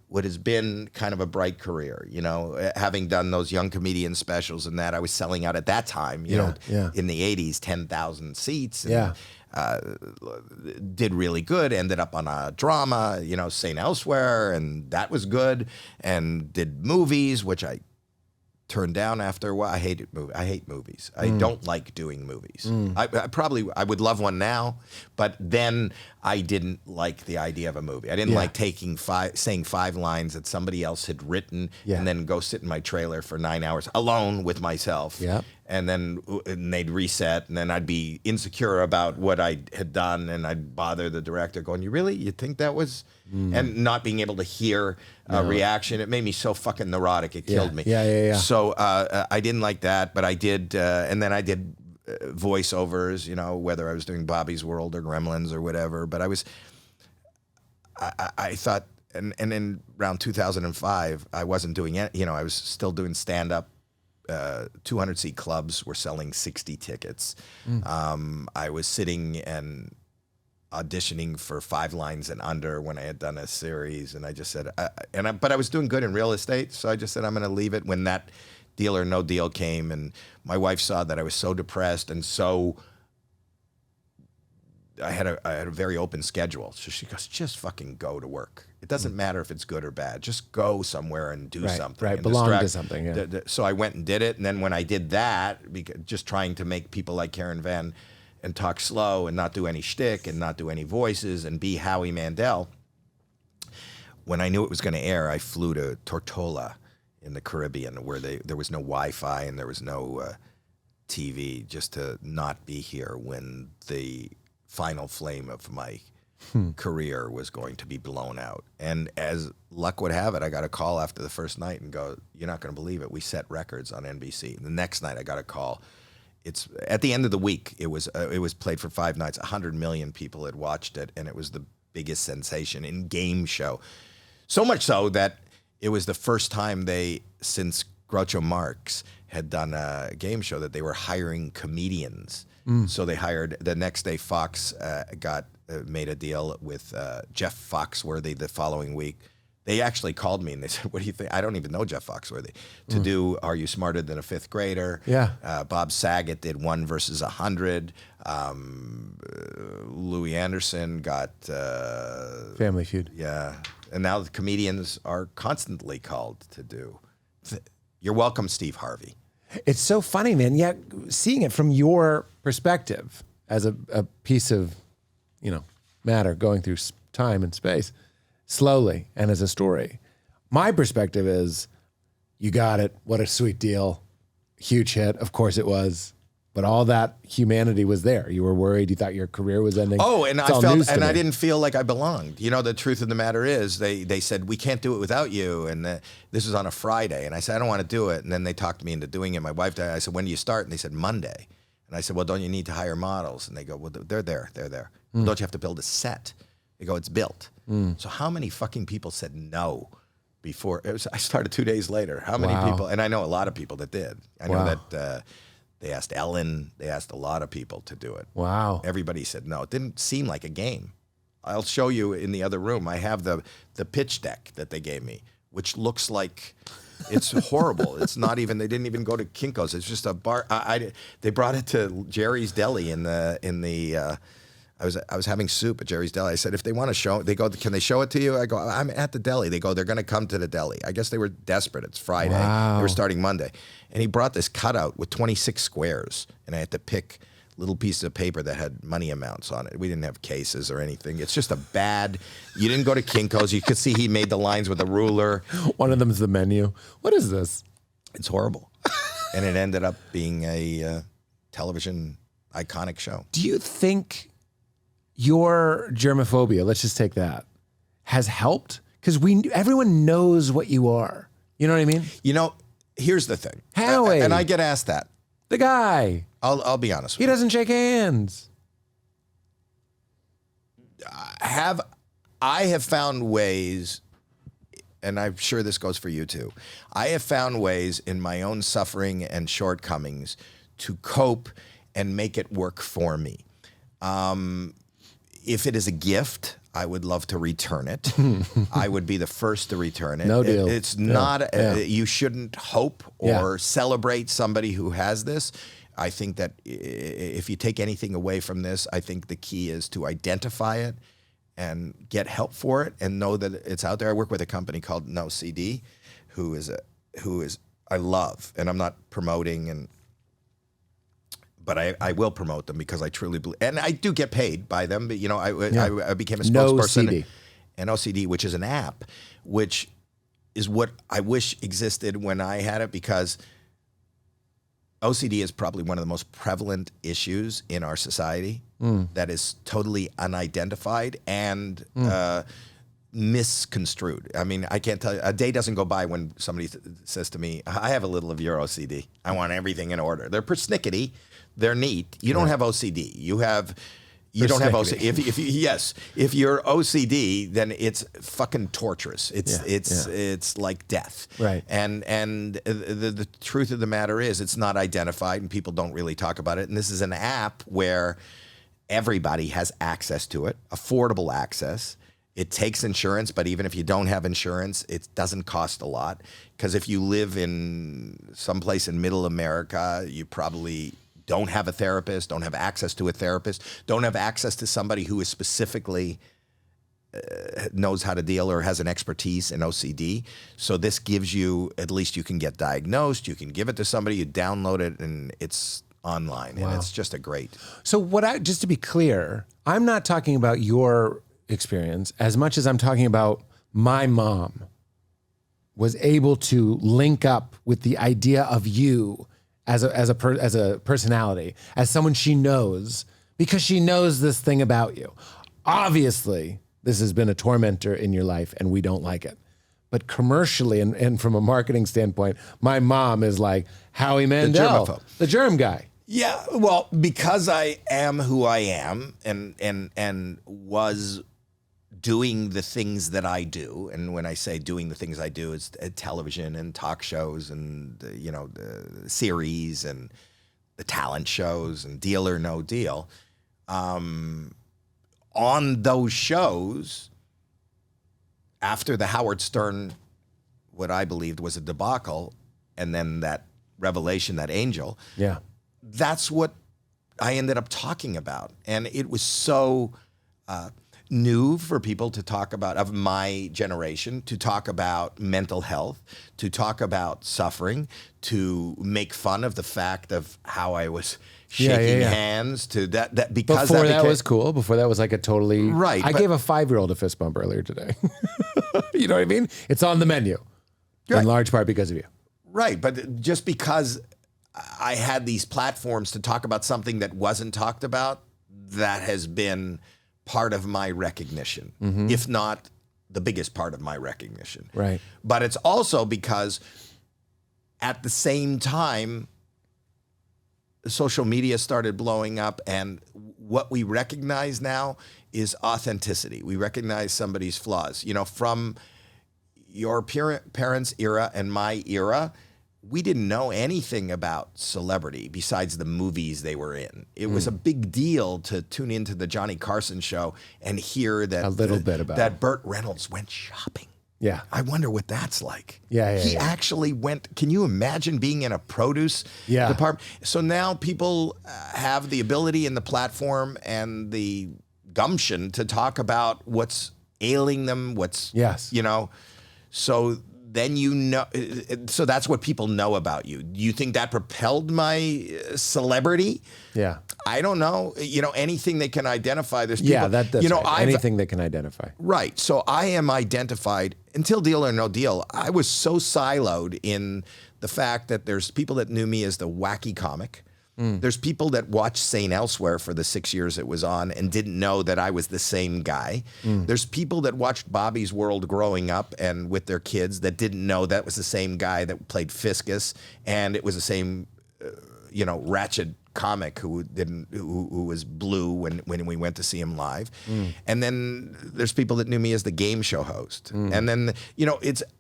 what has been kind of a bright career. You know, having done those young comedian specials and that, I was selling out at that time. You know, in the '80s, 10,000 seats. And, did really good, ended up on a drama, you know, St. Elsewhere, and that was good, and did movies, which I turned down after a while. I hate movies. I don't like doing movies. I would love one now, but then I didn't like the idea of a movie. I didn't like saying 5 lines that somebody else had written and then go sit in my trailer for 9 hours alone with myself. Yeah. And then they'd reset, and then I'd be insecure about what I had done, and I'd bother the director going, you think that was? And not being able to hear a reaction. It made me so fucking neurotic. It killed me. Yeah. So I didn't like that, but I did, and then I did voiceovers, whether I was doing Bobby's World or Gremlins or whatever. But I thought, and in around 2005, I wasn't doing it. I was still doing stand-up. 200-seat clubs were selling 60 tickets. I was sitting and auditioning for 5 lines and under when I had done a series, and I just said, but I was doing good in real estate, so I just said I'm going to leave it. When that Deal or No Deal came, and my wife saw that I was so depressed and so. I had a very open schedule, so she goes, just fucking go to work. It doesn't matter if it's good or bad. Just go somewhere and do something. Right, belong to something, yeah. So I went and did it, and then when I did that, just trying to make people like Karen Van and talk slow and not do any shtick and not do any voices and be Howie Mandel, when I knew it was going to air, I flew to Tortola in the Caribbean, where there was no Wi-Fi and there was no TV, just to not be here when the final flame of my career was going to be blown out. And as luck would have it, I got a call after the first night and go, you're not going to believe it. We set records on NBC. The next night I got a call. It's at the end of the week. It was played for 5 nights. 100 million people had watched it, and it was the biggest sensation in game show. So much so that it was the first time since Groucho Marx had done a game show, that they were hiring comedians. So they hired, the next day Fox made a deal with Jeff Foxworthy the following week. They actually called me and they said, what do you think? I don't even know Jeff Foxworthy. To do Are You Smarter Than a Fifth Grader? Yeah. Bob Saget did 1 versus 100. Louis Anderson got... Family Feud. Yeah. And now the comedians are constantly called to do. You're welcome, Steve Harvey. It's so funny, man. Yeah, seeing it from your perspective as a piece of, matter going through time and space slowly and as a story. My perspective is, you got it. What a sweet deal. Huge hit. Of course it was. But all that humanity was there. You were worried. You thought your career was ending. Oh, and I didn't feel like I belonged. The truth of the matter is, they said, we can't do it without you. And this was on a Friday. And I said, I don't want to do it. And then they talked me into doing it. My wife died. I said, when do you start? And they said, Monday. And I said, well, don't you need to hire models? And they go, well, they're there. Well, don't you have to build a set? They go, it's built. So how many fucking people said no before? I started 2 days later. How many people? And I know a lot of people that did. I know that... They asked Ellen. They asked a lot of people to do it. Wow. Everybody said no. It didn't seem like a game. I'll show you in the other room. I have the pitch deck that they gave me, which looks like it's horrible. It's not even. They didn't even go to Kinko's. It's just a bar. They brought it to Jerry's Deli in the. I was having soup at Jerry's Deli. I said, if they want to show, they go, can they show it to you? I go, I'm at the deli. They go, they're going to come to the deli. I guess they were desperate. It's Friday. Wow. They were starting Monday. And he brought this cutout with 26 squares. And I had to pick little pieces of paper that had money amounts on it. We didn't have cases or anything. It's just you didn't go to Kinko's. You could see he made the lines with a ruler. One of them is the menu. What is this? It's horrible. And it ended up being a television iconic show. Do you think your germophobia, let's just take that, has helped? Because everyone knows what you are. You know what I mean? Here's the thing. Howie. And I get asked that. The guy. I'll be honest with you. He doesn't shake hands. I have found ways, and I'm sure this goes for you too, I have found ways in my own suffering and shortcomings to cope and make it work for me. If it is a gift, I would love to return it. I would be the first to return it. No deal. It's not, you shouldn't hope or celebrate somebody who has this. I think that if you take anything away from this, I think the key is to identify it and get help for it and know that it's out there. I work with a company called No CD, who is I love, and I'm not promoting, but I will promote them because I truly believe, and I do get paid by them. But I became a spokesperson. NoCD. And OCD, which is an app, which is what I wish existed when I had it, because OCD is probably one of the most prevalent issues in our society that is totally unidentified and misconstrued. I mean, I can't tell you, a day doesn't go by when somebody says to me, I have a little of your OCD. I want everything in order. They're persnickety. They're neat. You don't have OCD. You don't have OCD. If you're OCD, then it's fucking torturous. It's like death. Right. And the truth of the matter is, it's not identified, and people don't really talk about it. And this is an app where everybody has access to it, affordable access. It takes insurance, but even if you don't have insurance, it doesn't cost a lot. Because if you live in someplace in middle America, you probably don't have a therapist, don't have access to a therapist, don't have access to somebody who is specifically knows how to deal or has an expertise in OCD. So this gives you, at least you can get diagnosed, you can give it to somebody, you download it, and it's online. Wow. And it's just a great. So just to be clear, I'm not talking about your experience as much as I'm talking about my mom was able to link up with the idea of you as a personality, as someone she knows, because she knows this thing about you. Obviously, this has been a tormentor in your life, and we don't like it. But commercially and from a marketing standpoint, my mom is like Howie Mandel, the germ guy. Yeah, well, because I am who I am, and was doing the things that I do, and when I say doing the things I do, it's television and talk shows and the series and the talent shows and Deal or No Deal. On those shows, after the Howard Stern, what I believed was a debacle, and then that revelation, that angel, that's what I ended up talking about, and it was so new for people to talk about, of my generation, to talk about mental health, to talk about suffering, to make fun of the fact of how I was shaking hands, to that because before that was cool. Before that was like a totally right. I gave a 5-year-old a fist bump earlier today. You know what I mean? It's on the menu, in large part because of you. Right, but just because I had these platforms to talk about something that wasn't talked about, that has been part of my recognition, if not the biggest part of my recognition. Right. But it's also because at the same time, social media started blowing up, and what we recognize now is authenticity. We recognize somebody's flaws. From your parents' era and my era, we didn't know anything about celebrity besides the movies they were in. It was a big deal to tune into the Johnny Carson show and hear that a little bit about that Burt Reynolds went shopping. Yeah. I wonder what that's like. Yeah, he actually went. Can you imagine being in a produce department? So now people have the ability and the platform and the gumption to talk about what's ailing them, so then so that's what people know about you. Do you think that propelled my celebrity? Yeah. I don't know. Anything they can identify. There's people, that's right. Anything they can identify. Right. So I am identified until Deal or No Deal. I was so siloed in the fact that there's people that knew me as the wacky comic. There's people that watched St. Elsewhere for the 6 years it was on and didn't know that I was the same guy. There's people that watched Bobby's World growing up and with their kids that didn't know that was the same guy that played Fiscus, and it was the same, ratchet comic who was blue when we went to see him live. And then there's people that knew me as the game show host. And then,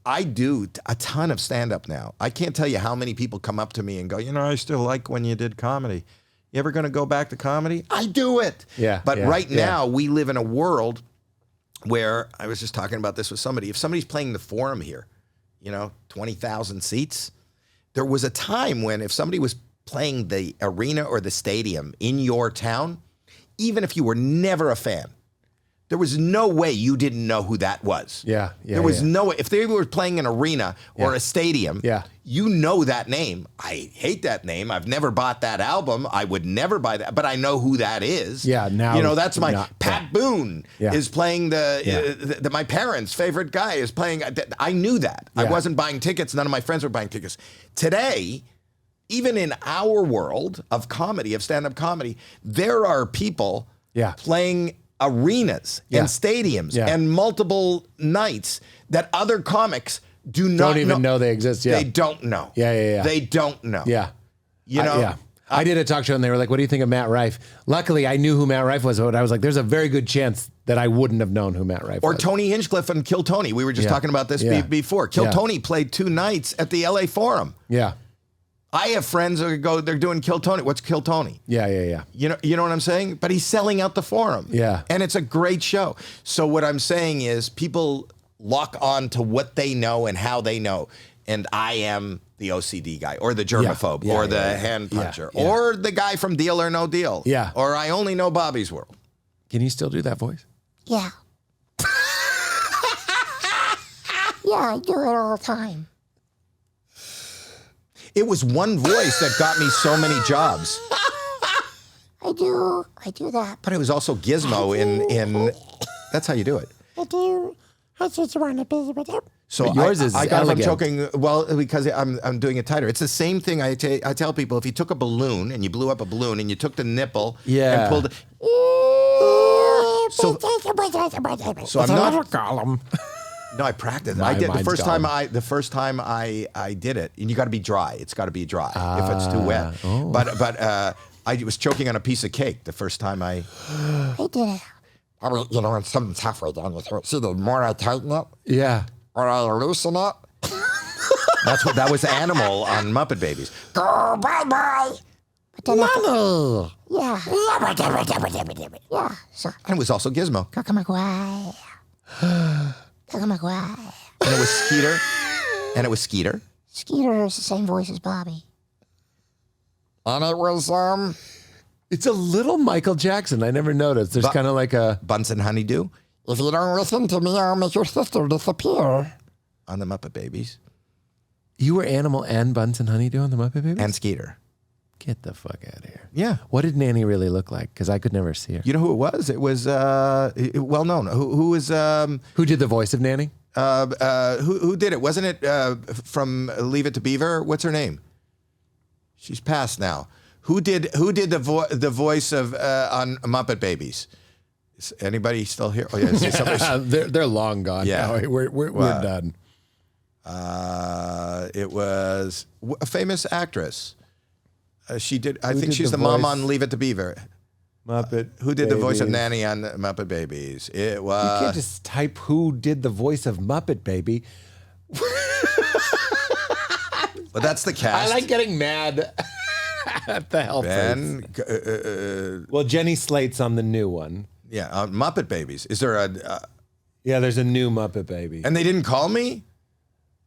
I do a ton of stand-up now. I can't tell you how many people come up to me and go, I still like when you did comedy. You ever going to go back to comedy? I do it. Yeah. But right now we live in a world where, I was just talking about this with somebody, if somebody's playing the Forum here, 20,000 seats, there was a time when if somebody was playing the arena or the stadium in your town, even if you were never a fan, There was no way you didn't know who that was. Yeah. There was no way. If they were playing an arena or a stadium, Yeah. you know that name. I hate that name. I've never bought that album. I would never buy that, but I know who that is. Yeah, now- you know, that's my not- Pat Boone is playing my parents' favorite guy is playing. I knew that. I wasn't buying tickets. None of my friends were buying tickets. Today, even in our world of comedy, of stand-up comedy, there are people playing arenas and stadiums and multiple nights that other comics don't even know they exist. Yeah. They don't know. Yeah. They don't know. Yeah. You know? I did a talk show and they were like, what do you think of Matt Rife? Luckily, I knew who Matt Rife was, but I was like, there's a very good chance that I wouldn't have known who Matt Rife was. Or Tony Hinchcliffe and Kill Tony. We were just talking about this before. Kill Tony played 2 nights at the LA Forum. Yeah. I have friends who go, they're doing Kill Tony. What's Kill Tony? Yeah. You know what I'm saying? But he's selling out the Forum. Yeah. And it's a great show. So what I'm saying is people lock on to what they know and how they know. And I am the OCD guy or the germaphobe or the hand puncher or the guy from Deal or No Deal. Yeah. Or I only know Bobby's World. Can you still do that voice? Yeah. Yeah, I do it all the time. It was one voice that got me so many jobs. I do that. But it was also Gizmo in that's how you do it. I do. I just want to be with him. So Yours is I got elegant. I'm choking. Well, because I'm doing it tighter. It's the same thing I tell people. If you took a balloon and you blew up a balloon and you took the nipple and pulled it. So I'm not. column. No, I practiced. My I did the mind's first gone. time. The first time I did it, and you got to be dry. It's got to be dry if it's too wet. But I was choking on a piece of cake the first time I did it. I mean, you know, when something's halfway down your throat, see, the more I tighten it Yeah. or I loosen it, that was Animal on Muppet Babies. go bye-bye. But then Money. yeah. Yeah. So, And it was also Gizmo. Coco McGuire. Coco McGuire. And it was Skeeter. And it was Skeeter. Skeeter is the same voice as Bobby. And it was, It's a little Michael Jackson. I never noticed. There's kind of like a... Bunsen Honeydew if you don't listen to me, I'll make your sister disappear. on the Muppet Babies. You were Animal and Bunsen Honeydew on the Muppet Babies? And Skeeter. Get the fuck out of here. Yeah. What did Nanny really look like? Because I could never see her. You know who it was? It was well known. Who was Who did the voice of Nanny? who did it? Wasn't it from Leave It to Beaver? What's her name? She's passed now. Who did the voice of on Muppet Babies? Is anybody still here? Oh yeah, They're long gone. Yeah. Now. We're done. It was a famous actress. She did. I think did she's the the mom voice? on Leave It to Beaver. Muppet. Who did the voice of Babies. Nanny on Muppet Babies? It You was. can't just type who did the voice of Muppet Baby. But that's the cast. I like getting mad at the help. Ben. Well, Jenny Slate's on the new one. Yeah, Muppet Babies. Is there a? Yeah, there's a new Muppet Baby. And they didn't call me.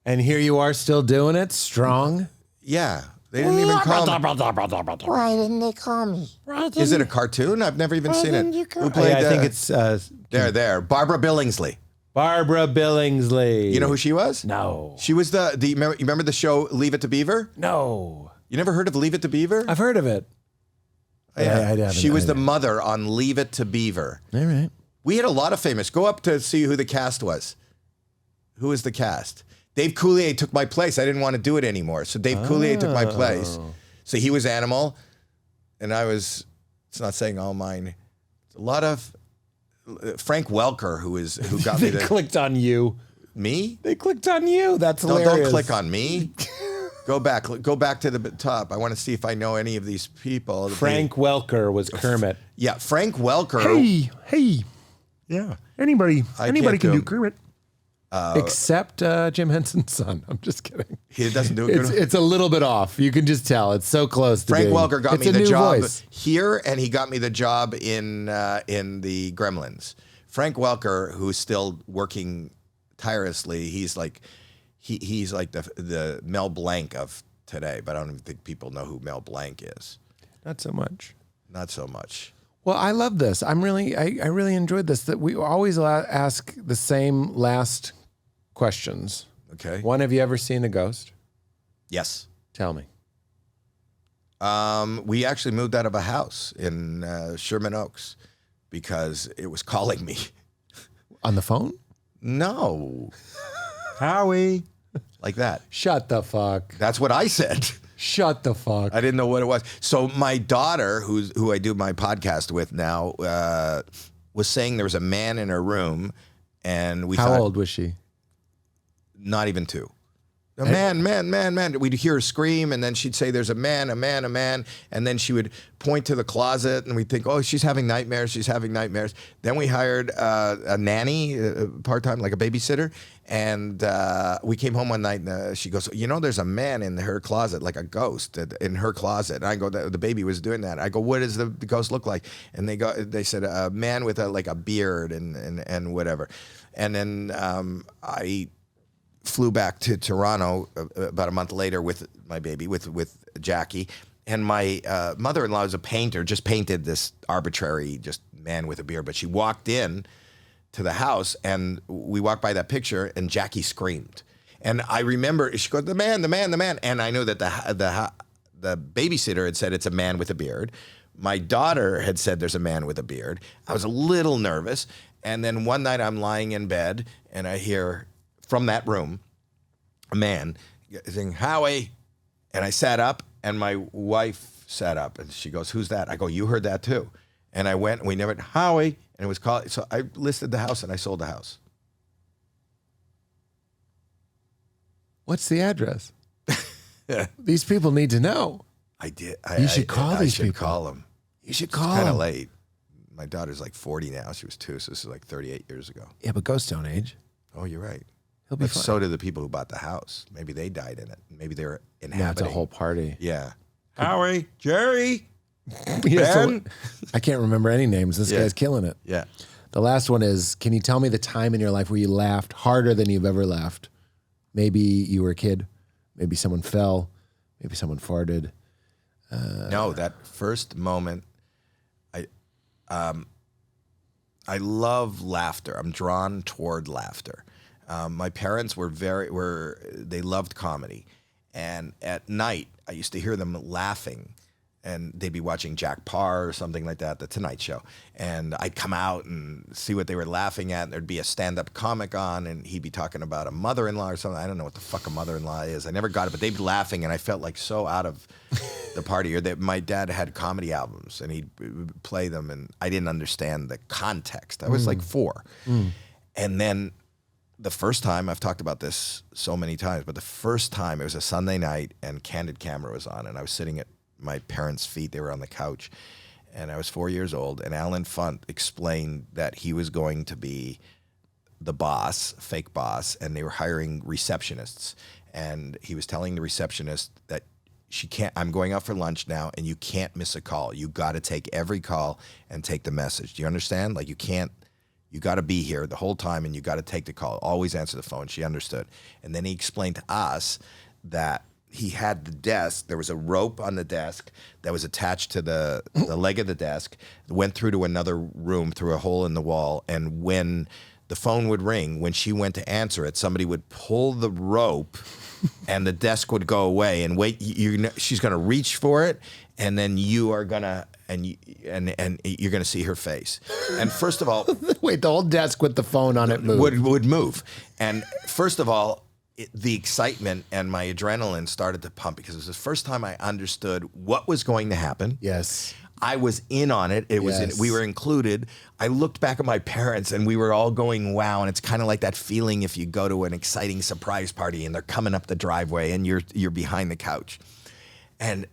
And here you are still doing it, strong. Yeah, they didn't even call me. Why didn't they call me? Is it a cartoon? I've never even seen didn't you it. call- Who played? I think it's there. Barbara Billingsley. Barbara Billingsley. You know who she was? No. She was the you remember the show Leave It to Beaver? No. You never heard of Leave It to Beaver? I've heard of it. I haven't. She was I the haven't. mother on Leave It to Beaver. All right. We had a lot of famous. Go up to see who the cast was. Who is the cast? Dave Coulier took my place. I didn't want to do it anymore. So Dave Coulier took my place. So he was Animal, and I was, it's not saying all mine. A lot of, Frank Welker, who got me They the, clicked on you. me? They clicked on you. That's No, hilarious. don't click on me. Go back to the top. I want to see if I know any of these people. Frank Welker was Kermit. Yeah, Frank Welker. Hey. Yeah. Anybody I can't do him. Kermit. Except Jim Henson's son. I'm just kidding. He doesn't do it. It's a little bit off. You can just tell. It's so close to Frank being- Welker got it's me a the new job voice. here, and he got me the job in the Gremlins. Frank Welker, who's still working tirelessly, he's like the Mel Blanc of today. But I don't even think people know who Mel Blanc is. Not so much. Not so much. Well, I love this. I really enjoyed this. That we always ask the same last questions. Okay. One, have you ever seen a ghost? Yes. Tell me. We actually moved out of a house in Sherman Oaks because it was calling me. On the phone? No. Howie. Like that. Shut the fuck. That's what I said. Shut the fuck. I didn't know what it was. So my daughter, who I do my podcast with now, was saying there was a man in her room, and we How thought, old was she? not even 2. A man. We'd hear her scream, and then she'd say, there's a man. And then she would point to the closet, and we'd think, oh, she's having nightmares. Then we hired a nanny, part-time, like a babysitter. And we came home one night, and she goes, there's a man in her closet, like a ghost in her closet. And I go, the baby was doing that. I go, what does the ghost look like? And they said, a man with a beard and whatever. And then I flew back to Toronto about a month later with my baby, with Jackie. And my mother-in-law is a painter, just painted this arbitrary just man with a beard. But she walked in to the house, and we walked by that picture, and Jackie screamed. And I remember, she goes, the man. And I knew that the babysitter had said it's a man with a beard. My daughter had said there's a man with a beard. I was a little nervous. And then one night I'm lying in bed, and I hear from that room a man saying, Howie. And I sat up, and my wife sat up, and she goes, who's that? I go, you heard that too. And I went, and we never, Howie. And it was called, so I listed the house, and I sold the house. What's the address? These people need to know. I did. You should call these people. Call them. You should call Kind of them. late. My daughter's like 40 now. She was 2, so this is like 38 years ago. Yeah, but ghosts don't age. Oh, you're right. He'll be But fine. so did the people who bought the house. Maybe they died in it. Maybe they were Yeah, it's inhabiting. a whole party. Yeah. Howie, Jerry. Yeah, so Ben? I can't remember any names. This Yeah. guy's killing it. Yeah. The last one is, can you tell me the time in your life where you laughed harder than you've ever laughed? Maybe you were a kid. Maybe someone fell. Maybe someone farted. No, that first moment, I love laughter. I'm drawn toward laughter. My parents they loved comedy. And at night, I used to hear them laughing, and they'd be watching Jack Parr or something like that, The Tonight Show. And I'd come out and see what they were laughing at, and there'd be a stand-up comic on, and he'd be talking about a mother-in-law or something. I don't know what the fuck a mother-in-law is. I never got it, but they'd be laughing, and I felt like so out of the party. Or that my dad had comedy albums, and he'd play them, and I didn't understand the context. I was like 4. And then the first time, I've talked about this so many times, but the first time, it was a Sunday night, and Candid Camera was on, and I was sitting at my parents' feet. They were on the couch, and I was 4 years old, and Alan Funt explained that he was going to be the boss, fake boss, and they were hiring receptionists. And he was telling the receptionist that I'm going out for lunch now, and you can't miss a call. You got to take every call and take the message. Do you understand? Like, you got to be here the whole time, and you got to take the call. Always answer the phone. She understood. And then he explained to us that he had the desk. There was a rope on the desk that was attached to the leg of the desk, went through to another room through a hole in the wall. And when the phone would ring, when she went to answer it, somebody would pull the rope and the desk would go away, and wait, she's going to reach for it, and then you are going to, and you're going to see her face. And first of all, Wait, the whole desk with the phone on it moved. would move. And first of all, the excitement and my adrenaline started to pump, because it was the first time I understood what was going to happen. Yes. I was in on it. We were included. I looked back at my parents, and we were all going, wow. And it's kind of like that feeling if you go to an exciting surprise party and they're coming up the driveway and you're behind the couch. And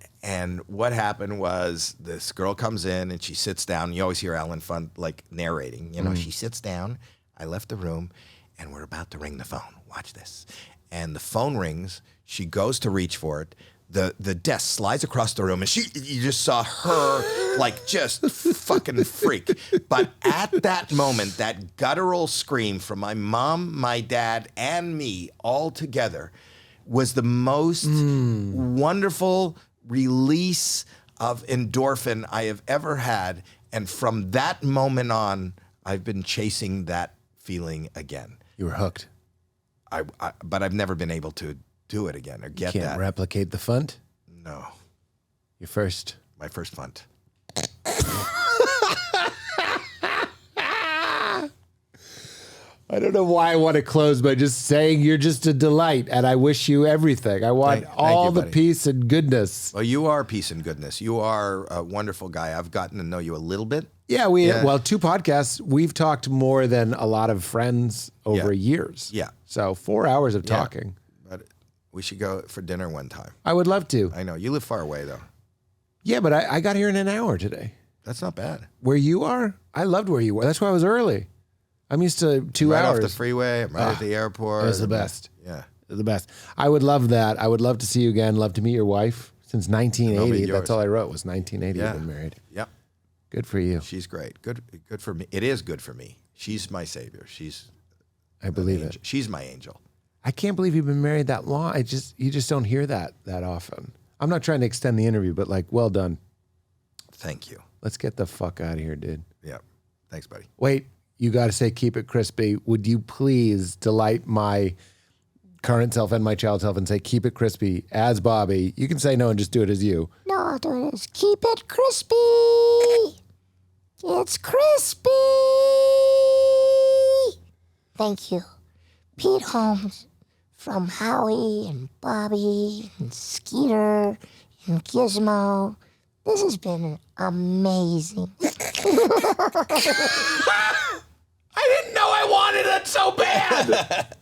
what happened was, this girl comes in and she sits down. You always hear Alan Funt like narrating, she sits down. I left the room, and we're about to ring the phone. Watch this. And the phone rings. She goes to reach for it. The desk slides across the room, and you just saw her like just fucking freak. But at that moment, that guttural scream from my mom, my dad, and me all together was the most wonderful release of endorphin I have ever had. And from that moment on, I've been chasing that feeling again. You were hooked. But I've never been able to do it again or get Can't that. replicate the funt? No, Your first. my first funt. I don't know why I want to close by just saying you're just a delight, and I wish you everything. I want Thank all you, the buddy. peace and goodness. Well, you are peace and goodness. You are a wonderful guy. I've gotten to know you a little bit. Yeah, well, 2 podcasts. We've talked more than a lot of friends over years. Yeah. So 4 hours of talking. But we should go for dinner one time. I would love to. I know. You live far away, though. Yeah, but I got here in an hour today. That's not bad. Where you are? I loved where you were. That's why I was early. I'm used to 2 Right hours. off the freeway. I'm right at the airport. It was the best. Yeah. The best. I would love that. I would love to see you again. Love to meet your wife. Since 1980, yours. that's all I wrote was 1980. Yeah. You've been married. Yep. Good for you. She's great. Good for me. It is good for me. She's my savior. She's I believe it. She's my angel. I can't believe you've been married that long. You just don't hear that often. I'm not trying to extend the interview, but like, well done. Thank you. Let's get the fuck out of here, dude. Yeah. Thanks, buddy. Wait, you got to say keep it crispy. Would you please delight my current self and my child self and say keep it crispy as Bobby? You can say no and just do it as you. No, I'll do this. Keep it crispy. It's crispy. Thank you. Pete Holmes from Howie and Bobby and Skeeter and Gizmo. This has been amazing. I didn't know I wanted it so bad.